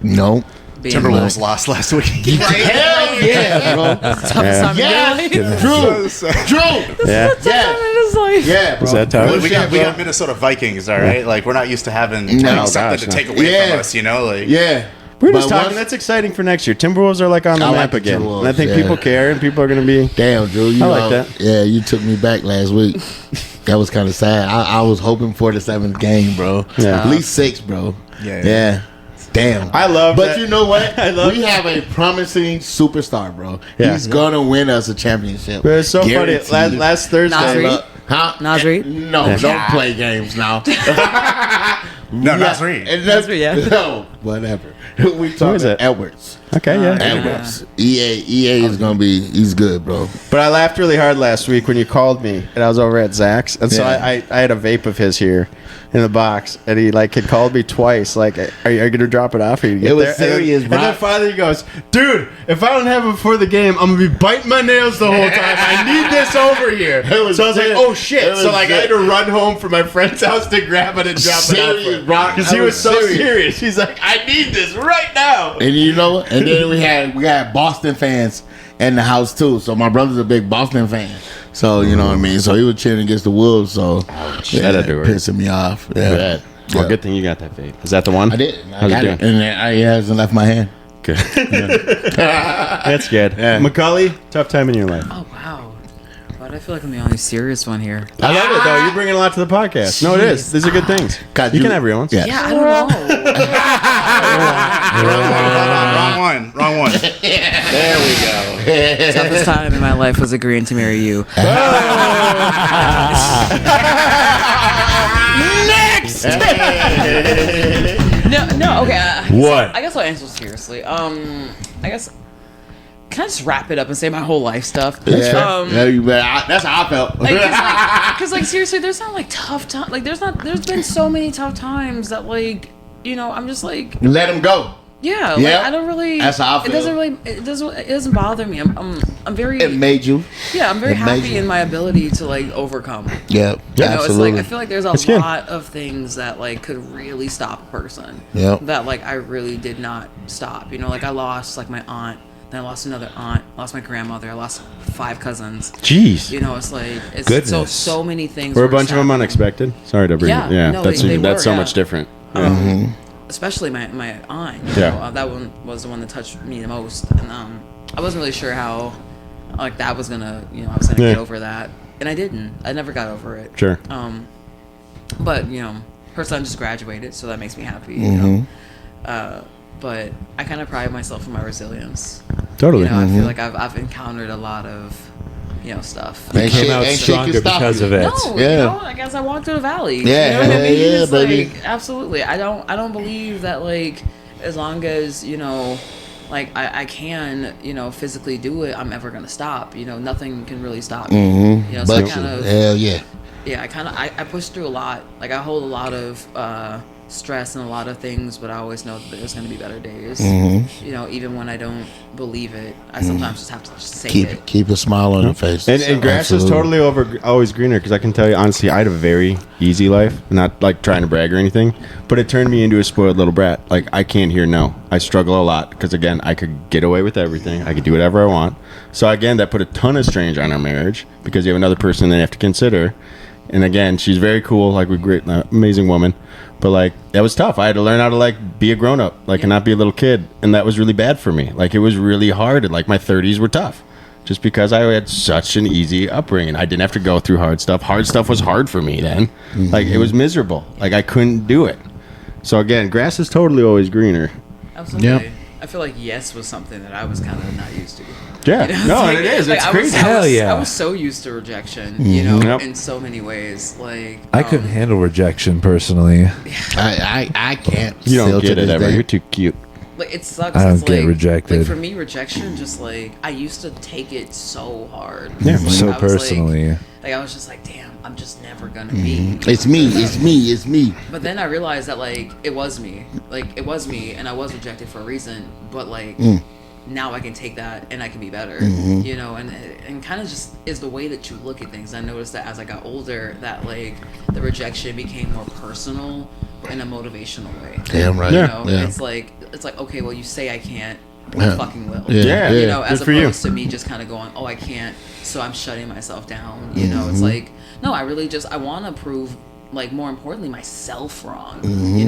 No. Being Timberwolves black. lost last week. Hell yeah, bro. Toughest time in your life. Drew. Yeah. Yeah. Yeah, bro. Is that tough? Real we shit, got bro. Minnesota Vikings, all right? Like, we're not used to having No, something gosh, to no. take away Yeah. from us, you know? Like, Yeah. We're just But talking. once- That's exciting for next year. Timberwolves are like on the I map like the again. Timberwolves, And I think yeah. people care and people are going to be. Damn, Drew. You I like know, that. Yeah, you took me back last week. That was kind of sad. I was hoping for the 7th game, bro. Yeah. At least 6, bro. Yeah. Yeah. Damn. I love But that. you know what? I love we have a promising superstar, bro. Yeah. He's gonna win us a championship. But it's so funny. Guaranteed. Last Thursday. Nasri? Huh? Nasri? No, don't play games now. No, not three. And that's, Nasri, yeah. No, whatever. We talking is it? Edwards. Okay, yeah. Edwards. EA is gonna be. He's good, bro. But I laughed really hard last week when you called me and I was over at Zach's. And so Yeah. I had a vape of his here in the box. And he like had called me twice. Like, are you going to drop it off? Or you get It was there? serious, and bro. then finally he goes, dude, if I don't have it before the game, I'm going to be biting my nails the whole time. I need this over here. So I was like, serious. oh shit. It was So like I had to serious. run home from my friend's house to grab it and drop Serious, it off. bro. Because he I was was so serious. serious. He's like, I need this right now. And you know, and then we had Boston fans in the house too. So my brother's a big Boston fan. So you know what I mean. So he was cheering against the Wolves. So That'll do it. pissing me off. Yeah, Well, Yeah. good thing you got that vape. Is that the one? I did. I How's got it it, doing? and it hasn't left my hand. Good. That's good. Yeah. Macaulay, tough time in your life. Oh, wow. But I feel like I'm the only serious one here. I love it though. You're bringing a lot to the podcast. No, it is. These are good things. God, You can have your own. Yeah. Yeah, I don't know. Wrong one. There we go. Toughest time in my life was agreeing to marry you. Next. No, okay. What? I guess I'll answer seriously. I guess. Can I just wrap it up and say my whole life stuff? Yeah, you better. That's how I felt. Because like seriously, there's not like tough time. Like there's been so many tough times that like I'm just like, You let him go. yeah, Yeah. like, I don't really. That's how I feel. It doesn't bother me. I'm very. It made you. Yeah, I'm very it made happy you. in my ability to like overcome. Yeah, You know, absolutely. it's like I feel like there's a It's good. lot of things that like could really stop a person. Yep. That like I really did not stop. Like I lost like my aunt, then I lost another aunt, lost my grandmother, I lost 5 cousins. Jeez. It's like it's Goodness. so many things. Were a were bunch of them happening. unexpected? Sorry to bring Yeah, it. Yeah, no, that's they were, so yeah. much different. Especially my aunt. Yeah. That one was the one that touched me the most, and I wasn't really sure how like that was gonna I was gonna Yeah. get over that, and I didn't. I never got over it. Sure. But her son just graduated, so that makes me happy. But I kind of pride myself in my resilience. Totally. I feel like I've encountered a lot of stuff. Ain't Came shit- out ain't shit can stronger stop because you. of it. No, Yeah. I guess I walked through the valley. Yeah, you know what I yeah, mean? yeah, It's baby. like, absolutely. I don't believe that like as long as like I can physically do it, I'm ever gonna stop. Nothing can really stop me. So I But kind of hell yeah. I push through a lot. Like I hold a lot of stress and a lot of things, but I always know that there's gonna be better days. Even when I don't believe it, I sometimes just have to just say it. Keep a smile on your face. And grass is totally always greener, because I can tell you honestly, I had a very easy life. Not like trying to brag or anything, but it turned me into a spoiled little brat. Like I can't hear no. I struggle a lot because again, I could get away with everything. I could do whatever I want. So again, that put a ton of strain on our marriage, because you have another person that you have to consider. And again, she's very cool, like a great, amazing woman. But like that was tough. I had to learn how to like be a grown up, like and not be a little kid, and that was really bad for me. Like it was really hard. And like my 30s were tough, just because I had such an easy upbringing. I didn't have to go through hard stuff. Hard stuff was hard for me then. Like it was miserable. Like I couldn't do it. So again, grass is totally always greener. Absolutely. Yep. I feel like yes was something that I was kind of not used to. Yeah, It's no, like- and it is. like, It's I crazy. Was, I Hell was- yeah. I was so used to rejection, Yep. in so many ways. Like I couldn't handle rejection personally. I can't. You don't still to get it this ever. day. You're too cute. Like it sucks. I don't It's get like, rejected. Like for me, rejection just like I used to take it so hard. Yeah. Like, So I was, personally. like I was just like, damn, I'm just never gonna be. It's me. It's me. It's me. But then I realized that like it was me, and I was rejected for a reason. But like now I can take that and I can be better, and kind of just is the way that you look at things. I noticed that as I got older, that like the rejection became more personal in a motivational way. Damn right. Yeah. It's like okay, well you say I can't, Yeah. I fucking will. Yeah. Yeah. As Good for you. opposed to me just kind of going, oh, I can't, so I'm shutting myself down. It's like, no, I really I want to prove, like, more importantly, myself wrong.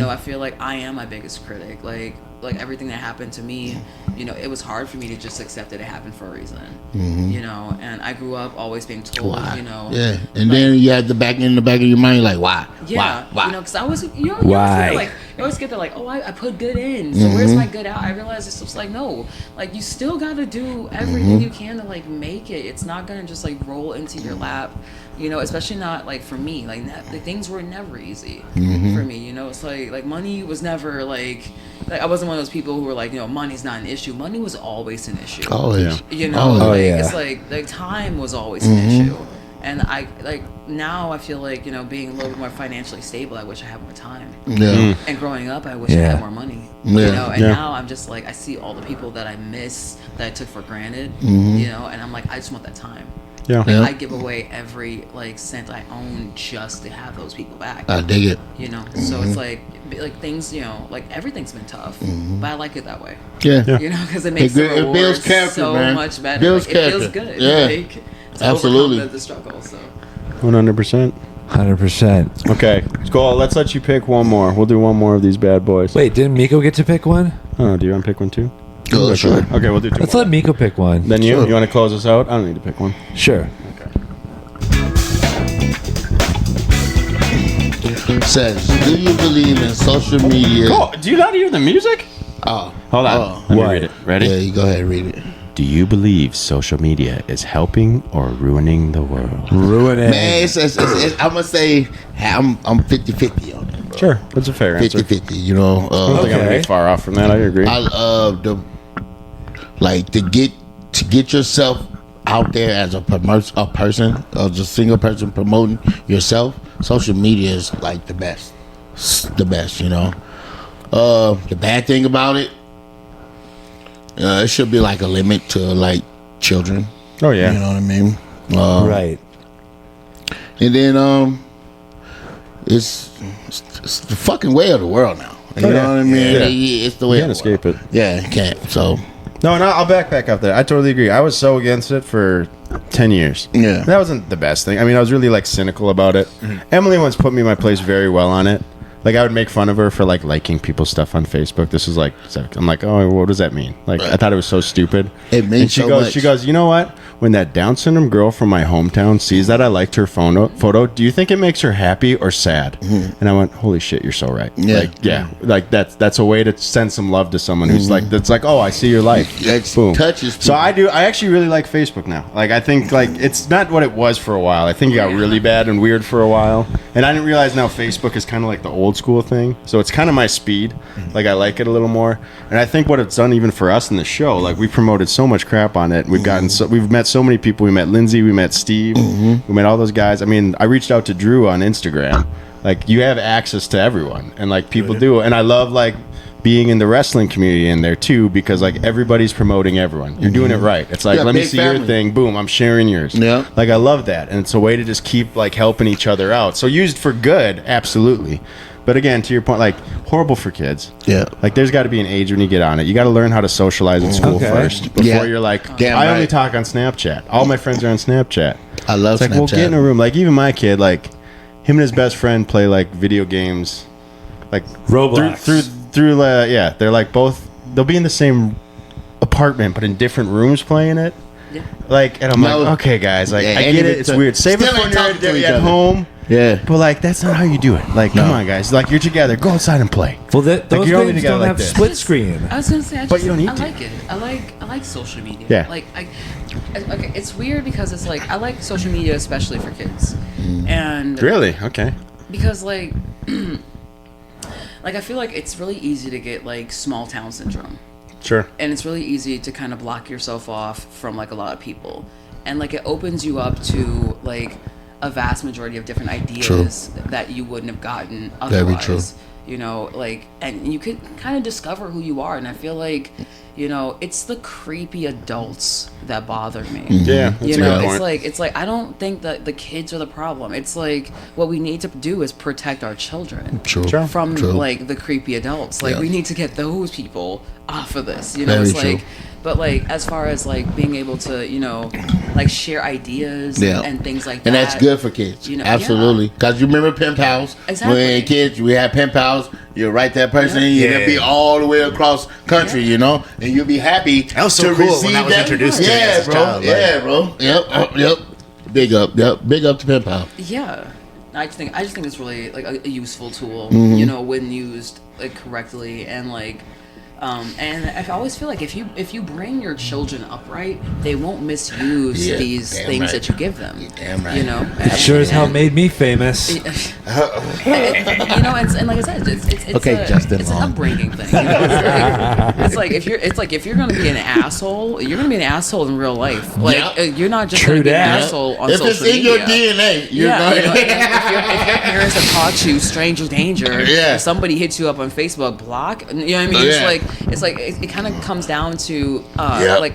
I feel like I am my biggest critic. Like everything that happened to me, it was hard for me to just accept that it happened for a reason. And I grew up always being told, Why? Yeah. And then you had in the back of your mind, like, why? yeah, Why? because I was, you Why? feel like you always get there, like, oh, I put good in, so where's my good out? I realized it's just like, no, like you still got to do everything you can to like make it. It's not gonna just like roll into your lap, especially not like for me. Like things were never easy for me. It's like money was never like I wasn't one of those people who were like, money's not an issue. Money was always an issue. Always. Oh, Like, yeah. it's like time was always an issue. And I like now I feel like, being a little bit more financially stable, I wish I had more time. Yeah. And growing up, I wish I Yeah. had more money. Yeah. And Yeah. now I'm just like, I see all the people that I miss that I took for granted, and I'm like, I just want that time. Yeah. Yeah. I give away every like cent I own just to have those people back. I dig it. So it's like things, like everything's been tough, but I like it that way. Yeah. Yeah. Because it makes It the builds rewards character, so man. much better. Builds Like, it feels character. good. Yeah. Like, to Absolutely. overcome the struggle. So 100%. 100%. Okay, Skull, let's let you pick one more. We'll do one more of these bad boys. Wait, didn't Miko get to pick one? Oh, do you want to pick one too? Oh, sure. Okay, we'll do two. Let's more. let Miko pick one. Then you Sure. want to close us out? I don't need to pick one. Sure. Says, do you believe in social media? Cool. Do you not hear the music? Oh. Hold on. Oh. Let me What? read it. Ready? Yeah, you go ahead and read it. Do you believe social media is helping or ruining the world? Ruin it. Man, I'm going to say I'm 50-50 on it. Sure, that's a fair answer. 50-50, I don't think I'm gonna Okay. be far off from that. I agree. To get yourself out there as a person, as a single person promoting yourself, social media is like the best. It's the best, The bad thing about it, it should be like a limit to like children. Oh yeah. You know what I mean? Right. And then it's the fucking way of the world now. You know what I mean? Yeah. It's the way You can't of the world. escape it. Yeah, you can't. So No, and I'll back up there. I totally agree. I was so against it for 10 years. Yeah. That wasn't the best thing. I mean, I was really like cynical about it. Emily once put me in my place very well on it. Like I would make fun of her for like liking people's stuff on Facebook. This was like, I'm like, oh, what does that mean? Like I thought it was so stupid. It means and she so goes, much. She goes, you know what? When that Down syndrome girl from my hometown sees that I liked her photo, do you think it makes her happy or sad? And I went, holy shit, you're so right. Yeah. Like that's a way to send some love to someone who's like, that's like, oh, I see your life. It Boom. touches So people. I actually really like Facebook now. Like I think like it's not what it was for a while. I think it got really bad and weird for a while. And I didn't realize now Facebook is kind of like the old school thing. So it's kind of my speed. Like I like it a little more. And I think what it's done even for us in the show, like we promoted so much crap on it. We've gotten we've met so many people. We met Lindsay, we met Steve, we met all those guys. I mean, I reached out to Drew on Instagram. Like you have access to everyone and like people do. And I love like being in the wrestling community in there too, because like everybody's promoting everyone. You're doing it right. It's like, Yeah, let me big see your family. thing. Boom, I'm sharing yours. Yeah. Like I love that. And it's a way to just keep like helping each other out. So used for good, absolutely. But again, to your point, like horrible for kids. Yeah. Like there's got to be an age when you get on it. You got to learn how to socialize in school Okay. first before Yeah. you're like, Damn I only right. talk on Snapchat. All my friends are on Snapchat. I love It's like, well, Snapchat. get in a room. Like even my kid, like him and his best friend play like video games, like Roblox. through yeah. They're like both. They'll be in the same apartment but in different rooms playing it. Yeah. Like, and I'm No. like, okay, guys, like Yeah, I ain't get even it. It's t- weird. Save it still for ain't when talking to you're each at other. home. Yeah. But like, that's not how you do it. Like, come on, guys. Like, you're together. Go outside and play. Well, those you're only games together don't like have this. split screen. I was gonna say, But you don't need I to. like it. I like social media. Yeah. Like, okay, it's weird because it's like I like social media especially for kids, and Really? Okay. because like, like I feel like it's really easy to get like small town syndrome, Sure. and it's really easy to kind of block yourself off from like a lot of people, and like it opens you up to like a vast majority of different ideas that you wouldn't have gotten Very otherwise. true. You know, like, and you could kind of discover who you are, and I feel like, you know, it's the creepy adults that bother me. Yeah. That's You a know, good point. it's like I don't think that the kids are the problem. It's like what we need to do is protect our children True. Sure. from True. like the creepy adults. Like Yeah. we need to get those people off of this. You know, Very it's true. like, but like as far as like being able to, you know, like share ideas Yeah. and things like And that. that's good for kids. You know, Absolutely. Because you remember pen pals? Exactly. When kids, we had pen pals. You write that person, Yeah. and it'll be all the way across country, you know? And you'll be happy That was so cool when I was introduced to it as a bro. child, Yeah, bro. Yep. Big up. Yep. Big up to pen pal. Yeah, I just think it's really like a useful tool, Mm-hmm. you know, when used like correctly and like. And I always feel like if you bring your children upright, they won't misuse Yeah, these damn things right. that you give them. Damn right. You know, Sure as hell made me famous. you know, and like I said, it's Okay, Justin it's an Long. upbringing thing. You know? It's like if you're gonna be an asshole, you're gonna be an asshole in real life. Like Yep. you're not just True gonna be an that. asshole on If social it's in media. your DNA, you're Yeah, you know, going if your parents have taught you stranger danger, Yeah. if somebody hits you up on Facebook, block. You know what I mean? Yeah. It's like it kind of comes down to Yeah. like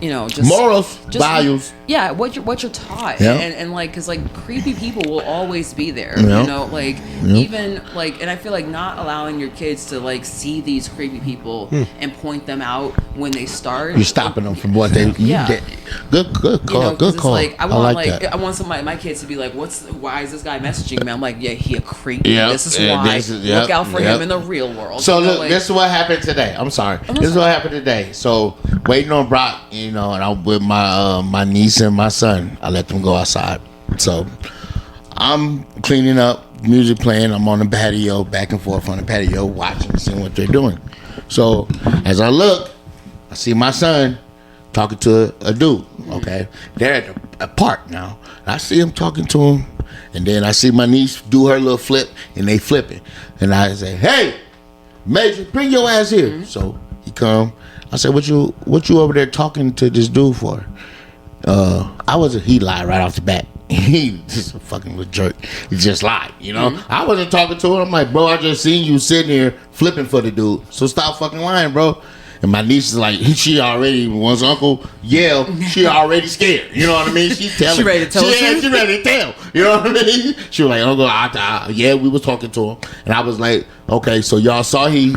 you know just morals, just- values. Yeah, what you're taught, Yeah. and like because like creepy people will always be there. Yeah. You know, like even like, and I feel like not allowing your kids to like see these creepy people and point them out when they start. You're stopping them from what they. Yeah. Good You call. know, 'cause Good it's call. like I want that. I want somebody, my kids, to be like, why is this guy messaging me? I'm like, yeah, he a creep. Yep, This is yeah, why. this is- Look yep, out for yep. him in the real world. So You know, look, like- this is what happened today. I'm sorry. no, This is sorry. what happened today. So waiting on Brock, you know, and I'm with my my niece and my son. I let them go outside. So I'm cleaning up, music playing. I'm on the patio, back and forth on the patio, watching, seeing what they're doing. So as I look, I see my son talking to a dude. Okay, they're at a park now. And I see him talking to him, and then I see my niece do her little flip, and they flipping. And I say, "Hey, Major, bring your ass here." So he come. I said, "What you over there talking to this dude for?" He lied right off the bat. he just a fucking little jerk. He just lied, you know. Mm-hmm. I wasn't talking to him. I'm like, bro, I just seen you sitting here flipping for the dude. So stop fucking lying, bro. And my niece is like, she already, once uncle yelled, she already scared. You know what I mean? She telling. She ready to tell us? She ready to tell. You know what I mean? She was like, uncle, yeah, we was talking to him. And I was like, okay, so y'all saw he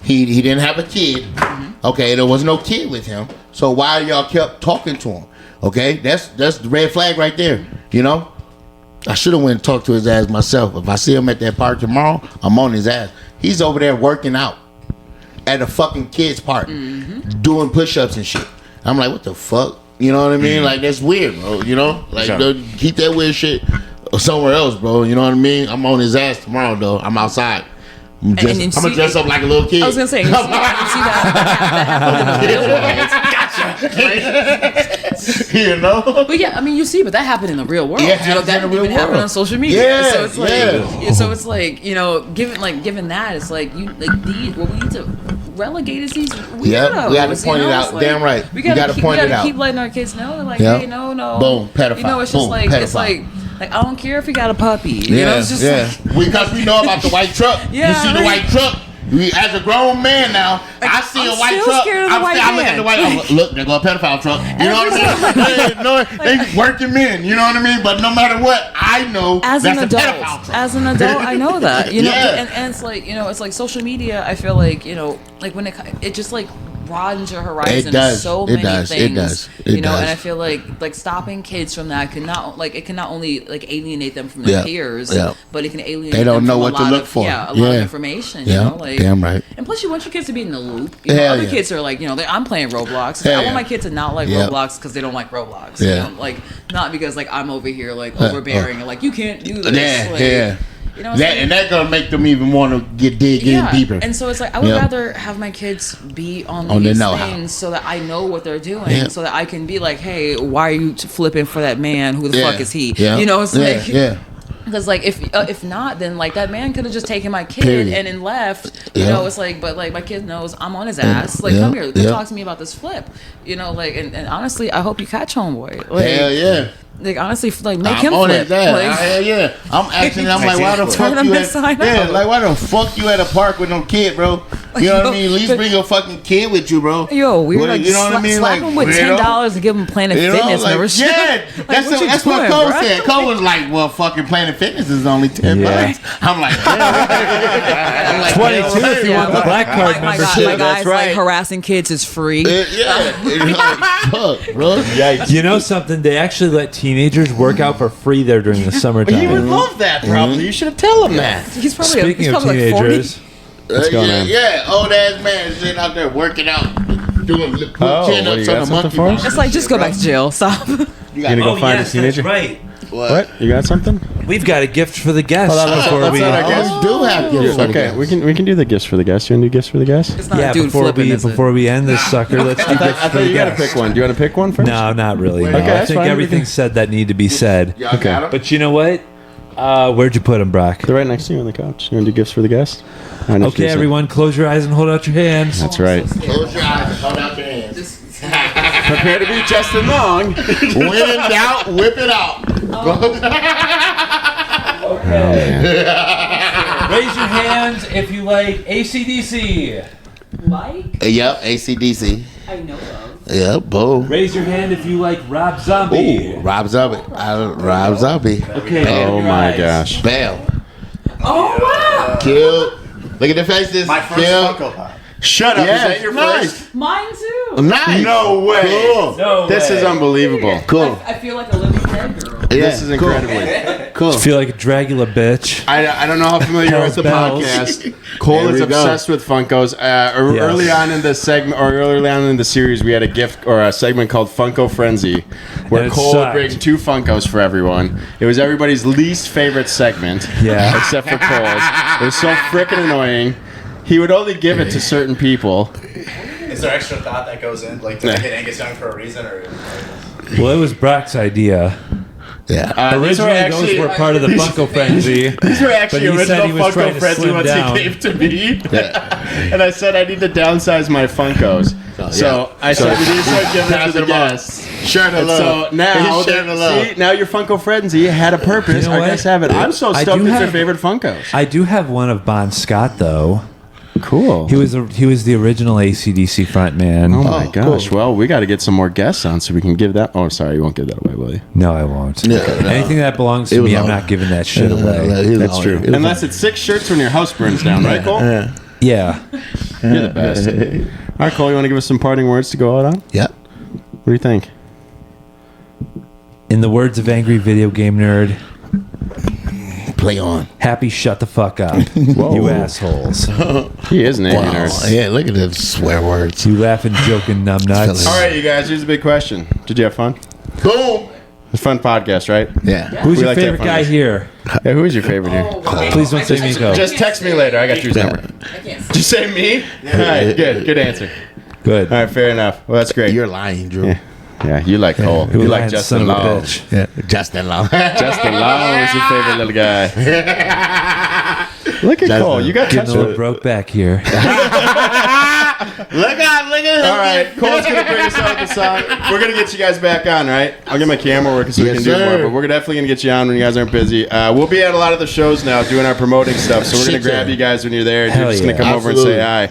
didn't have a kid. Mm-hmm. Okay, there was no kid with him. So why y'all kept talking to him? Okay, that's the red flag right there. You know, I should have went and talked to his ass myself. If I see him at that park tomorrow, I'm on his ass. He's over there working out at a fucking kids park, doing push-ups and shit. I'm like, what the fuck? You know what I mean? Like, that's weird, bro. You know, like keep that weird shit somewhere else, bro. You know what I mean? I'm on his ass tomorrow, though. I'm outside. I'm gonna dress up like a little kid. I was gonna say, you see that You know? But yeah, I mean, you see, but that happened in the real world. Yeah, you know, it that happened in the even real happened world. on social media. Yeah, so it's like, yeah. so it's like, you know, given that, it's like what we need to relegate is these weirdos. Yeah, we gotta point it out. It's Damn right. We gotta point it out. Keep letting our kids know, like, Yep. hey, no, Boom, pedophile. You know, it's just Boom, like pedophile. it's like I don't care if you got a puppy. You know, it's just like, because we know about the white truck. Yeah, you see the white truck. As a grown man now, I see I'm a white still truck. scared of the white I look at man. the white. Look, there go a pedophile truck. You know what I mean? They working men. You know what I mean? But no matter what, I know as that's an a pedophile adult, truck. as an adult, I know that. You know, Yeah. and it's like, you know, it's like social media. I feel like, you know, like when it just like broadens your horizon. It does. So It many does. things. It does. It You know, does. and I feel like stopping kids from that it can not only like alienate them from their peers, but it can alienate. They don't them know from what a to lot look of, for. Yeah, a lot of information. You Yeah. know, like Damn right. And plus, you want your kids to be in the loop. You know, Hell other yeah. kids are like, you know, I'm playing Roblox. Hell I yeah. want my kids to not like Yeah. Roblox because they don't like Roblox. Yeah. You know, like not because like I'm over here like overbearing and like you can't do this. Yeah, like, yeah. You know, it's like, And that gonna make them even want to dig in deeper. And so it's like I would Yeah. rather have my kids be on they these know how. things so that I know what they're doing, Yeah. so that I can be like, hey, why are you flipping for that man? Who the fuck is he? Yeah. You know, it's like yeah. because like if not, then like that man could have just taken my kid Period. and then left. You Yeah. know, it's like, but like my kid knows I'm on his ass. Like, Yeah. come here, Yeah. talk to me about this flip. You know, like and honestly, I hope you catch homeboy. Like, Hell yeah. Like honestly, like make I'm him on flip. his ass. Like, Hell yeah. I'm asking. I'm like, why the Turn fuck him you inside at? Yeah, out. like why the fuck you at a park with no kid, bro? You know what I mean? At least But- bring a fucking kid with you, bro. Yo, we were What- like, you know what I mean? slap Like, him with weirdo. $10 and give him Planet You know, Fitness like, membership. yeah, Like, that's what you what doing, Cole bruh? said. Cole was like, "Well, fucking Planet Fitness is only $10." Yeah. I'm like, I'm like 22 if you want the black card my membership. guy's That's like right. harassing kids is free. yeah, it's like, fuck, bro. You know something? They actually let teenagers work out for free there during the summertime. He would love that, probably. You should have tell him that. He's probably Speaking he's of probably like 40. teenagers, What's going on? Yeah, old ass man sitting out there working out, doing chin what, you ups got on a something monkey for bar. us? It's like just go back to jail. Stop. You gonna go find a teenager? That's right. What? You got something? We've got a gift for the guests Hold on, let's- before let's we. not, I guess. Oh, we do have gifts for the Okay, guys. we can do the gifts for the guests. You want to do gifts for the guests? It's not Yeah, a dude before flipping, we is it? before we end this sucker, let's do gifts I for thought the you got to guests. pick one. Do you want to pick one first? No, not really. No. Okay, I that's think fine. everything said that need to be said. Y'all got 'em? But you know what? Where'd you put them, Brock? They're right next to you on the couch. You want to do gifts for the guests? All right, Okay, everyone, close your eyes and hold out your hands. That's right. Close your eyes and hold out your hands. Prepare to be Justin Long. When in doubt, whip it out. Oh, man. Raise your hands if you like AC/DC. Mike, Yep, ACDC. I know of. Yep, boom. Raise your hand if you like Rob Zombie. Ooh, Rob Zombie. Rob Zombie. Okay. Oh open your my eyes. gosh. Bam. Oh wow, Kill. Look at the faces. My first Kill. Funko Pop. Shut up. Yes, Is that your nice. first? mine too. Nice. No way. Cool. No This way. is unbelievable. Cool. I feel like a living dead girl. Yeah, This is incredibly. Cool. I feel like a Dracula bitch. I don't know how familiar you are with the Bells. podcast. Cole There is we go. obsessed with Funkos. Early on in the segment, or early on in the series, we had a gift or a segment called Funko Frenzy, where And it Cole would sucked. bring 2 Funkos for everyone. It was everybody's least favorite segment, Yeah. except for Cole's. It was so freaking annoying. He would only give it to certain people. Is there extra thought that goes in? Like, did I hit Angus Young for a reason? Or Well, it was Brock's idea. Yeah. Originally, those were part of the Funko Frenzy. These were actually But he said original he was trying Funko to Frenzy slim once down. he came to me. And I said I need to downsize my Funkos. So I said we need to start giving them to the guests. Share the And love. so now, Share the love. see, now your Funko Frenzy had a purpose. You know Our what? guests have it. I'm so I stoked do it's your have- favorite Funkos. I do have one of Bon Scott though. Cool. He was the original AC/DC frontman. Oh my Oh, gosh. cool. Well, we got to get some more guests on so we can give that. Oh, sorry, you won't give that away, will you? No, I won't. Yeah, no. Anything that belongs to It was me, I'm all- not giving that shit away. That's true. Unless it's 6 shirts when your house burns down, right, Cole? Yeah. Yeah. You're the best. All right, Cole, you want to give us some parting words to go out on? Yeah. What do you think? In the words of Angry Video Game Nerd, Play on. happy shut the fuck up, you assholes. He is an angry Wow. nerd. Yeah, look at those swear words. You laughing, joking, numbnuts. All right, you guys, here's a big question. Did you have fun? Boom. It's a fun podcast, right? Yeah. Who's We your like to have favorite fun guy with- here? Yeah, who is your favorite here? Please don't say Miko. Just text me later. I got your number. Did you say me? All right, good answer. Good. All right, fair enough. Well, that's great. You're lying, Drew. Yeah. Yeah, you like Cole. Who You like lying Justin son of a Long. bitch? Yeah. Justin Long. Justin Long is your favorite little guy. Look at Justin. Cole. You got Getting touched a little with. broke back here. Look at All right, Cole's gonna bring us out with the song. We're gonna get you guys back on, right? I'll get my camera working so we Yes, can do more. sir. But we're definitely gonna get you on when you guys aren't busy. We'll be at a lot of the shows now doing our promoting stuff, so we're gonna Shit, grab yeah. you guys when you're there. And Hell you're just gonna yeah. come over and say hi.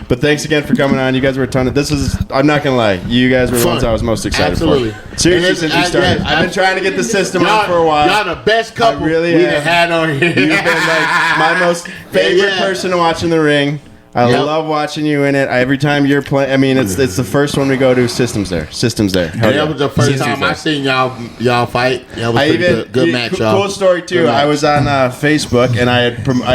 But thanks again for coming on. You guys were a ton of. This is. I'm not gonna lie. You guys were the Fun. ones I was most excited Absolutely. for. Seriously, And since we it's- started, yeah, I've been trying to get the system on for a Y'all while. the best couple I really we have. done had on here. You've been like my most favorite Yeah. person to watch in the ring. I Yep. love watching you in it. Every time you're playing, I mean, it's the first one we go to. Systems there. Hell And yeah. that was the first Systems time I there. seen y'all fight. That was I pretty even good match, y'all. Cool story too. Good match. I was on Facebook and I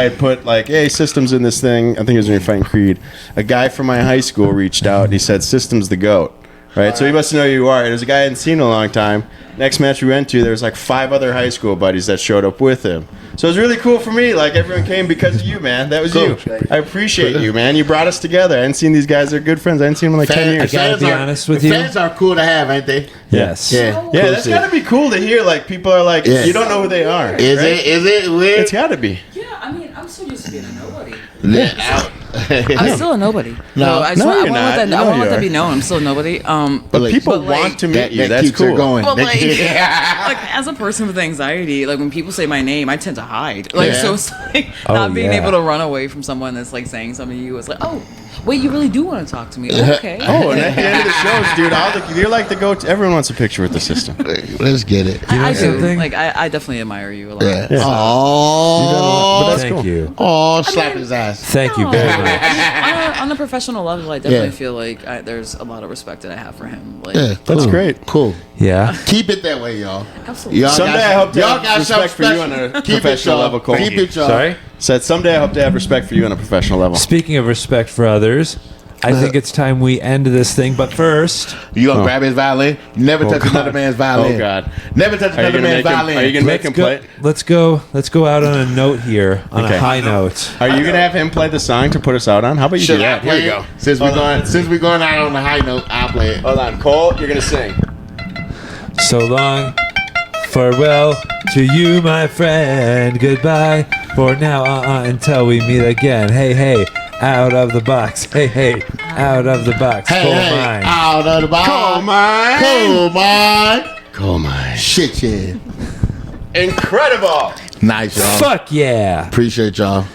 had put like, "Hey, Systems in this thing." I think it was when you're fighting Creed. A guy from my high school reached out and he said, "Systems the goat." Right, so he must know who you are. It was a guy I hadn't seen in a long time. Next match we went to, there was like 5 other high school buddies that showed up with him. So it was really cool for me. Like everyone came because of you, man. That was you. I appreciate you, man. You brought us together. I hadn't seen these guys. They're good friends. I hadn't seen them in like 10 years. gotta be honest with you. Fans are cool to have, ain't they? Yes. Yeah. Yeah, Cool that's shit. gotta be cool to hear. Like people are like, Yeah. you don't know who they are. Is right? it? Is it weird? It's gotta be. Yeah, I mean, I'm so used to being a nobody. Yeah. I'm still a nobody. No. I just No, want, you're I not. want that. No, I want you that to are. be known. I'm still a nobody. But like- people but, like, want to meet that, you. that That's keeps her cool. going. But That- like, like as a person with anxiety, like when people say my name, I tend to hide. Like Yeah. so, it's like Oh, not being yeah. able to run away from someone that's like saying something to you. It's like, oh, wait, you really do want to talk to me? Okay. Oh, and at the end of the shows, dude, you're like the go. Everyone wants a picture with the system. Let's get it. I do. something? Like I definitely admire you a lot. Yeah. But Oh. that's Thank cool. you. Oh, slap his ass. Thank you No, very much. on a professional level, I definitely Yeah. feel like there's a lot of respect that I have for him. Like, Yeah, That's cool. great. Cool. Yeah. Keep it that way, y'all. absolutely. Y'all Someday got- I hope to y'all have got respect for something you on a special. Keep it, professional y'all. level, Cole. Keep it, y'all. Sorry? Said someday I hope to have respect for you on a professional level. Speaking of respect for others, I think it's time we end this thing. But first, You gonna grab his violin? You never touch another man's violin. Oh God. Never touch Are you another gonna man's make him? violin. Are you gonna make him play? let's go out on a note here, on Okay. a high note. Are you gonna have him play the song to put us out on? How about you Should do I that? Here play we it? go. Since we're going out on the high note, I'll play it. Hold on, Cole. You're gonna sing. So long, farewell to you, my friend. Goodbye for now, until we meet again. Hey, hey, out of the box. Hey, hey, out of the box. Hey, Coal hey, mine. out of the box. Coal mine. Coal mine. Coal mine. Shit, yeah. Incredible. Nice, y'all. Fuck yeah. Appreciate y'all.